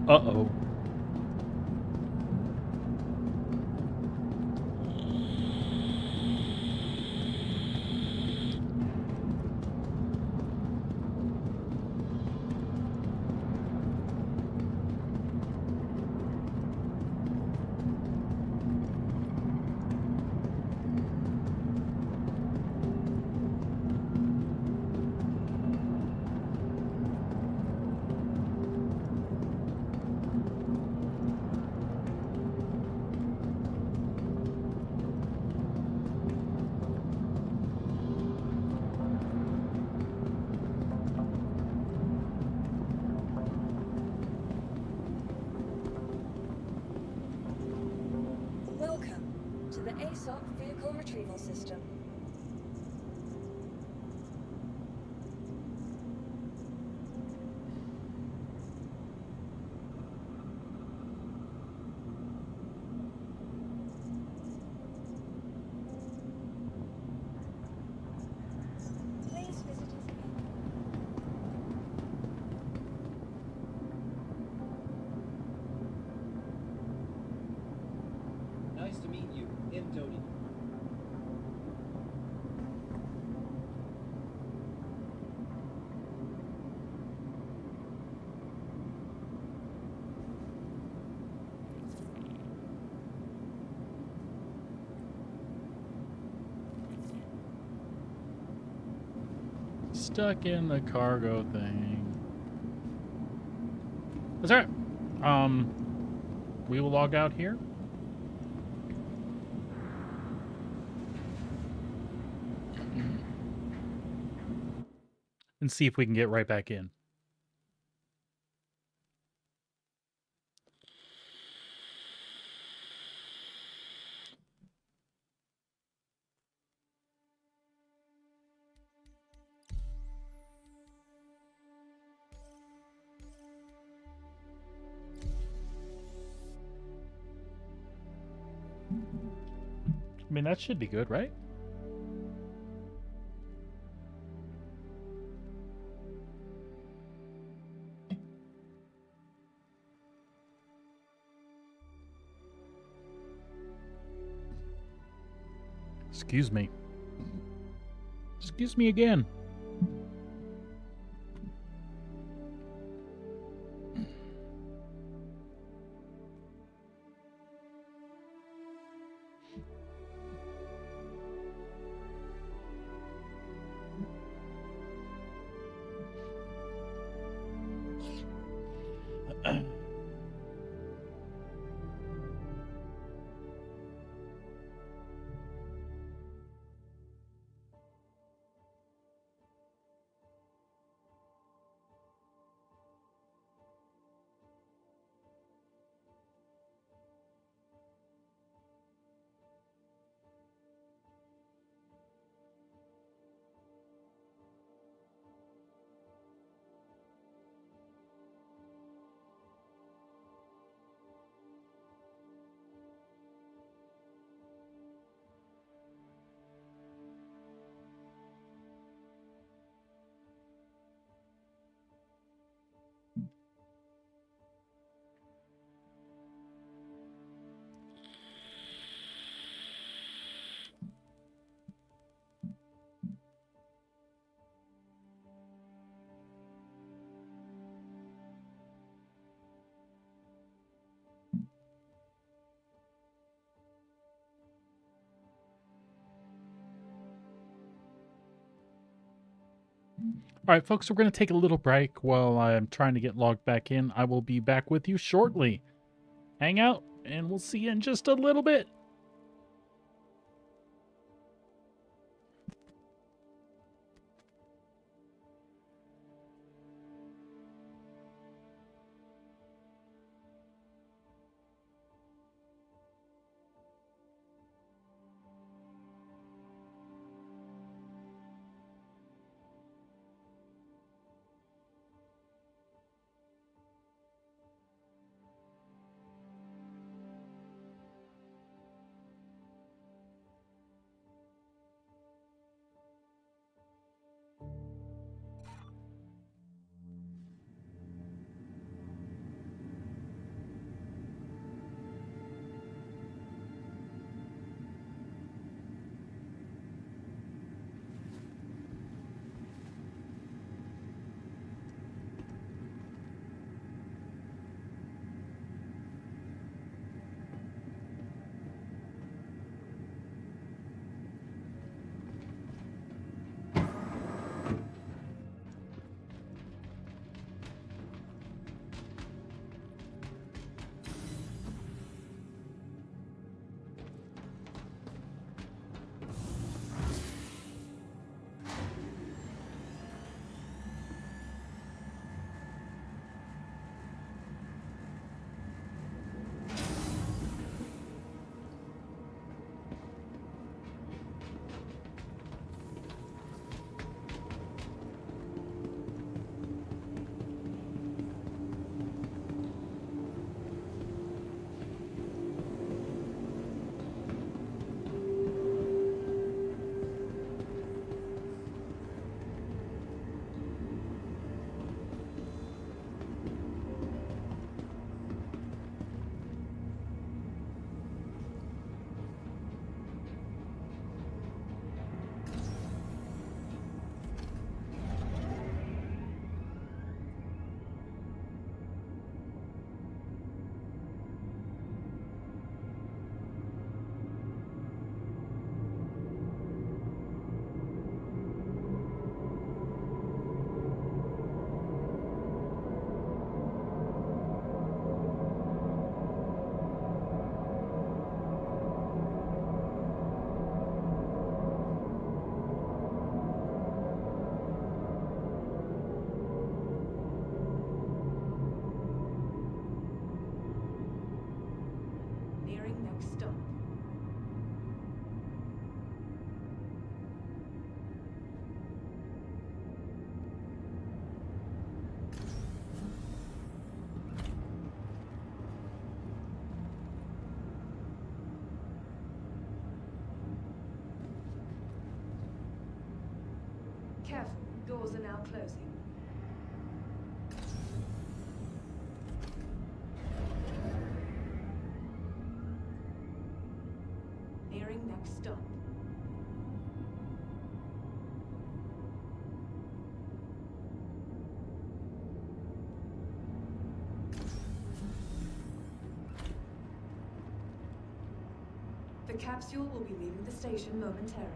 Uh-oh. Welcome to the ASOP Vehicle Retrieval System. Please visit us again. Nice to meet you, Tony. Stuck in the cargo thing. That's alright. We will log out here. And see if we can get right back in. I mean, that should be good, right? Excuse me. Excuse me again. All right, folks, we're going to take a little break while I'm trying to get logged back in. I will be back with you shortly. Hang out, and we'll see you in just a little bit. Nearing next stop. Careful, doors are now closing. Nearing next stop. The capsule will be leaving the station momentarily.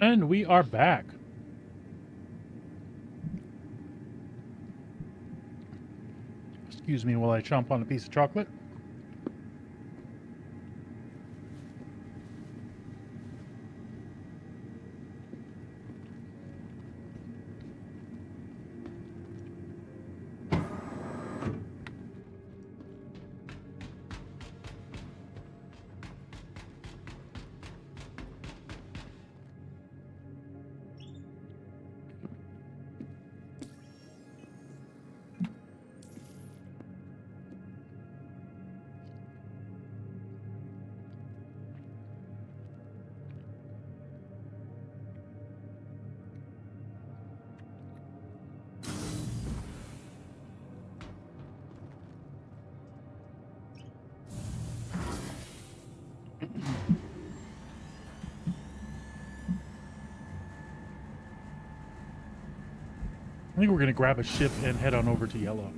And we are back. Excuse me while I chomp on a piece of chocolate. I think we're going to grab a ship and head on over to Yellow.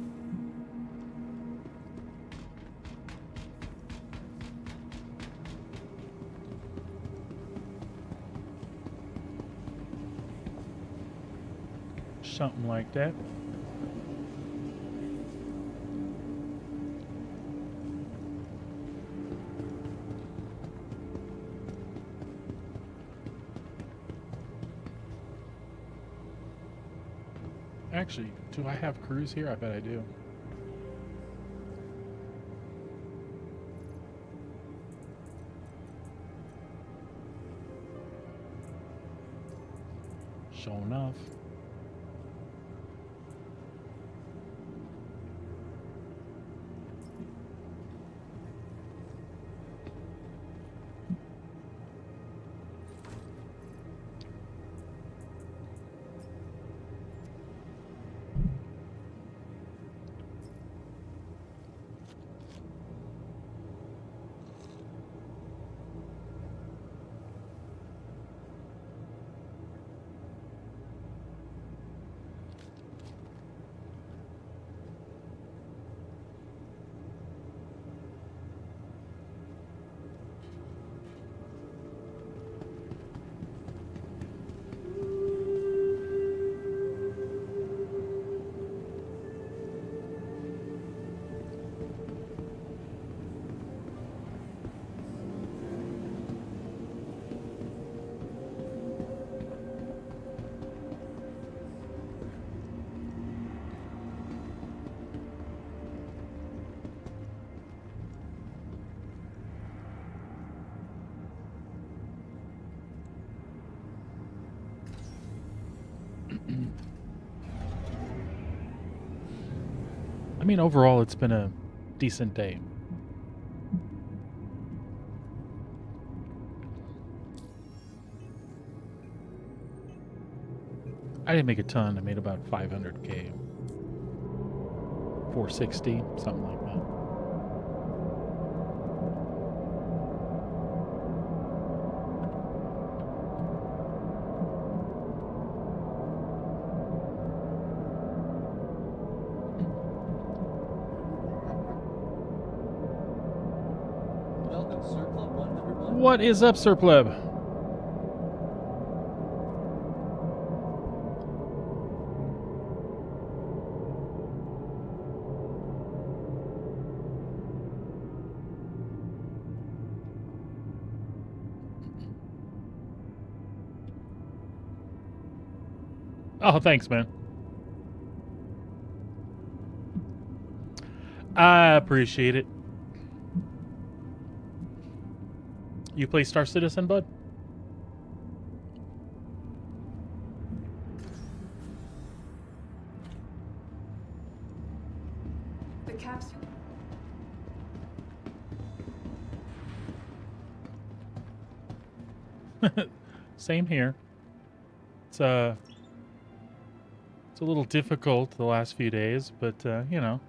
Something like that. Actually, do I have crews here? I bet I do. Sure enough. I mean, overall, it's been a decent day. I didn't make a ton. I made about 500K. 460, something like that. Welcome, Sir Club 101. What is up, Sir Pleb? Oh, thanks, man. I appreciate it. You play Star Citizen, bud? The capsule. Same here. It's a little difficult the last few days, but you know.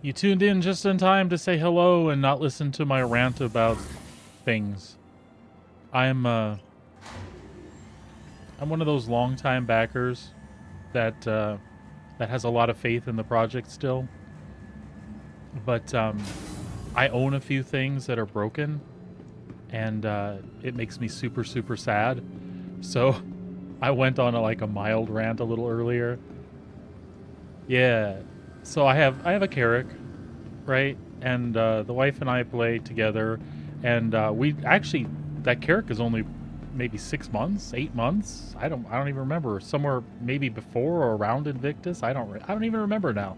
You tuned in just in time to say hello and not listen to my rant about things. I'm one of those longtime backers that has a lot of faith in the project still. But I own a few things that are broken, and it makes me super, super sad. So I went on like a mild rant a little earlier. Yeah. So I have a Carrick, right? And the wife and I play together, and we actually that Carrick is only maybe 6 months, 8 months. I don't even remember. Somewhere maybe before or around Invictus. I don't even remember now.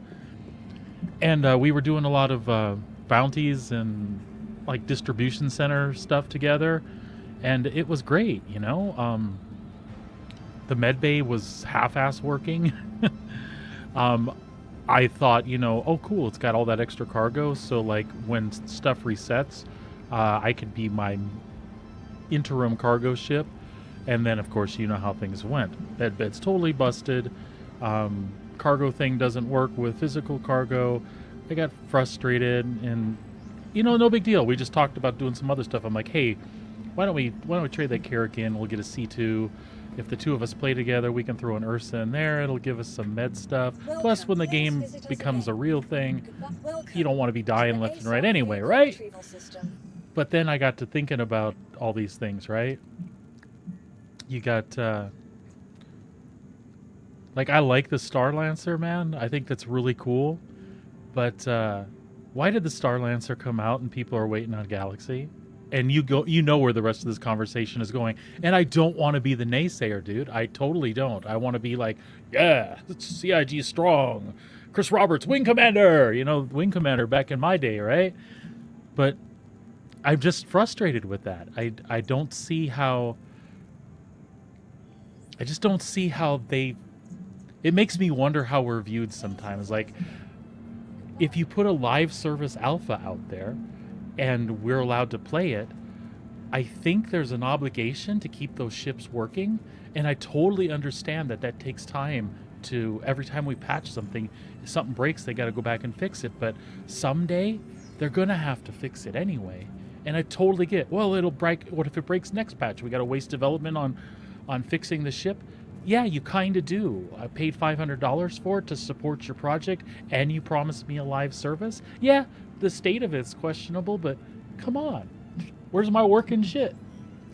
And we were doing a lot of bounties and like distribution center stuff together, and it was great. The med bay was half-ass working. um, I thought, oh cool, it's got all that extra cargo, so like when stuff resets, I could be my interim cargo ship. And then of course you know how things went. Bed's totally busted. Cargo thing doesn't work with physical cargo. I got frustrated, and no big deal. We just talked about doing some other stuff. I'm like, hey, why don't we trade that Carrick in? We'll get a C2. If the two of us play together, we can throw an Ursa in there. It'll give us some med stuff. Plus, when the game becomes a real thing, you don't want to be dying left and right anyway, right? But then I got to thinking about all these things, right? You got, like, I like the Star Lancer, man. I think that's really cool. But why did the Star Lancer come out and people are waiting on Galaxy? And you know where the rest of this conversation is going. And I don't want to be the naysayer, dude. I totally don't. I want to be like, yeah, CIG strong. Chris Roberts, Wing Commander. Wing Commander back in my day, right? But I'm just frustrated with that. I don't see how... I just don't see how they... It makes me wonder how we're viewed sometimes. Like, if you put a live service alpha out there and we're allowed to play it, I think there's an obligation to keep those ships working. And I totally understand that takes time to... Every time we patch something, if something breaks, they got to go back and fix it. But someday, they're going to have to fix it anyway. And I totally get, well, it'll break. What if it breaks next patch? We got to waste development on fixing the ship? Yeah, you kind of do. I paid $500 for it to support your project, and you promised me a live service? Yeah, the state of it's questionable, but come on. Where's my working shit?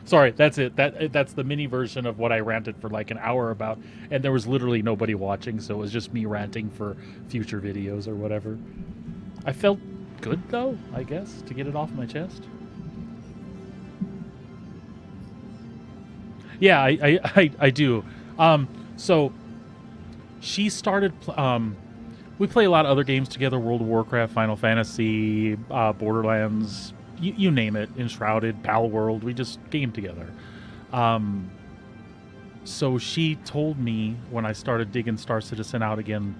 Sorry, that's it. That's the mini version of what I ranted for like an hour about, and there was literally nobody watching, so it was just me ranting for future videos or whatever. I felt good, though, I guess, to get it off my chest. Yeah, I do. So she started. We play a lot of other games together: World of Warcraft, Final Fantasy, Borderlands, you name it, Enshrouded, Pal World. We just game together. So she told me when I started digging Star Citizen out again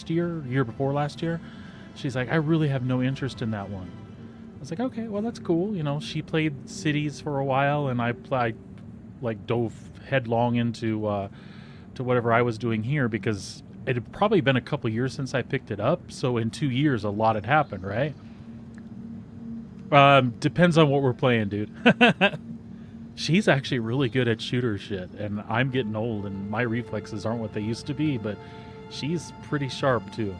year before last year, she's like, I really have no interest in that one. I was like, okay, well that's cool. She played Cities for a while, and I dove headlong into to whatever I was doing here, because it had probably been a couple years since I picked it up. So in 2 years, a lot had happened, right? Depends on what we're playing, dude. She's actually really good at shooter shit, and I'm getting old, and my reflexes aren't what they used to be, but she's pretty sharp too.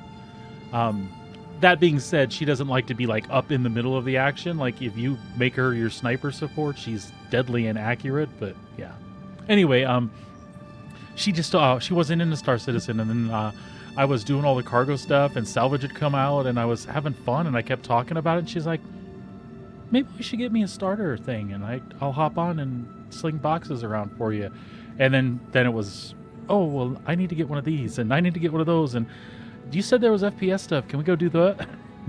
That being said, she doesn't like to be like up in the middle of the action. Like if you make her your sniper support, she's deadly inaccurate. But yeah. Anyway, she just she wasn't into Star Citizen, and then I was doing all the cargo stuff, and Salvage had come out, and I was having fun, and I kept talking about it. And she's like, maybe we should get me a starter thing, and I'll hop on and sling boxes around for you. And then it was, oh well, I need to get one of these, and I need to get one of those, and you said there was FPS stuff. Can we go do that?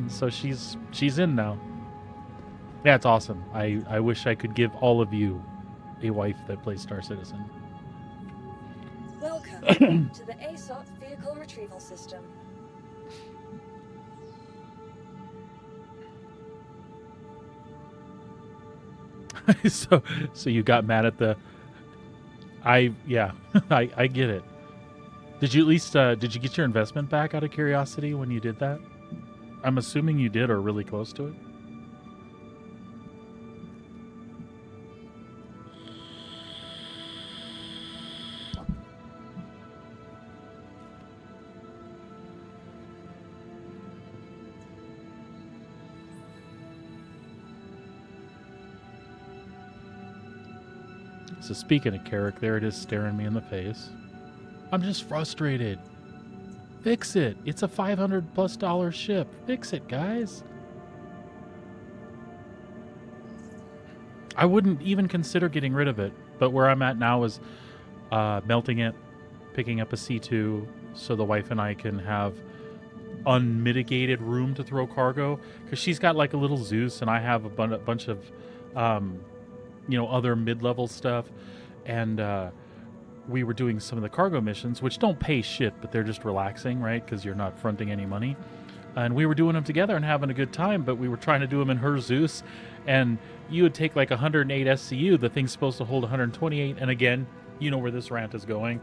So she's in now. Yeah, it's awesome. I wish I could give all of you a wife that plays Star Citizen. Welcome to the ASOP Vehicle Retrieval System. So you got mad at the... I get it. Did you at least did you get your investment back out of curiosity when you did that? I'm assuming you did, or really close to it. So speaking of Carrick, there it is staring me in the face. I'm just frustrated. Fix it. It's a $500+ ship. Fix it, guys. I wouldn't even consider getting rid of it, but where I'm at now is melting it, picking up a C2 so the wife and I can have unmitigated room to throw cargo, because she's got like a little Zeus and I have a bunch of other mid-level stuff, and we were doing some of the cargo missions, which don't pay shit, but they're just relaxing, right? Because you're not fronting any money. And we were doing them together and having a good time, but we were trying to do them in her Zeus, and you would take like 108 SCU. The thing's supposed to hold 128, and again, you know where this rant is going.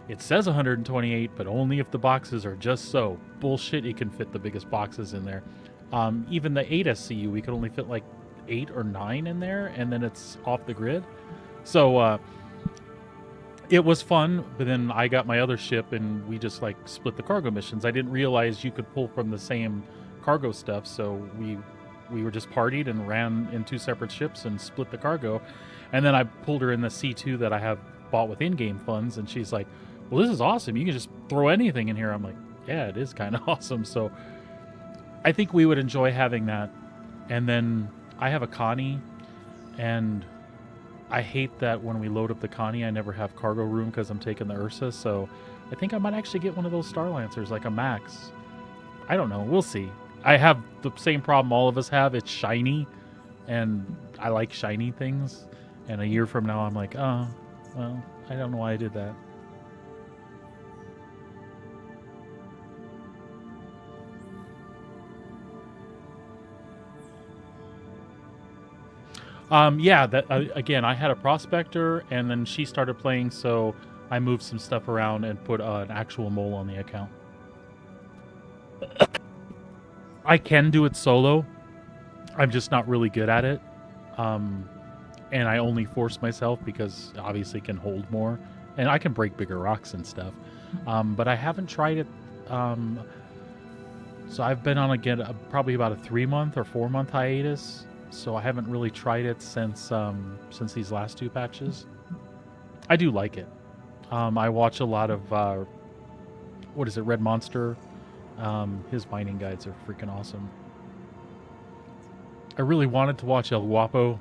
It says 128, but only if the boxes are just so. Bullshit, it can fit the biggest boxes in there. Even the 8 SCU, we could only fit like 8 or 9 in there, and then it's off the grid. So it was fun, but then I got my other ship and we just like split the cargo missions. I didn't realize you could pull from the same cargo stuff, so we were just partied and ran in 2 separate ships and split the cargo. And then I pulled her in the C2 that I have bought with in-game funds, and she's like, well, this is awesome. You can just throw anything in here. I'm like, yeah, it is kind of awesome. So I think we would enjoy having that. And then I have a Connie, and I hate that when we load up the Connie, I never have cargo room because I'm taking the Ursa. So I think I might actually get one of those Star Lancers, like a Max. I don't know. We'll see. I have the same problem all of us have. It's shiny, and I like shiny things. And a year from now, I'm like, oh, well, I don't know why I did that. Yeah, that again, I had a prospector, and then she started playing, so I moved some stuff around and put an actual mole on the account. I can do it solo. I'm just not really good at it. And I only force myself because obviously it can hold more, and I can break bigger rocks and stuff. But I haven't tried it. So I've been on probably about a 3-month or 4-month hiatus. So I haven't really tried it since these last 2 patches. I do like it. I watch a lot of Red Monster. His mining guides are freaking awesome. I really wanted to watch El Guapo,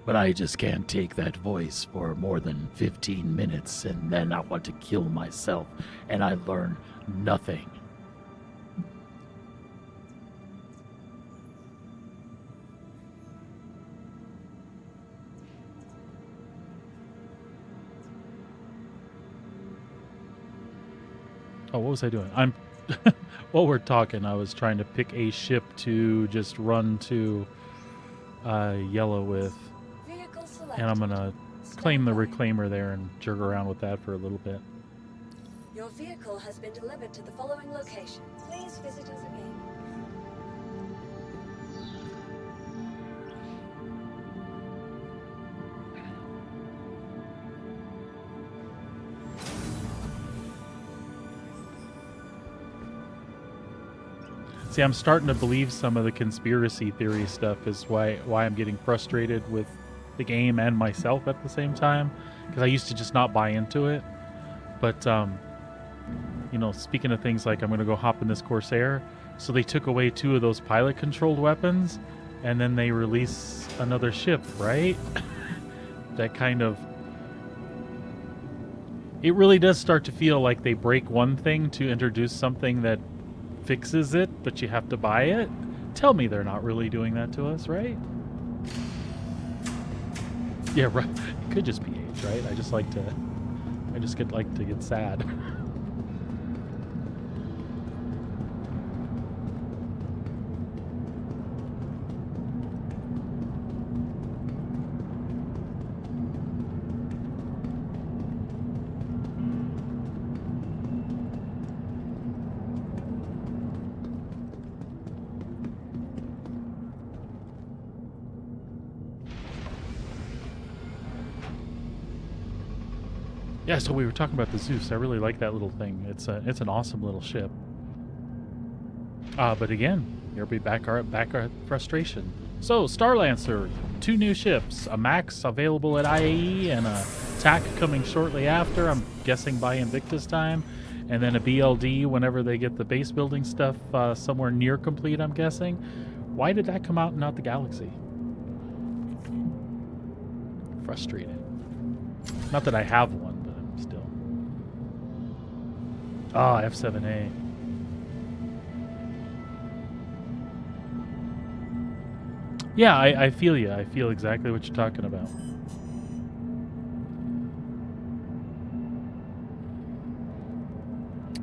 but I just can't take that voice for more than 15 minutes, and then I want to kill myself, and I learn nothing. Oh, what was I doing? While we're talking, I was trying to pick a ship to just run to yellow with. And I'm going to claim the reclaimer there and jerk around with that for a little bit. Your vehicle has been delivered to the following location. Please visit us again. See, I'm starting to believe some of the conspiracy theory stuff is why I'm getting frustrated with the game and myself at the same time, because I used to just not buy into it. But speaking of things like I'm going to go hop in this Corsair, so they took away 2 of those pilot-controlled weapons, and then they release another ship, right? That kind of... It really does start to feel like they break one thing to introduce something that fixes it, but you have to buy it. Tell me they're not really doing that to us, right? Yeah, right. It could just be age, right? I just like to get sad. Yeah, so we were talking about the Zeus. I really like that little thing. It's an awesome little ship. But again, here we back our frustration. So, Starlancer, 2 new ships, a Max available at IAE and a TAC coming shortly after, I'm guessing by Invictus time, and then a BLD whenever they get the base building stuff somewhere near complete, I'm guessing. Why did that come out and not the Galaxy? Frustrated. Not that I have one, but I'm still. Ah, F7A. Yeah, I feel you. I feel exactly what you're talking about.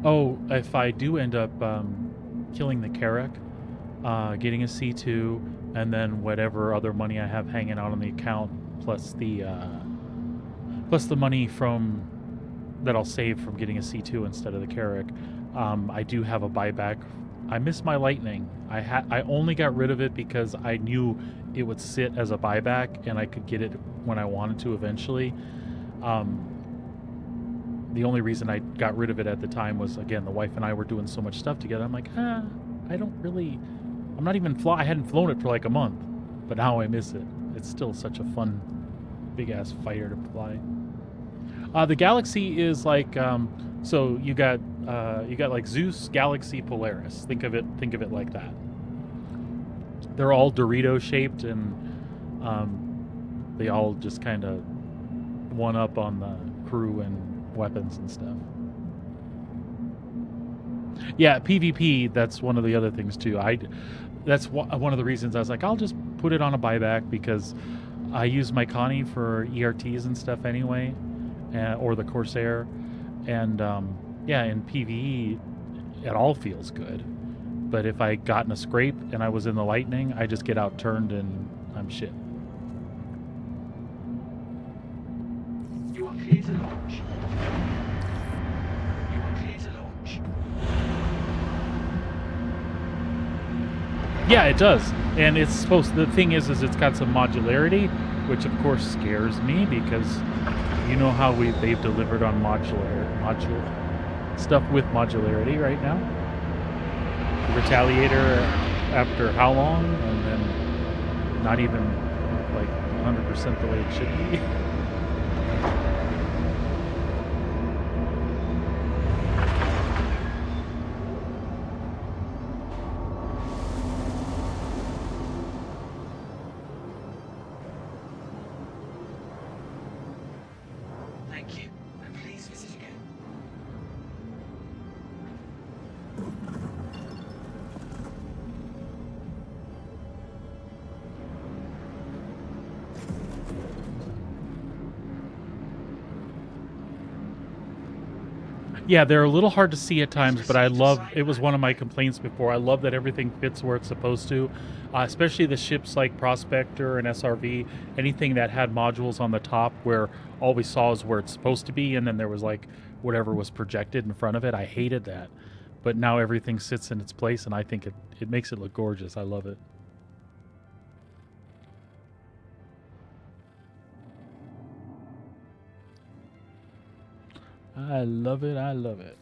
Oh, if I do end up killing the Carrack, getting a C2, and then whatever other money I have hanging out on the account, plus the money from that I'll save from getting a C2 instead of the Carrack, I do have a buyback. I miss my Lightning. I only got rid of it because I knew it would sit as a buyback and I could get it when I wanted to eventually. The only reason I got rid of it at the time was, again, the wife and I were doing so much stuff together. I'm like, I'm not even I hadn't flown it for like a month, but now I miss it. It's still such a fun, big ass fighter to fly. The Galaxy is like, so you got like Zeus, Galaxy, Polaris. Think of it like that. They're all Dorito shaped, and they all just kind of one up on the crew and weapons and stuff. Yeah, PvP, that's one of the other things too. That's one of the reasons I was like, I'll just put it on a buyback, because I use my Connie for ERTs and stuff anyway, or the Corsair, and yeah, in PvE it all feels good. But if I got in a scrape and I was in the Lightning, I just get outturned and I'm shit. You are clear to launch. You are clear to launch. Yeah, it does. And it's supposed, the thing is it's got some modularity, which of course scares me, because you know how they've delivered on modular stuff with modularity right now. Retaliator after how long, and then not even like 100% the way it should be. Thank you, and please visit again. Yeah, they're a little hard to see at times, but I love, it was one of my complaints before, I love that everything fits where it's supposed to, especially the ships like Prospector and SRV, anything that had modules on the top where all we saw is where it's supposed to be, and then there was like whatever was projected in front of it. I hated that, but now everything sits in its place, and I think it makes it look gorgeous. I love it. I love it. I love it.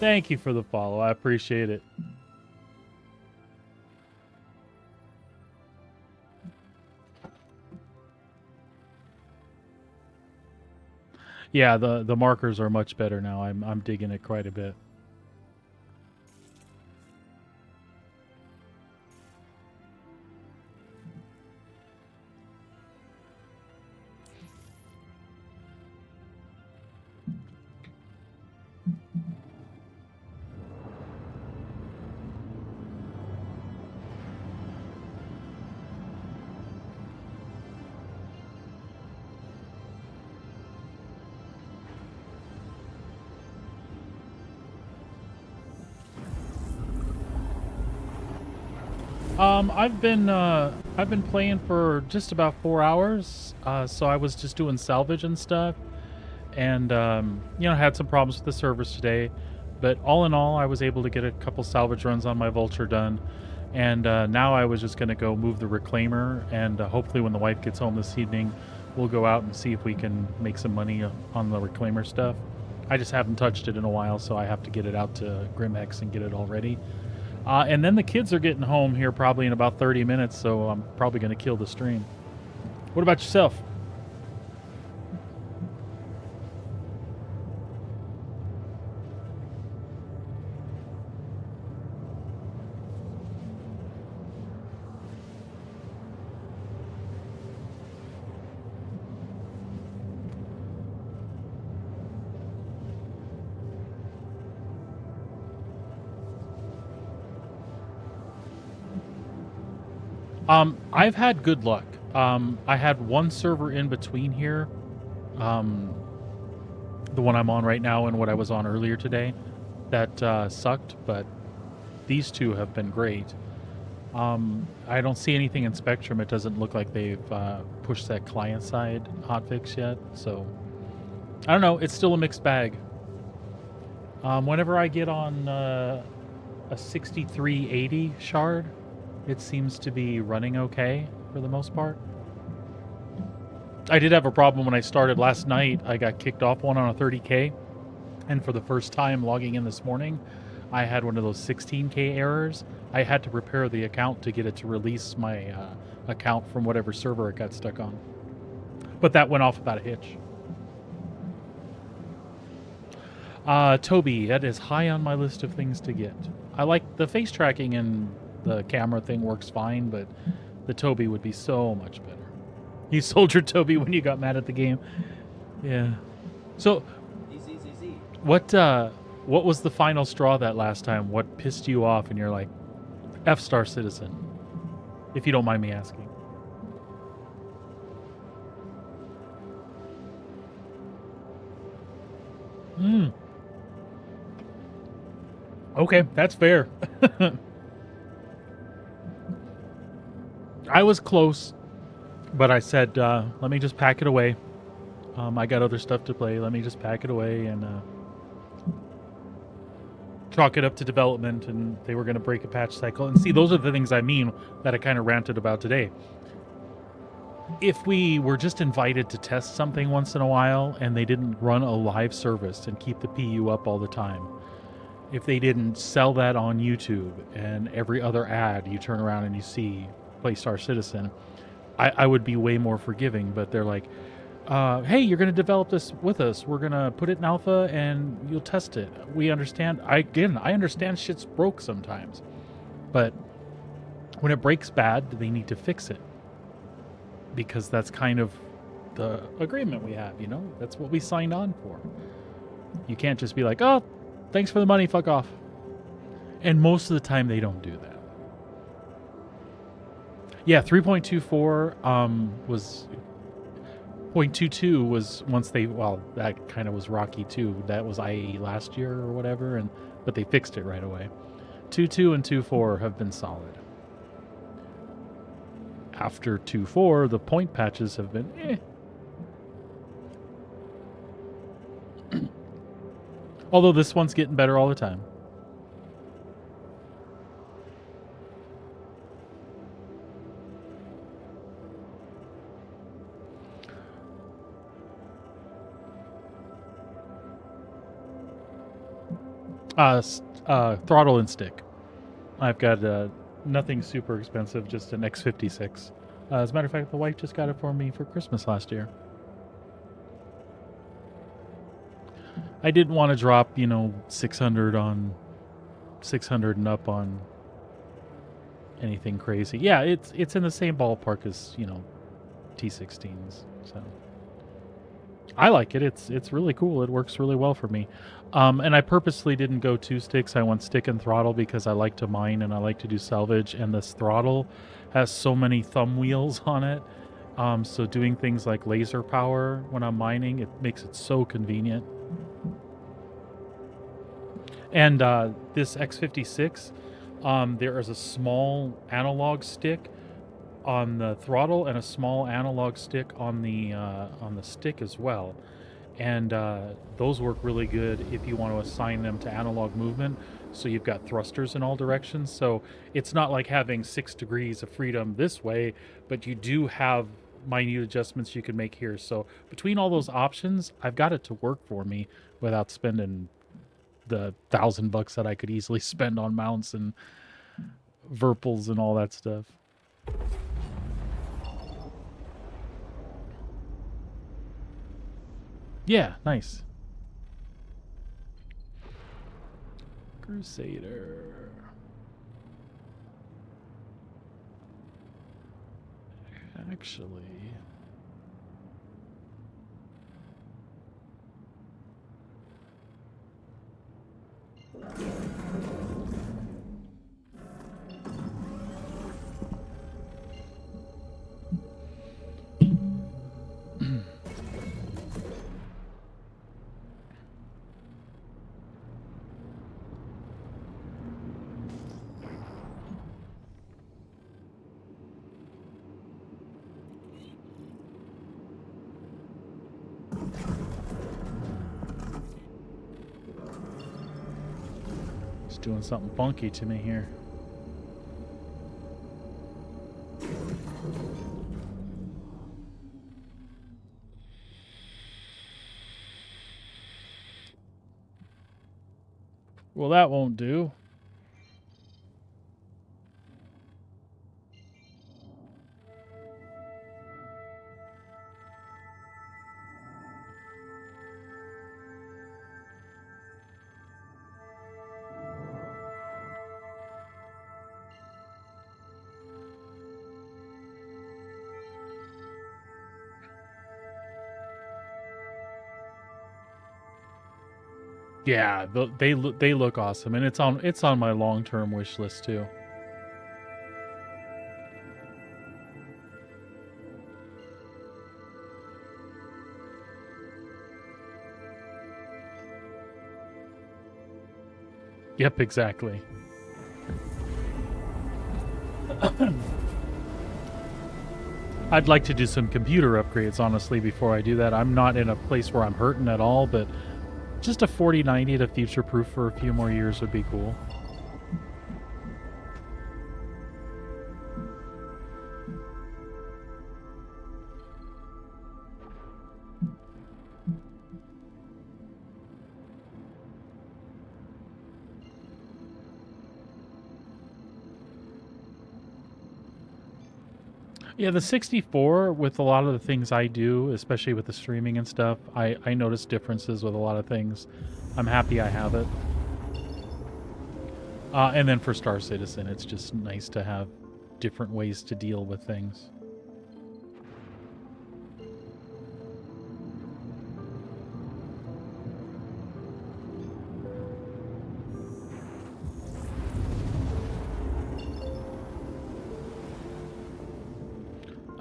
Thank you for the follow. I appreciate it. Yeah, the markers are much better now. I'm digging it quite a bit. I've been I've been playing for just about 4 hours, so I was just doing salvage and stuff, and had some problems with the servers today, but all in all, I was able to get a couple salvage runs on my Vulture done, and now I was just going to go move the Reclaimer, and hopefully when the wife gets home this evening, we'll go out and see if we can make some money on the Reclaimer stuff. I just haven't touched it in a while, so I have to get it out to Grimhex and get it all ready. And then the kids are getting home here probably in about 30 minutes, so I'm probably going to kill the stream. What about yourself? I've had good luck. I had one server in between here, the one I'm on right now and what I was on earlier today, that sucked, but these two have been great. I don't see anything in Spectrum. It doesn't look like they've pushed that client-side hotfix yet, so I don't know. It's still a mixed bag. Whenever I get on a 6380 shard, it seems to be running okay for the most part. I did have a problem when I started last night. I got kicked off one on a 30K, and for the first time logging in this morning, I had one of those 16K errors. I had to repair the account to get it to release my account from whatever server it got stuck on. But that went off without a hitch. Toby, that is high on my list of things to get. I like the face tracking and the camera thing works fine, but the Toby would be so much better. You sold your Toby when you got mad at the game. Yeah. So, Easy. what was the final straw that last time? What pissed you off and you're like, F-Star Citizen? If you don't mind me asking. Okay, that's fair. I was close, but I said, let me just pack it away. I got other stuff to play. Let me just pack it away and chalk it up to development, and they were going to break a patch cycle. And see, those are the things I mean that I kind of ranted about today. If we were just invited to test something once in a while and they didn't run a live service and keep the PU up all the time, if they didn't sell that on YouTube and every other ad you turn around and you see Play Star Citizen, I would be way more forgiving. But they're like, hey, you're going to develop this with us. We're going to put it in alpha and you'll test it. We understand. I understand shit's broke sometimes. But when it breaks bad, they need to fix it. Because that's kind of the agreement we have, That's what we signed on for. You can't just be like, oh, thanks for the money, fuck off. And most of the time they don't do that. Yeah, 3.24 was 0.22 was once that kind of was rocky too. That was IAE last year or whatever, but they fixed it right away. 2.2 and 2.4 have been solid. After 2.4, the point patches have been Although this one's getting better all the time. Throttle and stick. I've got nothing super expensive, just an X56. As a matter of fact, the wife just got it for me for Christmas last year. I didn't want to drop, 600 and up on anything crazy. Yeah, it's in the same ballpark as, T16s. So I like it. It's really cool. It works really well for me. And I purposely didn't go 2 sticks. I went stick and throttle because I like to mine and I like to do salvage. And this throttle has so many thumb wheels on it. So doing things like laser power when I'm mining, it makes it so convenient. And this X56, there is a small analog stick on the throttle and a small analog stick on the stick as well. And those work really good if you want to assign them to analog movement. So you've got thrusters in all directions. So it's not like having 6 degrees of freedom this way, but you do have minute adjustments you can make here. So between all those options, I've got it to work for me without spending the $1,000 that I could easily spend on mounts and Verpals and all that stuff. Yeah, nice. Crusader. Actually, it's doing something funky to me here. Well, that won't do. Yeah, they look awesome, and it's on my long-term wish list too. Yep, exactly. I'd like to do some computer upgrades, honestly, before I do that. I'm not in a place where I'm hurting at all, but just a 4090 to future-proof for a few more years would be cool. Yeah, the 64, with a lot of the things I do, especially with the streaming and stuff, I notice differences with a lot of things. I'm happy I have it. And then for Star Citizen, it's just nice to have different ways to deal with things.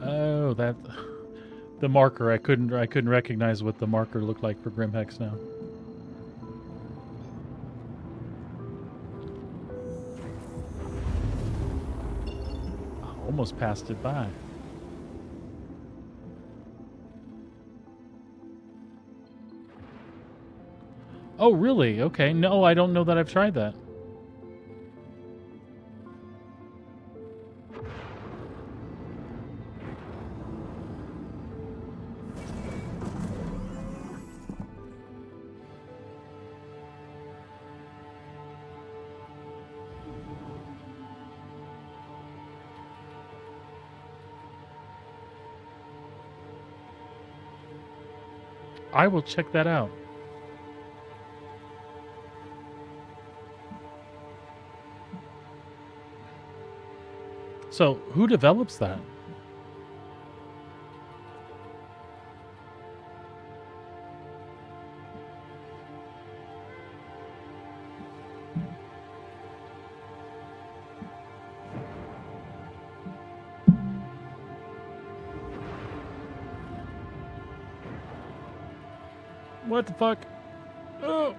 Oh, that the marker. I couldn't recognize what the marker looked like for Grimhex now. Almost passed it by. Oh, really? Okay. No, I don't know that I've tried that. I will check that out. So, who develops that? What the fuck? Oh.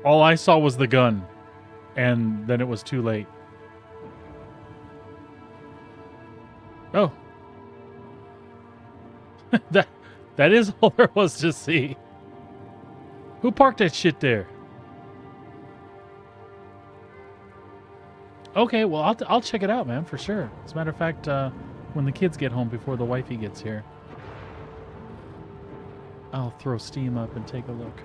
All I saw was the gun, and then it was too late. Oh. that is all there was to see. Who parked that shit there? Okay, well, I'll check it out, man, for sure. As a matter of fact, when the kids get home before the wifey gets here, I'll throw Steam up and take a look.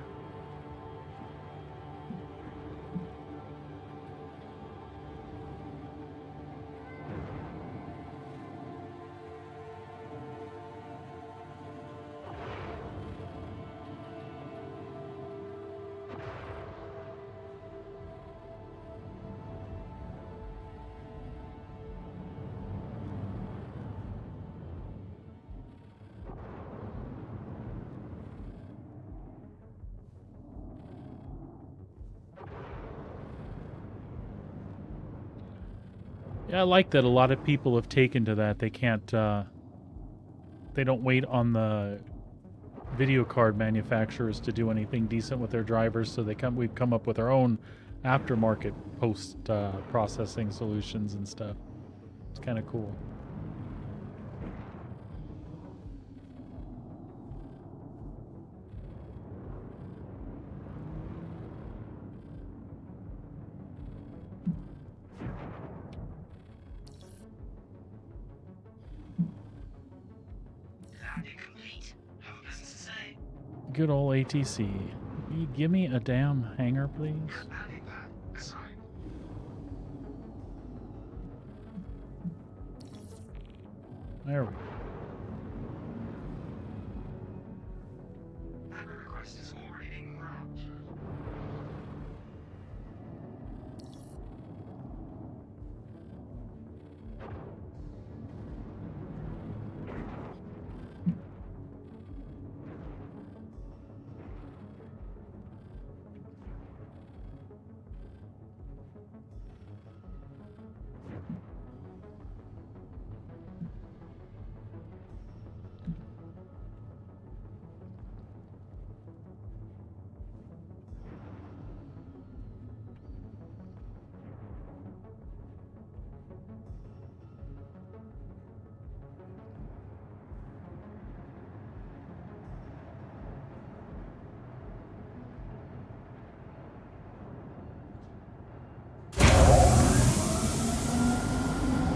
Yeah, I like that a lot of people have taken to that. They can't, they don't wait on the video card manufacturers to do anything decent with their drivers, so we've come up with our own aftermarket post processing solutions and stuff. It's kind of cool. Landing complete. Have a business to say. Good old ATC. Will you give me a damn hangar, please? Landing pad assigned. There we go. Landing request is already en route.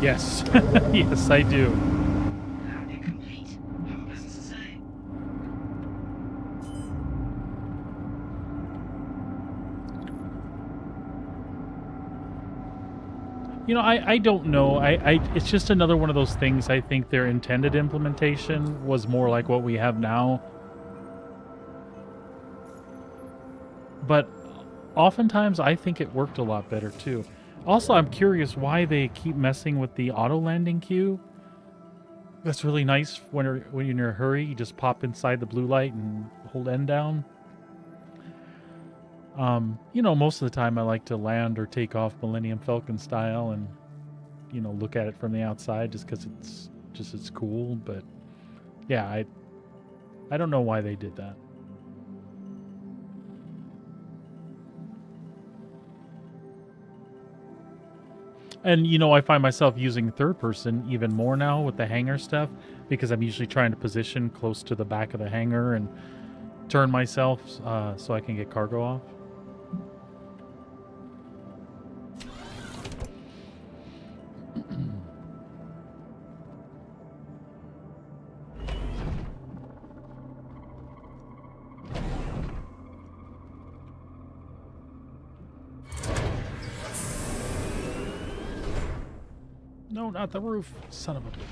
Yes. Yes, I do. Landing complete. Have a business to say. You know, I don't know. It's just another one of those things. I think their intended implementation was more like what we have now. But oftentimes, I think it worked a lot better, too. Also, I'm curious why they keep messing with the auto landing queue. That's really nice when you're in a hurry. You just pop inside the blue light and hold N down. You know, most of the time I like to land or take off Millennium Falcon style and, you know, look at it from the outside just because it's cool. But yeah, I don't know why they did that. And, you know, I find myself using third person even more now with the hangar stuff because I'm usually trying to position close to the back of the hangar and turn myself so I can get cargo off. No, not the roof. Son of a bitch.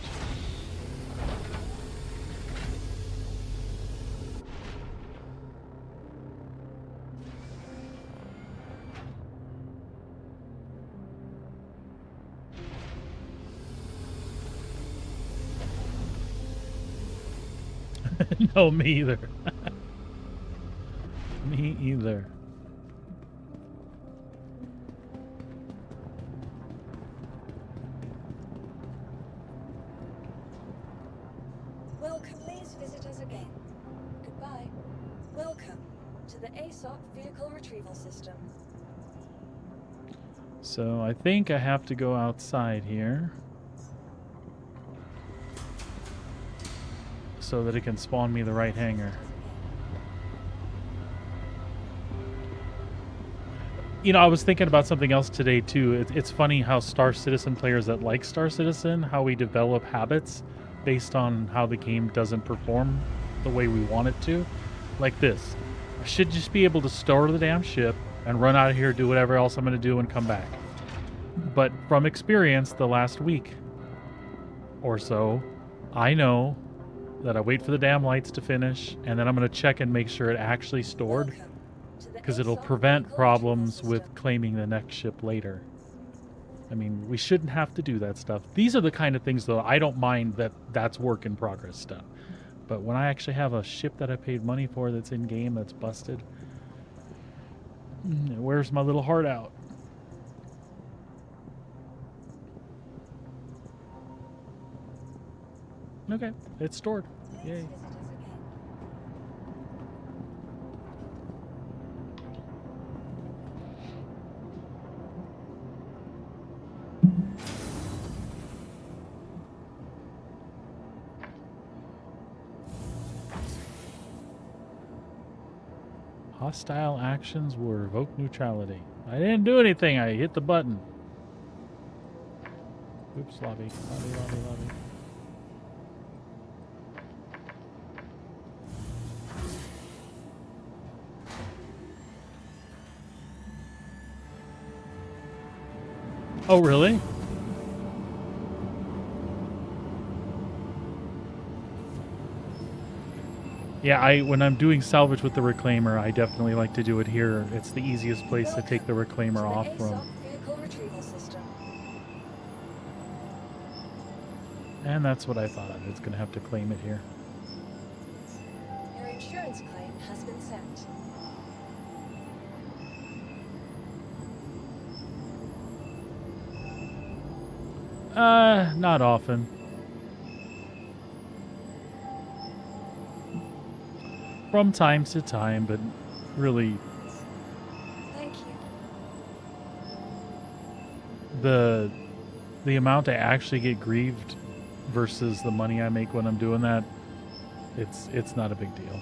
No, me either. Me either. Welcome, please visit us again. Goodbye. Welcome to the ASOC Vehicle Retrieval System. So I think I have to go outside here. so that it can spawn me the right hangar. You know, I was thinking about something else today too. It's funny how Star Citizen players that like Star Citizen, how we develop habits based on how the game doesn't perform the way we want it to. Like this. I should just be able to store the damn ship and run out of here, do whatever else I'm going to do, and come back. But from experience, the last week or so, I know that I wait for the damn lights to finish, and then I'm going to check and make sure it actually stored, Welcome to the because it'll ASOP prevent vehicle problems retrieval with system. claiming the next ship later. I mean, we shouldn't have to do that stuff. These are the kind of things, though, I don't mind that's work in progress stuff. But when I actually have a ship that I paid money for that's in game that's busted, it wears my little heart out. Okay, it's stored. Please Yay. visit us again. Hostile actions will revoke neutrality. I didn't do anything. I hit the button. Oops, lobby. Lobby. Oh, really? Yeah, when I'm doing salvage with the reclaimer, I definitely like to do it here. It's the easiest place to take the reclaimer To off the from. ASOP vehicle retrieval system. And that's what I thought of. It's going to have to claim it here. Your insurance claim has been sent. Not often. From time to time, but really Thank you. the amount I actually get grieved versus the money I make when I'm doing that, it's not a big deal.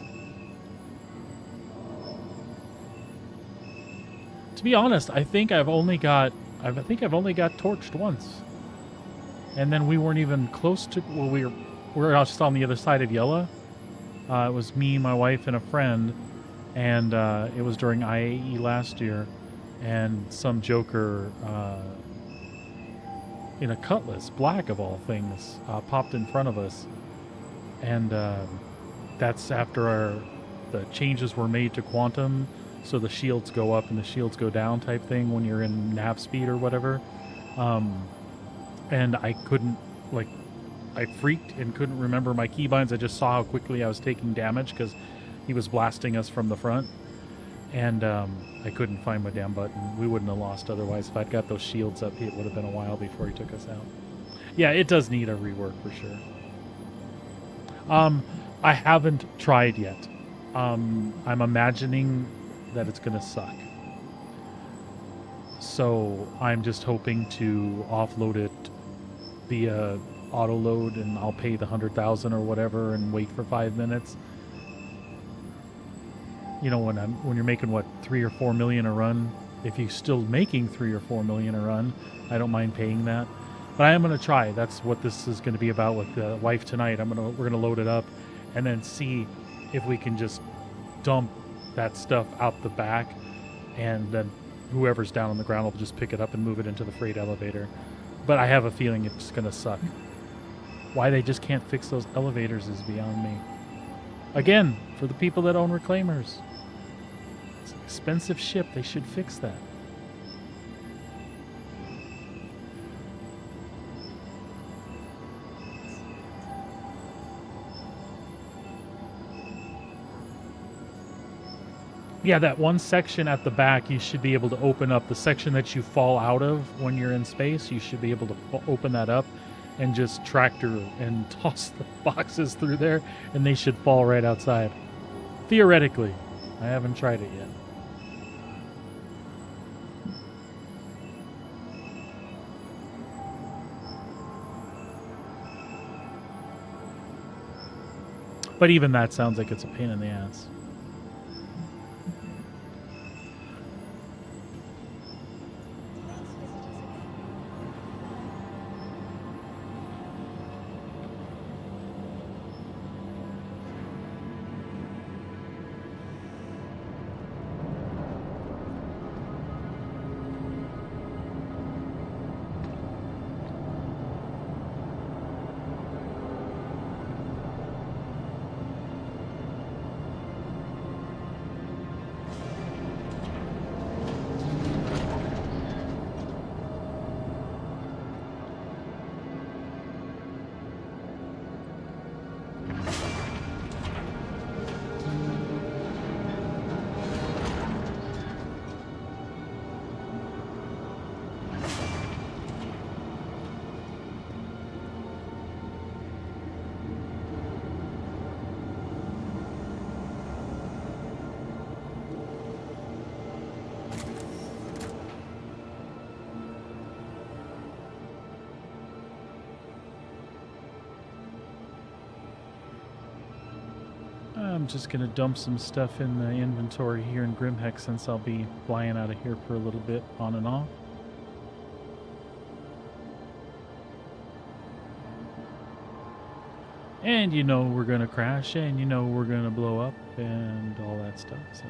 To be honest, I think I've only got torched once. And then we weren't even close to, well, we were just on the other side of Yella. It was me, my wife, and a friend, and it was during IAE last year, and some joker in a Cutlass, black of all things, popped in front of us, and that's after the changes were made to quantum, so the shields go up and the shields go down type thing when you're in nav speed or whatever. And I couldn't, like, I freaked and couldn't remember my keybinds. I just saw how quickly I was taking damage because he was blasting us from the front. And I couldn't find my damn button. We wouldn't have lost otherwise. If I'd got those shields up, it would have been a while before he took us out. Yeah, it does need a rework for sure. I haven't tried yet. I'm imagining that it's going to suck. So I'm just hoping to offload it via auto load, and I'll pay the 100,000 or whatever and wait for 5 minutes. You know, when you're making what, 3 or 4 million a run, if you're still making 3 or 4 million a run, I don't mind paying that. But I am going to try. That's what this is going to be about with the wife tonight. We're going to load it up and then see if we can just dump that stuff out the back, and then whoever's down on the ground will just pick it up and move it into the freight elevator. But I have a feeling it's going to suck. Why they just can't fix those elevators is beyond me. Again, for the people that own reclaimers. It's an expensive ship. They should fix that. Yeah, that one section at the back, you should be able to open up. The section that you fall out of when you're in space, you should be able to open that up and just tractor and toss the boxes through there, and they should fall right outside. Theoretically. I haven't tried it yet. But even that sounds like it's a pain in the ass. Please visit us again. I'm just gonna dump some stuff in the inventory here in Grimhex since I'll be flying out of here for a little bit on and off. And you know we're gonna crash, and you know we're gonna blow up, and all that stuff, so...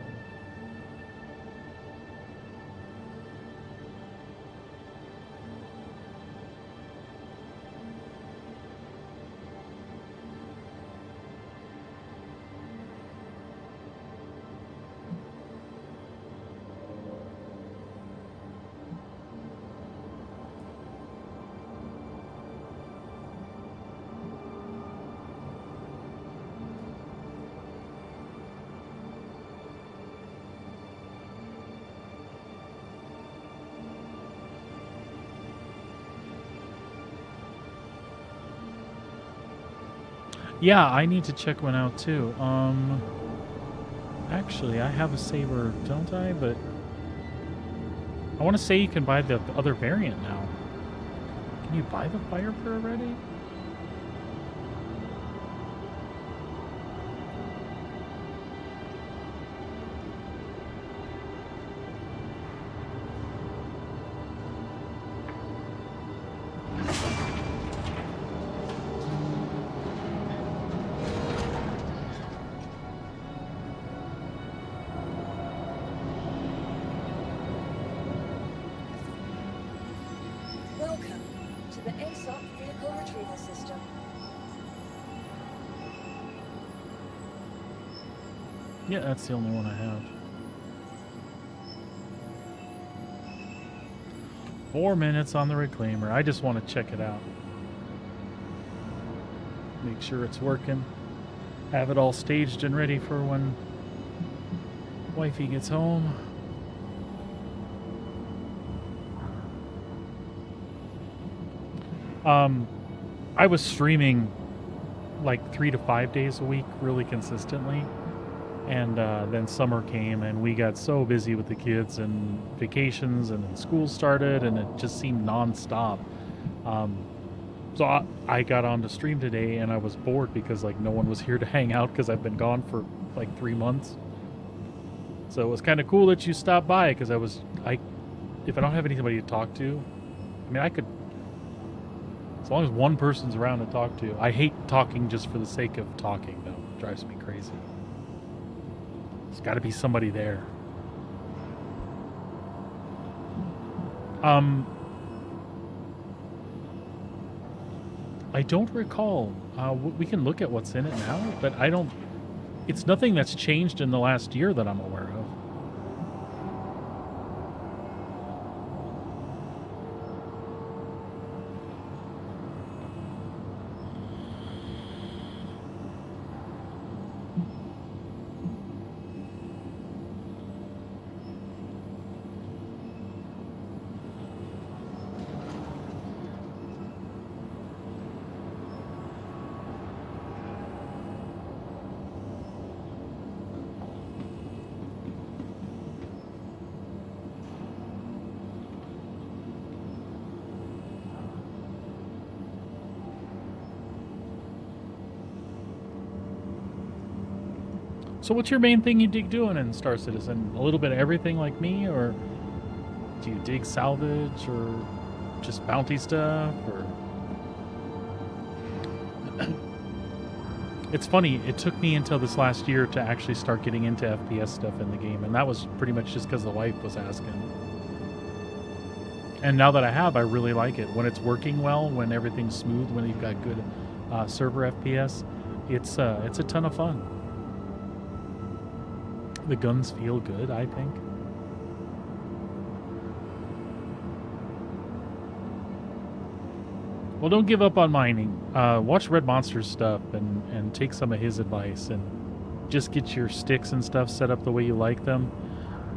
Yeah, I need to check one out too. Actually, I have a saber, don't I? But I want to say you can buy the other variant now. Can you buy the Firebird already? Welcome to the ASOP Vehicle Retrieval System. Yeah, that's the only one I have. 4 minutes on the reclaimer. I just want to check it out. Make sure it's working. Have it all staged and ready for when wifey gets home. I was streaming like 3 to 5 days a week really consistently. And then summer came and we got so busy with the kids and vacations, and then school started, and it just seemed nonstop. So I got on to stream today, and I was bored because like no one was here to hang out because I've been gone for like 3 months. So it was kind of cool that you stopped by, because if I don't have anybody to talk to, I mean, I could, as long as one person's around to talk to. I hate talking just for the sake of talking, though. It drives me crazy. There's got to be somebody there. I don't recall. We can look at what's in it now, but I don't... It's nothing that's changed in the last year that I'm aware of. So what's your main thing you dig doing in Star Citizen? A little bit of everything like me, or do you dig salvage, or just bounty stuff, or... It's funny, it took me until this last year to actually start getting into FPS stuff in the game, and that was pretty much just because the wife was asking. And now that I have, I really like it. When it's working well, when everything's smooth, when you've got good server FPS, it's a ton of fun. The guns feel good, I think. Well, don't give up on mining. Watch Red Monster's stuff and take some of his advice, and just get your sticks and stuff set up the way you like them.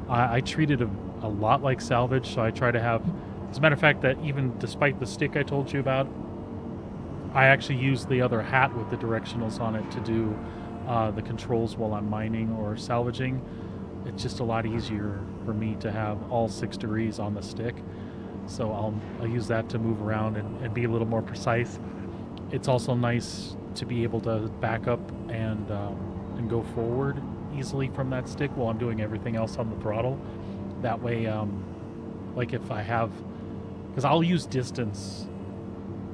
I treat it a lot like salvage, so I try to have... As a matter of fact, that even despite the stick I told you about, I actually use the other hat with the directionals on it to do the controls while I'm mining or salvaging. It's just a lot easier for me to have all 6 degrees on the stick. So I'll use that to move around and be a little more precise. It's also nice to be able to back up and go forward easily from that stick while I'm doing everything else on the throttle. That way, like if I have... Because I'll use distance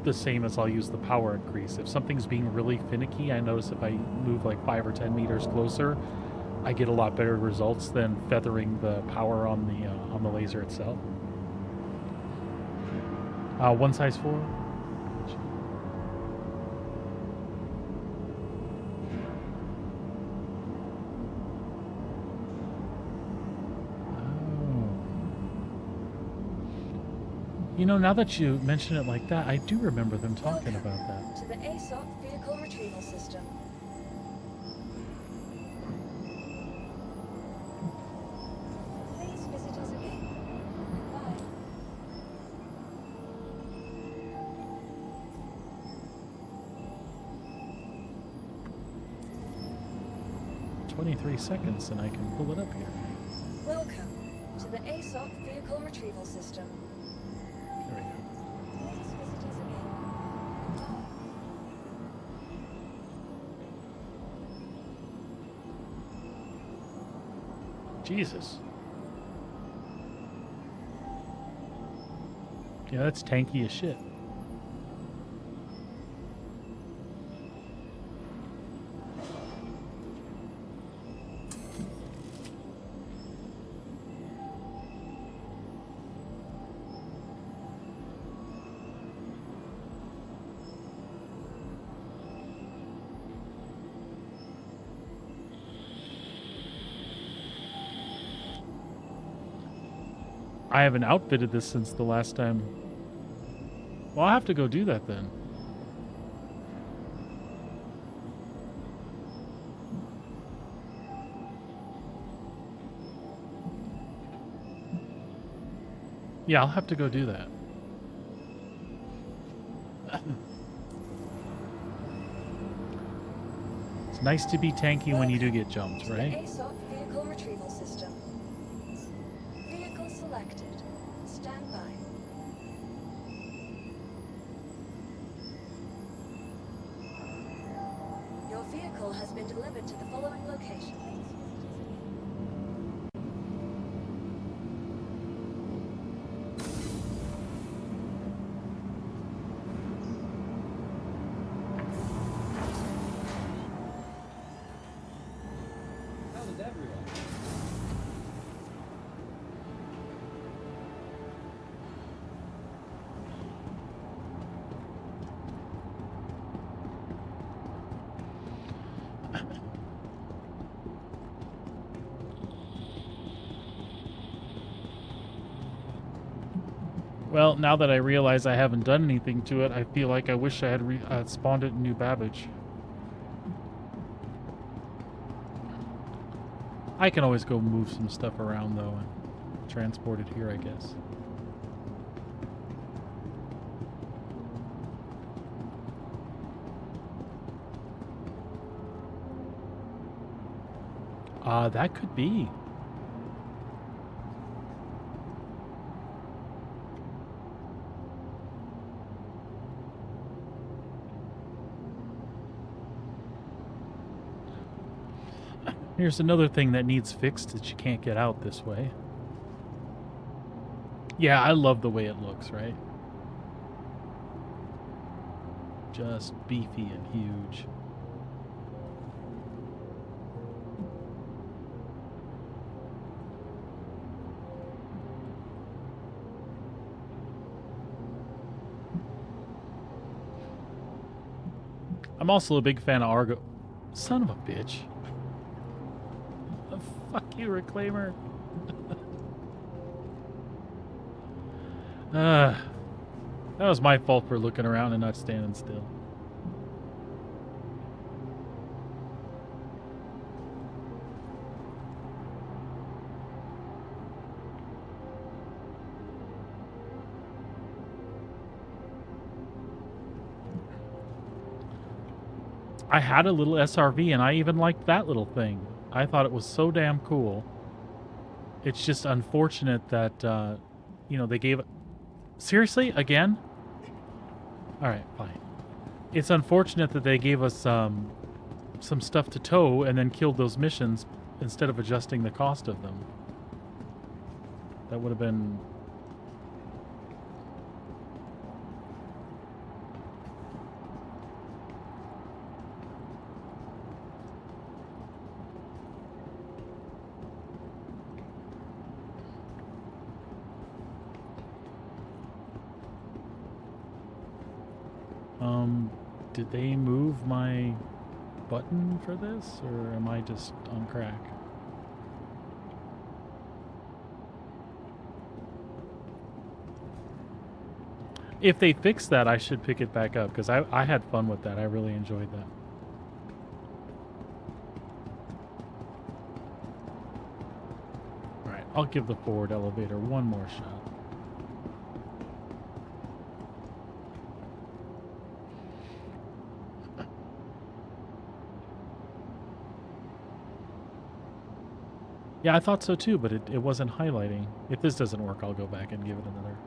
the same as I'll use the power increase. If something's being really finicky, I notice if I move like 5 or 10 meters closer, I get a lot better results than feathering the power on the laser itself. 1 size 4. You know, now that you mention it like that, I do remember them talking about that. To the ASOC vehicle retrieval system. Please visit us again. Goodbye. 23 seconds and I can pull it up here. Welcome to the ASOC vehicle retrieval system. There we go. Please visit us again. Goodbye. Jesus. Yeah, that's tanky as shit. I haven't outfitted this since the last time. Well, I'll have to go do that then. Yeah, I'll have to go do that. It's nice to be tanky when you do get jumped, To right? the ASOC vehicle retrieval system. Vehicle selected. Stand by. Your vehicle has been delivered to the following location. How did that react? Well, now that I realize I haven't done anything to it, I feel like I wish I had spawned it in New Babbage. I can always go move some stuff around, though, and transport it here, I guess. That could be. Here's another thing that needs fixed that you can't get out this way. Yeah, I love the way it looks, right? Just beefy and huge. I'm also a big fan of Argo. Son of a bitch. Fuck you, Reclaimer. That was my fault for looking around and not standing still. I had a little SRV and I even liked that little thing. I thought it was so damn cool. It's just unfortunate that, you know, they gave it... Seriously? Again? Alright, fine. It's unfortunate that they gave us some stuff to tow and then killed those missions instead of adjusting the cost of them. That would have been... Did they move my button for this, or am I just on crack? If they fix that, I should pick it back up, because I had fun with that. I really enjoyed that. Alright, I'll give the forward elevator one more shot. Yeah, I thought so too, but it wasn't highlighting. If this doesn't work, I'll go back and give it another.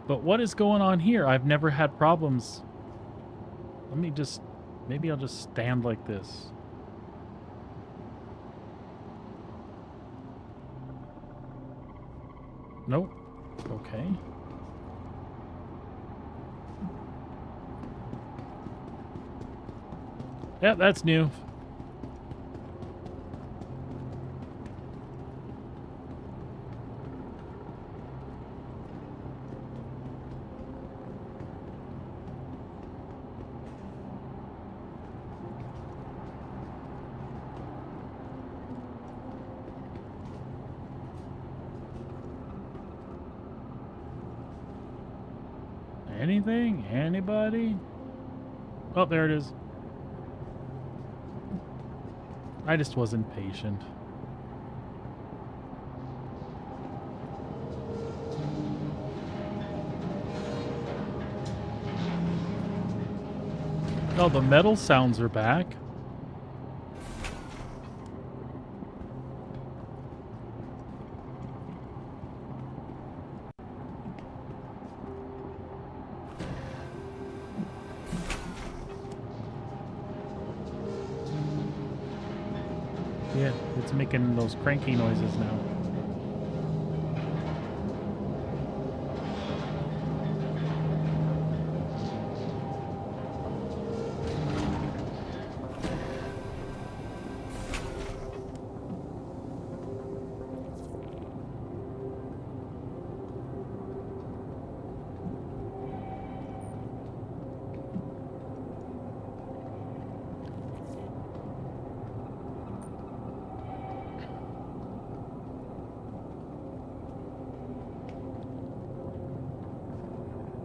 But what is going on here? I've never had problems. Let me just... Maybe I'll just stand like this. Nope. Okay. Yep, that's new. Anything? Anybody? Oh, there it is. I just wasn't patient. Oh, the metal sounds are back. Yeah, it's making those cranky noises now.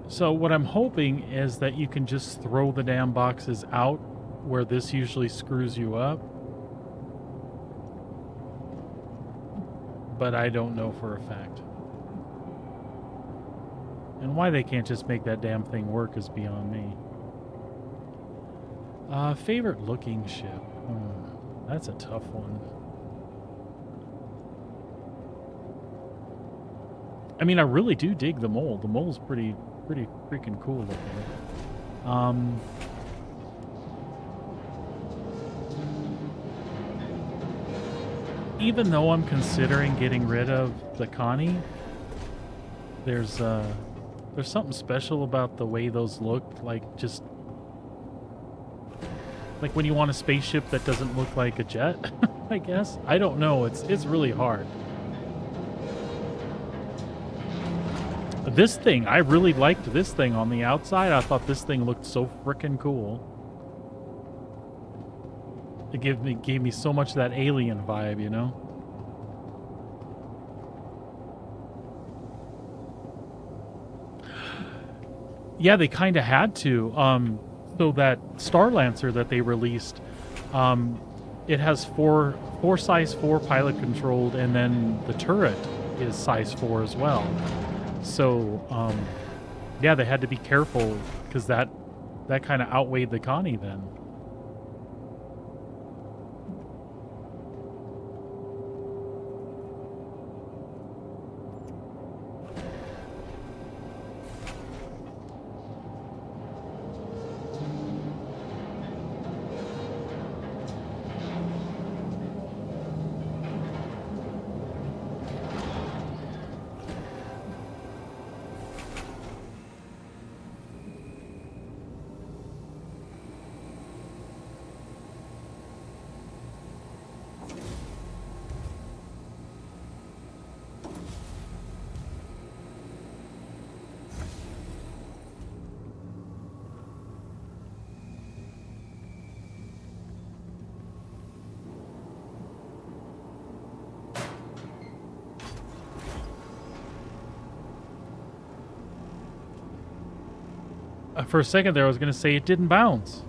So what I'm hoping is that you can just throw the damn boxes out where this usually screws you up. But I don't know for a fact. And why they can't just make that damn thing work is beyond me. Favorite looking ship. That's a tough one. I mean, I really do dig the mole. The mole's pretty freaking cool looking. even though I'm considering getting rid of the Connie, there's something special about the way those look, like just like when you want a spaceship that doesn't look like a jet, I guess. I don't know, it's really hard. This thing, I really liked this thing on the outside. I thought this thing looked so freaking cool. It gave me so much of that alien vibe, you know? Yeah, they kind of had to. So that Star Lancer that they released, it has four size 4 pilot controlled, and then the turret is size 4 as well. So, yeah, they had to be careful because that kind of outweighed the Connie then. For a second there, I was going to say it didn't bounce.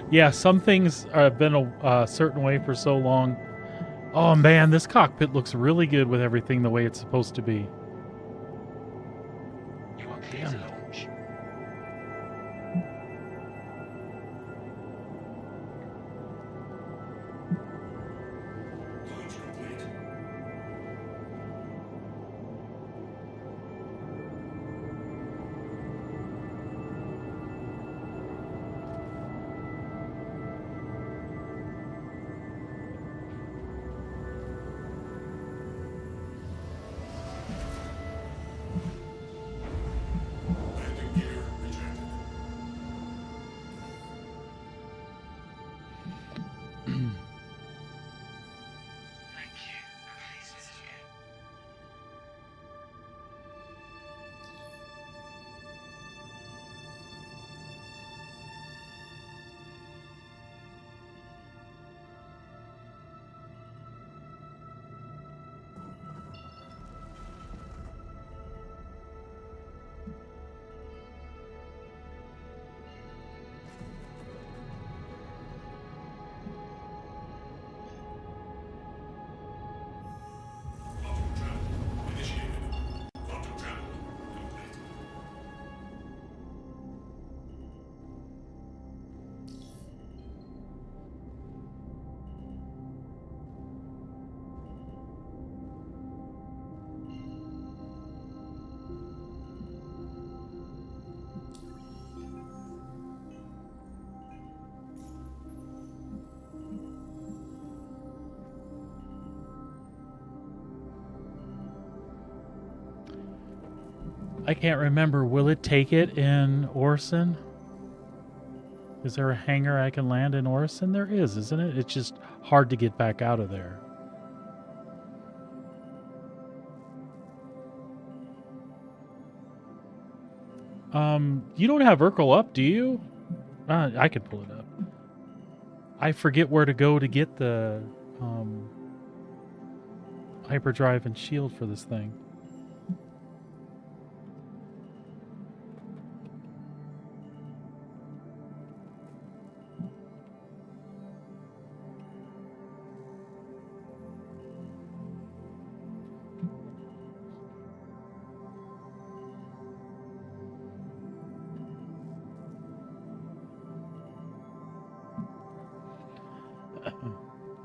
Yeah, some things have been a certain way for so long. Oh man, this cockpit looks really good with everything the way it's supposed to be. You are clear to launch. Launch complete. Landing gear rejected. Thank you. Please visit again. Quantum travel initiated. Quantum travel complete. I can't remember. Will it take it in Orison? Is there a hangar I can land in Orison? There is, isn't it? It's just hard to get back out of there. You don't have Urkel up, do you? I could pull it up. I forget where to go to get the hyperdrive and shield for this thing.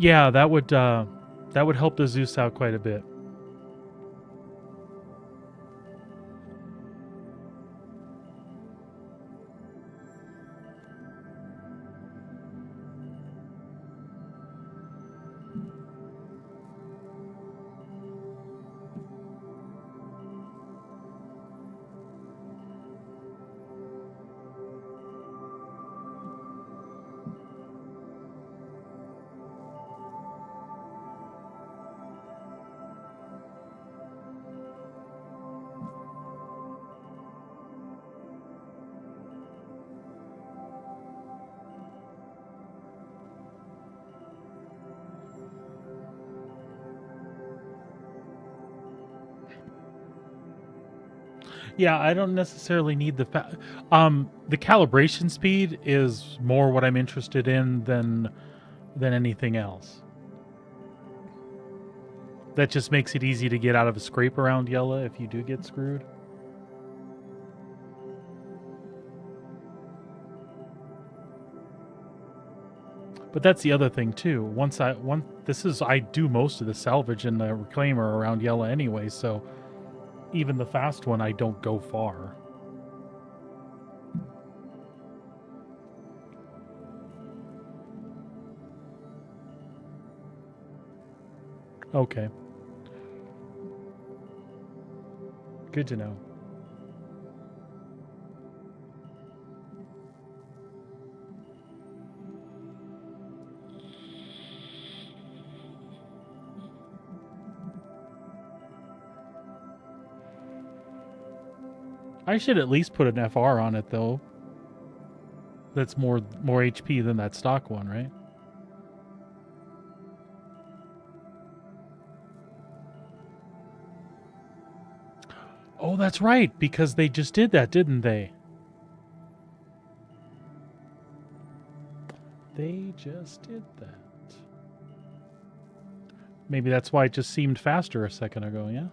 Yeah, that would help the Zeus out quite a bit. Yeah, I don't necessarily need the the calibration speed is more what I'm interested in than anything else. That just makes it easy to get out of a scrape around Yella if you do get screwed. But that's the other thing too. I do most of the salvage and the reclaimer around Yella anyway, so even the fast one I don't go far. Okay. Good to know. I should at least put an FR on it though. That's more HP than that stock one, right? Oh, that's right, because they just did that, didn't they? They just did that. Maybe that's why it just seemed faster a second ago, yeah?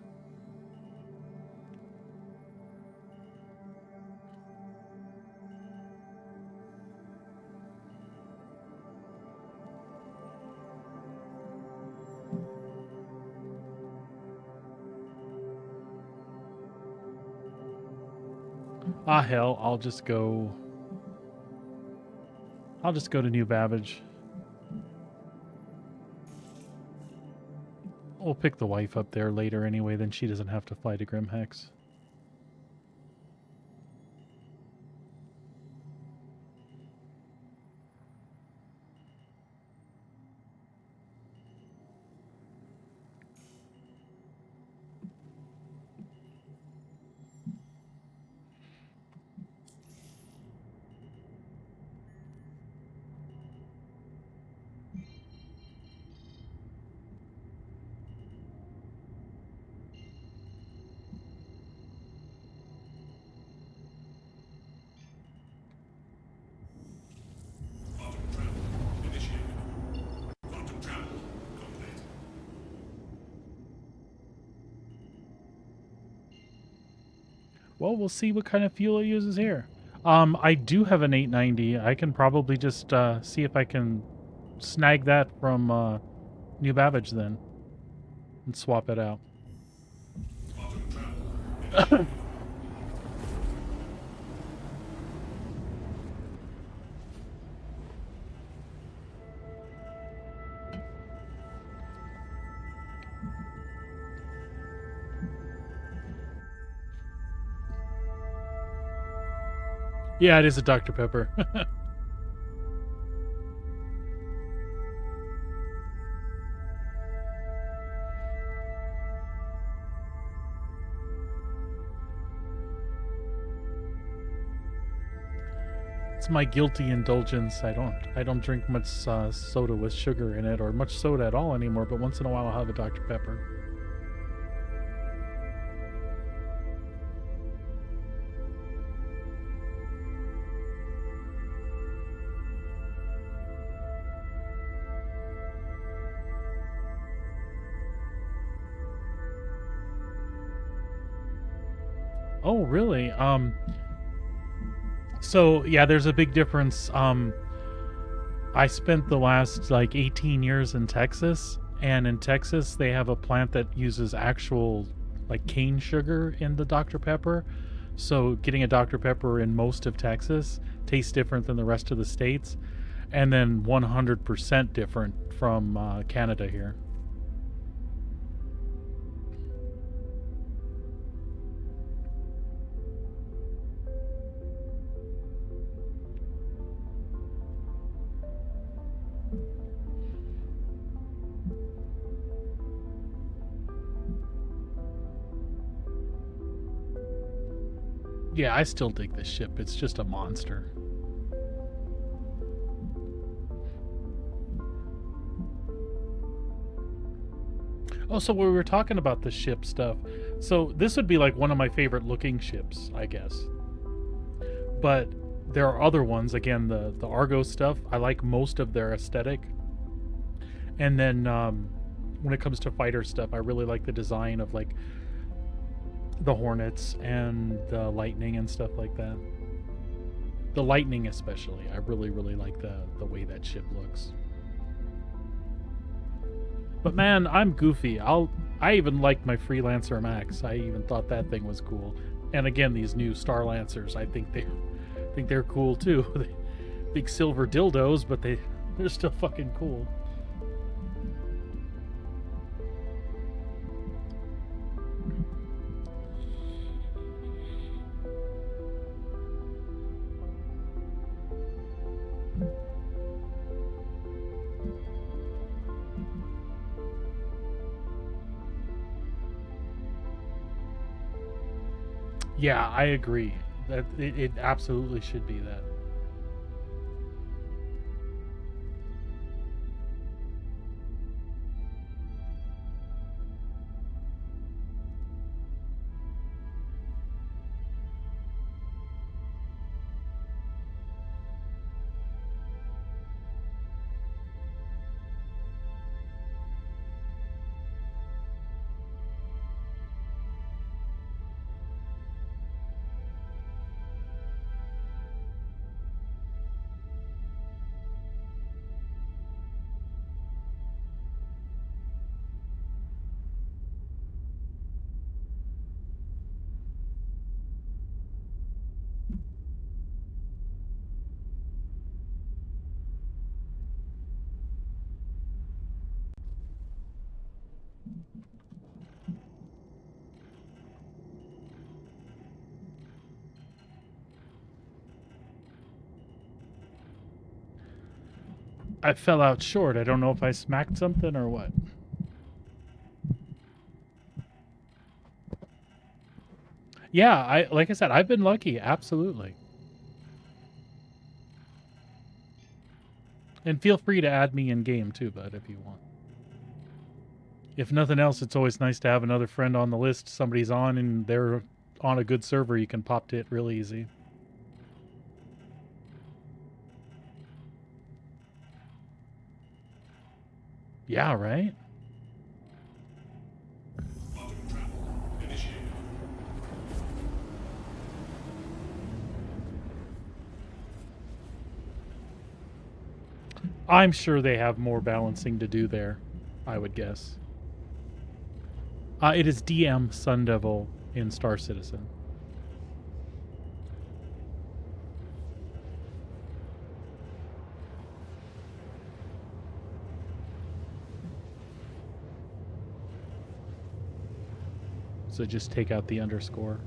Ah, hell, I'll just go to New Babbage. We'll pick the wife up there later anyway, then she doesn't have to fly to Grimhex. Well, we'll see what kind of fuel it uses here. I do have an 890. I can probably just see if I can snag that from New Babbage then and swap it out. Yeah, it is a Dr. Pepper. It's my guilty indulgence. I don't drink much soda with sugar in it or much soda at all anymore, but once in a while I'll have a Dr. Pepper. Oh, really? So yeah, there's a big difference. I spent the last like 18 years in Texas, and in Texas they have a plant that uses actual like cane sugar in the Dr. Pepper. So getting a Dr. Pepper in most of Texas tastes different than the rest of the states, and then 100% different from Canada here. Yeah, I still dig this ship. It's just a monster. Oh, so we were talking about the ship stuff. So this would be like one of my favorite looking ships, I guess. But there are other ones. Again, the Argo stuff. I like most of their aesthetic. And then when it comes to fighter stuff, I really like the design of like the Hornets and the Lightning and stuff like that. The Lightning especially. I really, really like the way that ship looks. But man, I'm goofy. I even liked my Freelancer Max. I even thought that thing was cool. And again, these new Star Lancers, I think they're cool too. Big silver dildos, but they're still fucking cool. Yeah, I agree. That it absolutely should be that. I fell out short. I don't know if I smacked something or what. Yeah, like I said, I've been lucky, absolutely. And feel free to add me in game too, bud, if you want. If nothing else, it's always nice to have another friend on the list. Somebody's on and they're on a good server, you can pop to it real easy. Yeah, right? I'm sure they have more balancing to do there, I would guess. It is DM Sun Devil in Star Citizen. So just take out the underscore.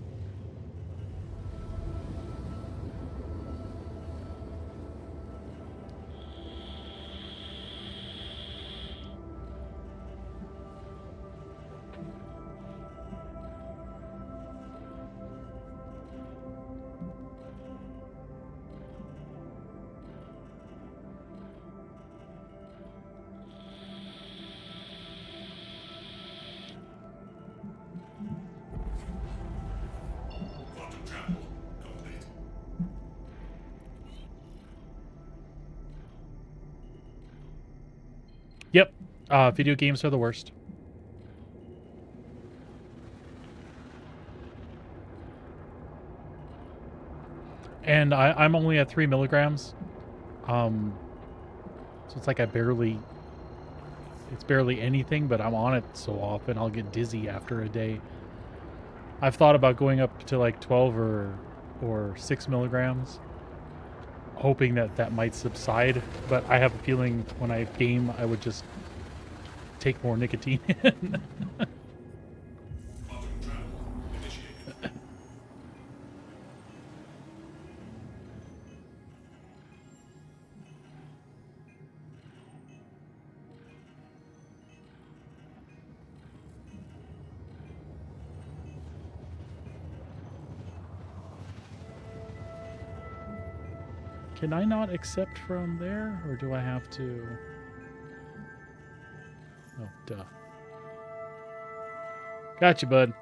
Yep. Video games are the worst. And I'm only at 3 milligrams. So it's like it's barely anything, but I'm on it so often I'll get dizzy after a day. I've thought about going up to like 12 or 6 milligrams, hoping that that might subside, but I have a feeling when I game I would just take more nicotine in. Can I not accept from there, or do I have to? Oh, duh. Gotcha, bud.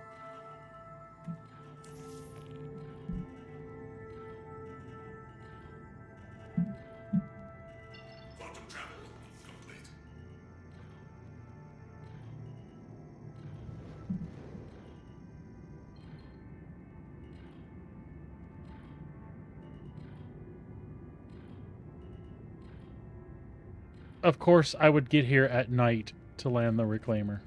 Of course, I would get here at night to land the reclaimer.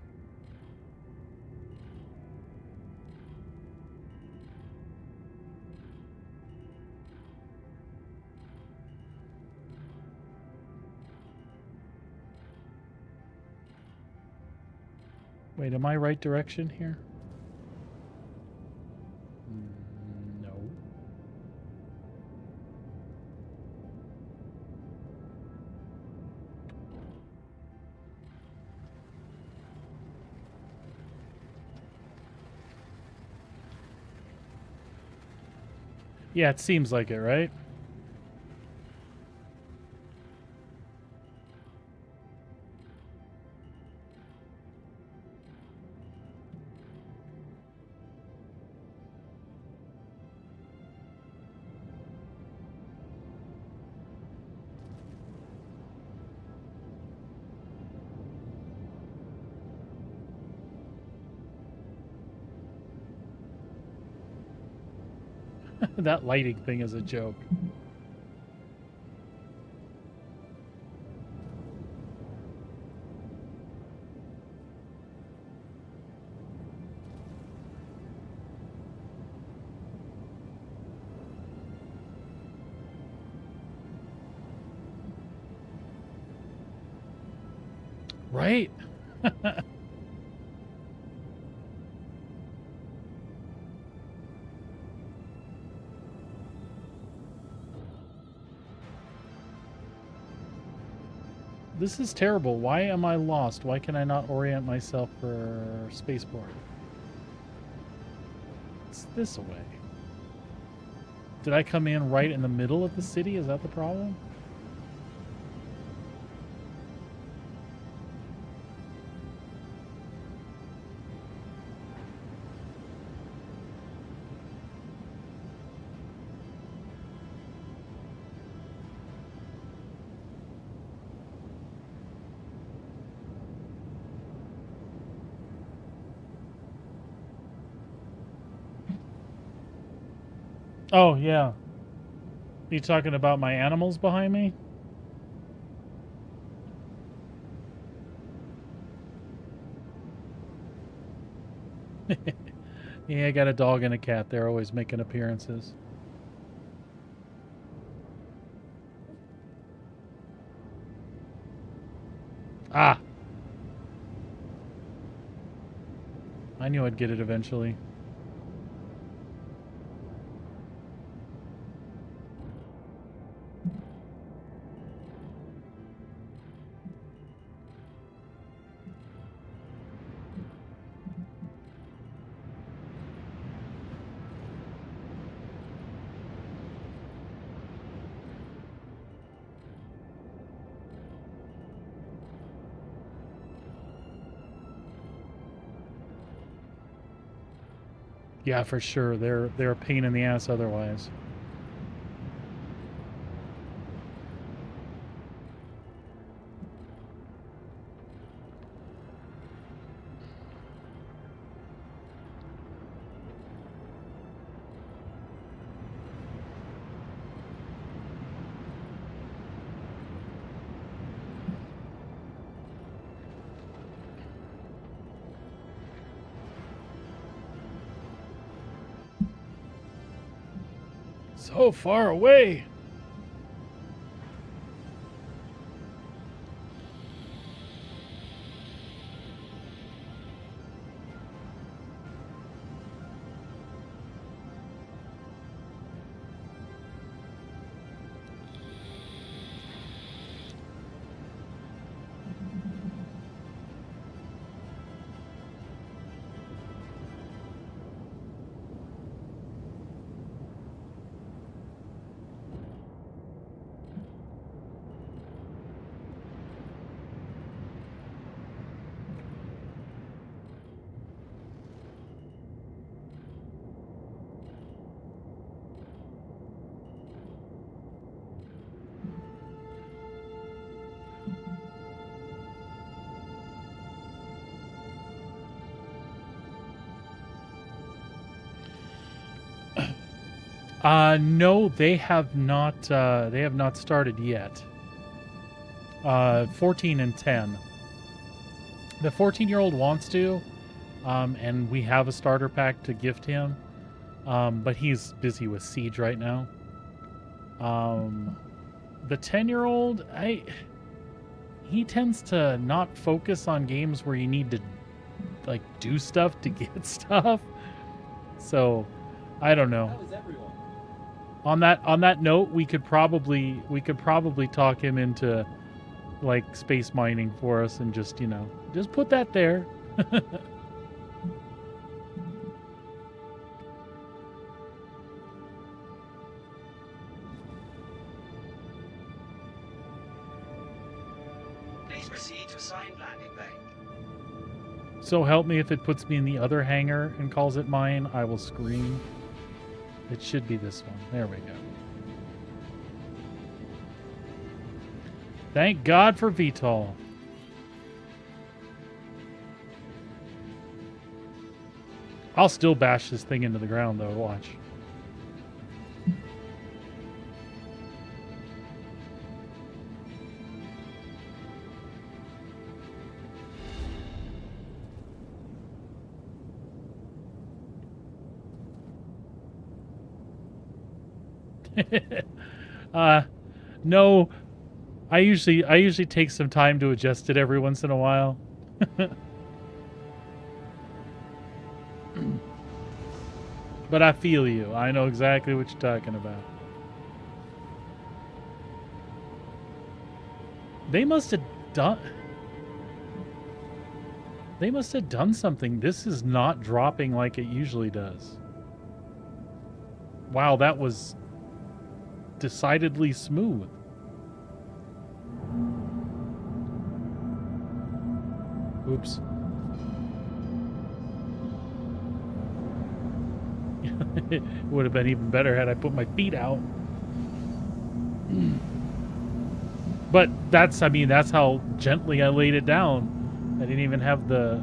Wait, am I right direction here? No. Yeah, it seems like it, right? That lighting thing is a joke. Right? This is terrible. Why am I lost? Why can I not orient myself for spaceport? It's this way. Did I come in right in the middle of the city? Is that the problem? Oh, yeah. You talking about my animals behind me? Yeah, I got a dog and a cat. They're always making appearances. Ah! I knew I'd get it eventually. Yeah, for sure. They're a pain in the ass otherwise. So far away. No, they have not. They have not started yet. 14 and 10. The 14-year-old wants to, and we have a starter pack to gift him, but he's busy with Siege right now. The 10-year-old, he tends to not focus on games where you need to like do stuff to get stuff. So, I don't know. How is everyone? On that note, we could probably talk him into like space mining for us and just put that there. Please proceed to assigned landing bay. So help me, if it puts me in the other hangar and calls it mine, I will scream. It should be this one. There we go. Thank God for VTOL. I'll still bash this thing into the ground, though. Watch. No, I usually take some time to adjust it every once in a while. But I feel you. I know exactly what you're talking about. They must have done something. This is not dropping like it usually does. Wow, that was decidedly smooth. Oops. It would have been even better had I put my feet out. But that's how gently I laid it down. I didn't even have the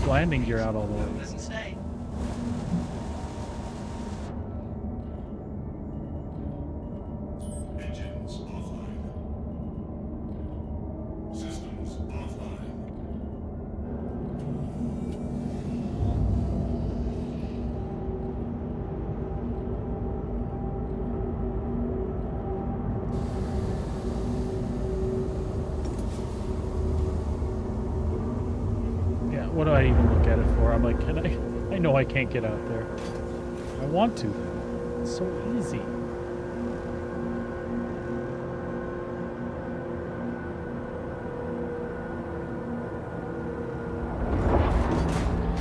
landing gear out all the way. Pleasant stay. Engines offline. Systems offline. Yeah, what do I even look at it for? I'm like, I know I can't get out there. I want to, though. It's so easy.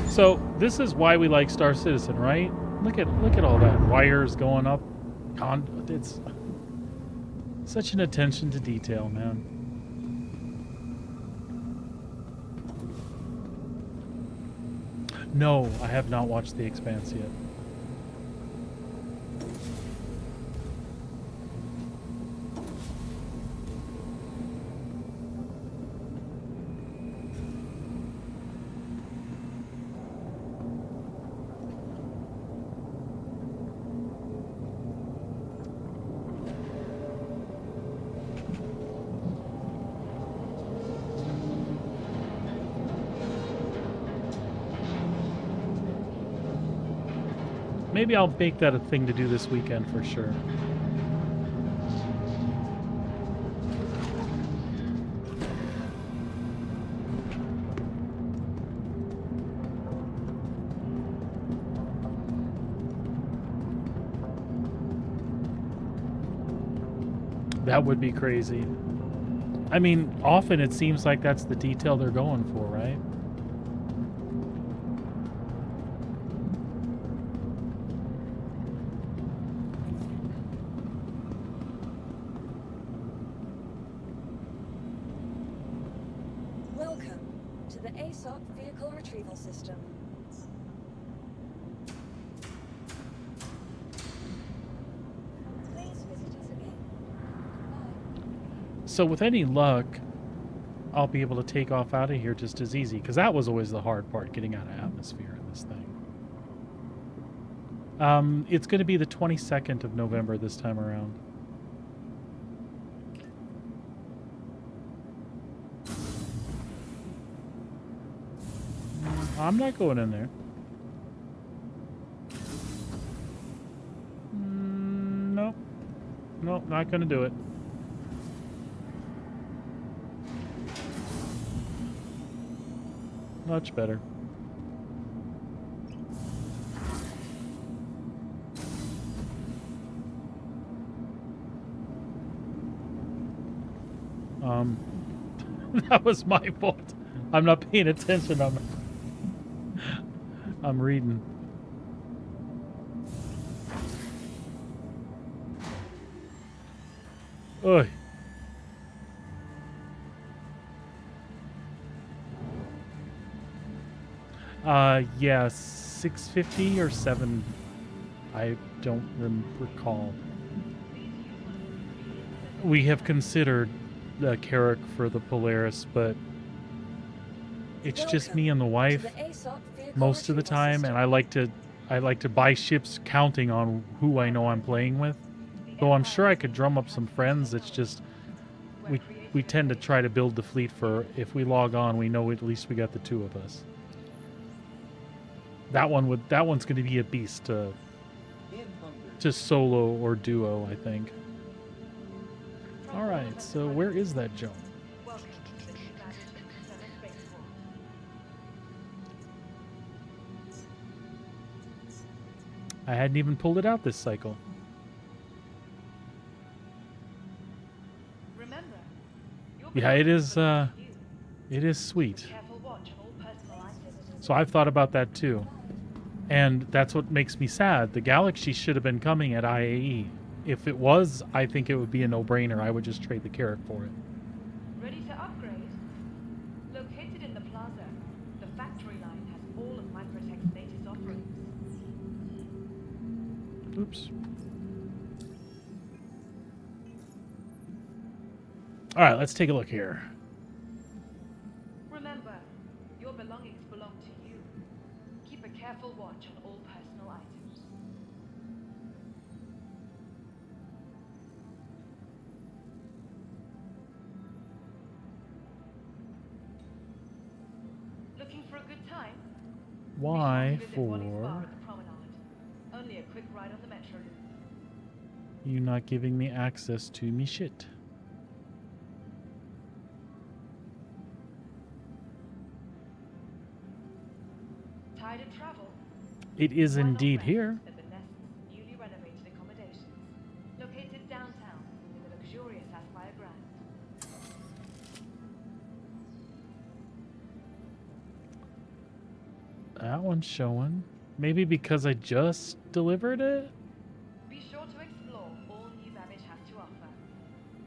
So this is why we like Star Citizen, right? Look at all that wires going up. It's such an attention to detail, man. No, I have not watched The Expanse yet. Maybe I'll make that a thing to do this weekend for sure. That would be crazy. I mean, often it seems like that's the detail they're going for, right? Welcome to the ASOP Vehicle Retrieval System. Please visit us again. Goodbye. So with any luck, I'll be able to take off out of here just as easy, because that was always the hard part, getting out of atmosphere in this thing. It's going to be the 22nd of November this time around. I'm not going in there. Nope. Nope, not going to do it. Much better. That was my fault. I'm not paying attention. I'm reading. Oi. Yeah, 650 or 7. I don't recall. We have considered the Carrack for the Polaris, but it's just me and the wife most of the time, and I like to buy ships counting on who I know I'm playing with. Though I'm sure I could drum up some friends. It's just we tend to try to build the fleet for if we log on, we know at least we got the two of us. That one's going to be a beast to solo or duo, I think. All right, so where is that jump? Welcome to the new Vantage Interstellar Spaceport. I hadn't even pulled it out this cycle. Remember, your Yeah, it is. belongings belong to you. It is sweet. Careful watch on all personal items. So I've thought about that too, and that's what makes me sad. The Galaxy should have been coming at IAE. If it was, I think it would be a no-brainer. I would just trade the Carrack for it. Ready to upgrade? Located in the plaza, the factory line has all of Microtech's latest offerings. Oops. All right, let's take a look here. Remember, your belongings belong to you. Keep a careful watch on all personal items. Looking for a good time? Y Be sure to visit Wally's bar for at the promenade. Only a quick ride on the metro loop. you not giving me access to me shit. Tired of travel? It is Why not indeed rest here. at the Nest's newly renovated accommodations, located downtown in the luxurious Aspire Grand. That one's showing. Maybe because I just delivered it? Be sure to explore all New Babbage has to offer,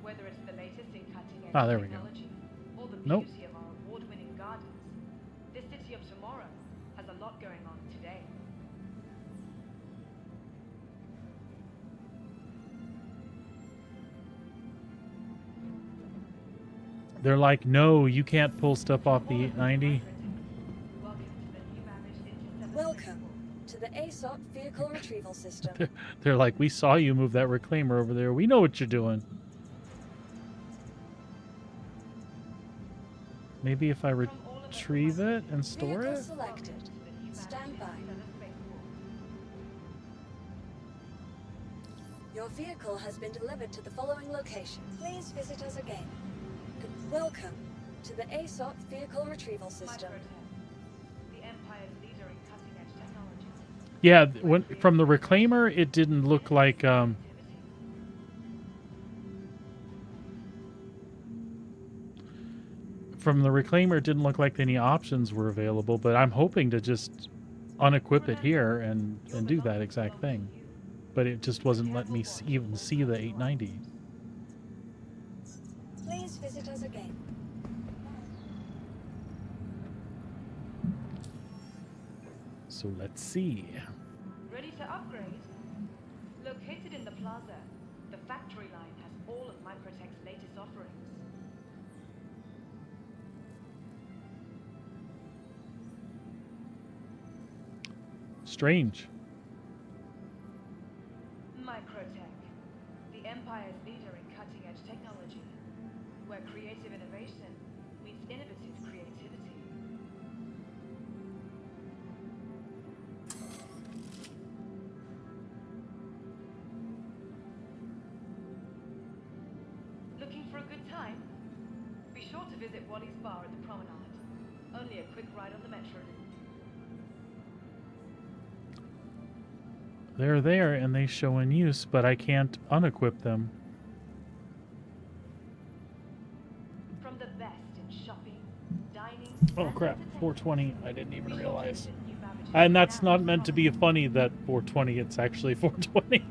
whether it's the latest in cutting-edge Ah, there we go. technology or the Nope. beauty of our award-winning gardens. This city of tomorrow has a lot going on today. They're like, no, you can't pull stuff off the 890. Welcome to the New Babbage Interstellar Welcome Spaceport. to the ASOP Vehicle Retrieval System. They're like, we saw you move that reclaimer over there. We know what you're doing. Maybe if I From all of us at retrieve it and store Vehicle it? selected. Stand by. Interstellar Spaceport. Your vehicle has been delivered to the following location. Please visit us again. Welcome to the ASOP Vehicle Retrieval System. Microtech, the Empire's leader in cutting-edge technology. Yeah, when from the Reclaimer, it didn't look like from the Reclaimer, it didn't look like any options were available. But I'm hoping to just unequip it here and do that exact thing. But it just wasn't letting me even see the 890. Please visit us again. So let's see. Ready to upgrade? Located in the plaza, the factory line has all of Microtech's latest offerings. Strange. Microtech, the Empire's leader in cutting-edge technology, where creative innovation meets innovative creativity. Looking for a good time? Be sure to visit Wally's bar at the promenade. Only a quick ride on the metro loop. They're there and they show in use, but I can't unequip them. From the best in shopping, dining, Oh and crap, entertainment, 420. I didn't be even sure to realize. visit New Babbage And that's now not at meant to be Promenade. funny that 420, it's actually 420.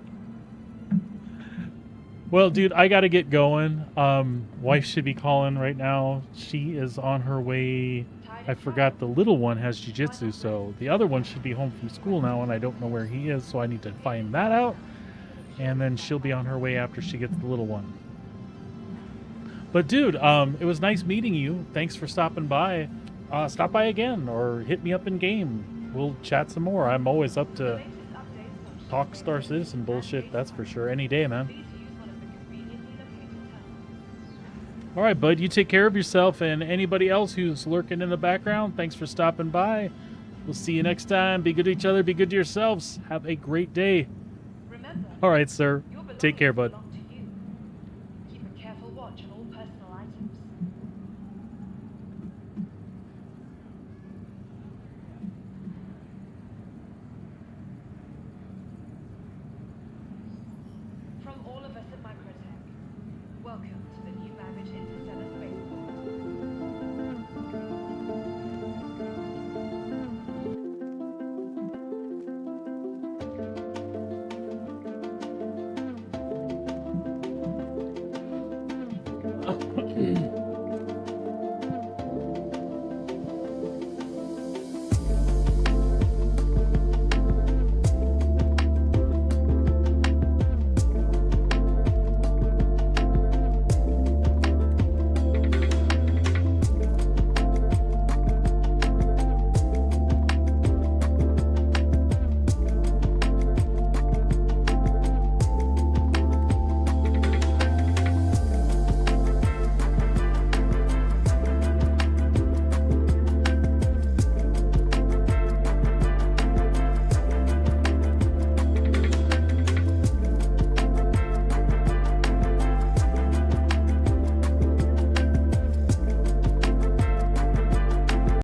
Well, dude, I gotta get going. Wife should be calling right now. She is on her way. I forgot the little one has jiu-jitsu, so the other one should be home from school now, and I don't know where he is, so I need to find that out. And then she'll be on her way after she gets the little one. But dude, it was nice meeting you. Thanks for stopping by. Stop by again, or hit me up in game. We'll chat some more. I'm always up to talk Star Citizen bullshit, that's for sure. Any day, man. Please use one of the conveniently located terminals. All right, bud. You take care of yourself, and anybody else who's lurking in the background, thanks for stopping by. We'll see you next time. Be good to each other. Be good to yourselves. Have a great day. Remember, All right, sir. your Take care, bud. belongings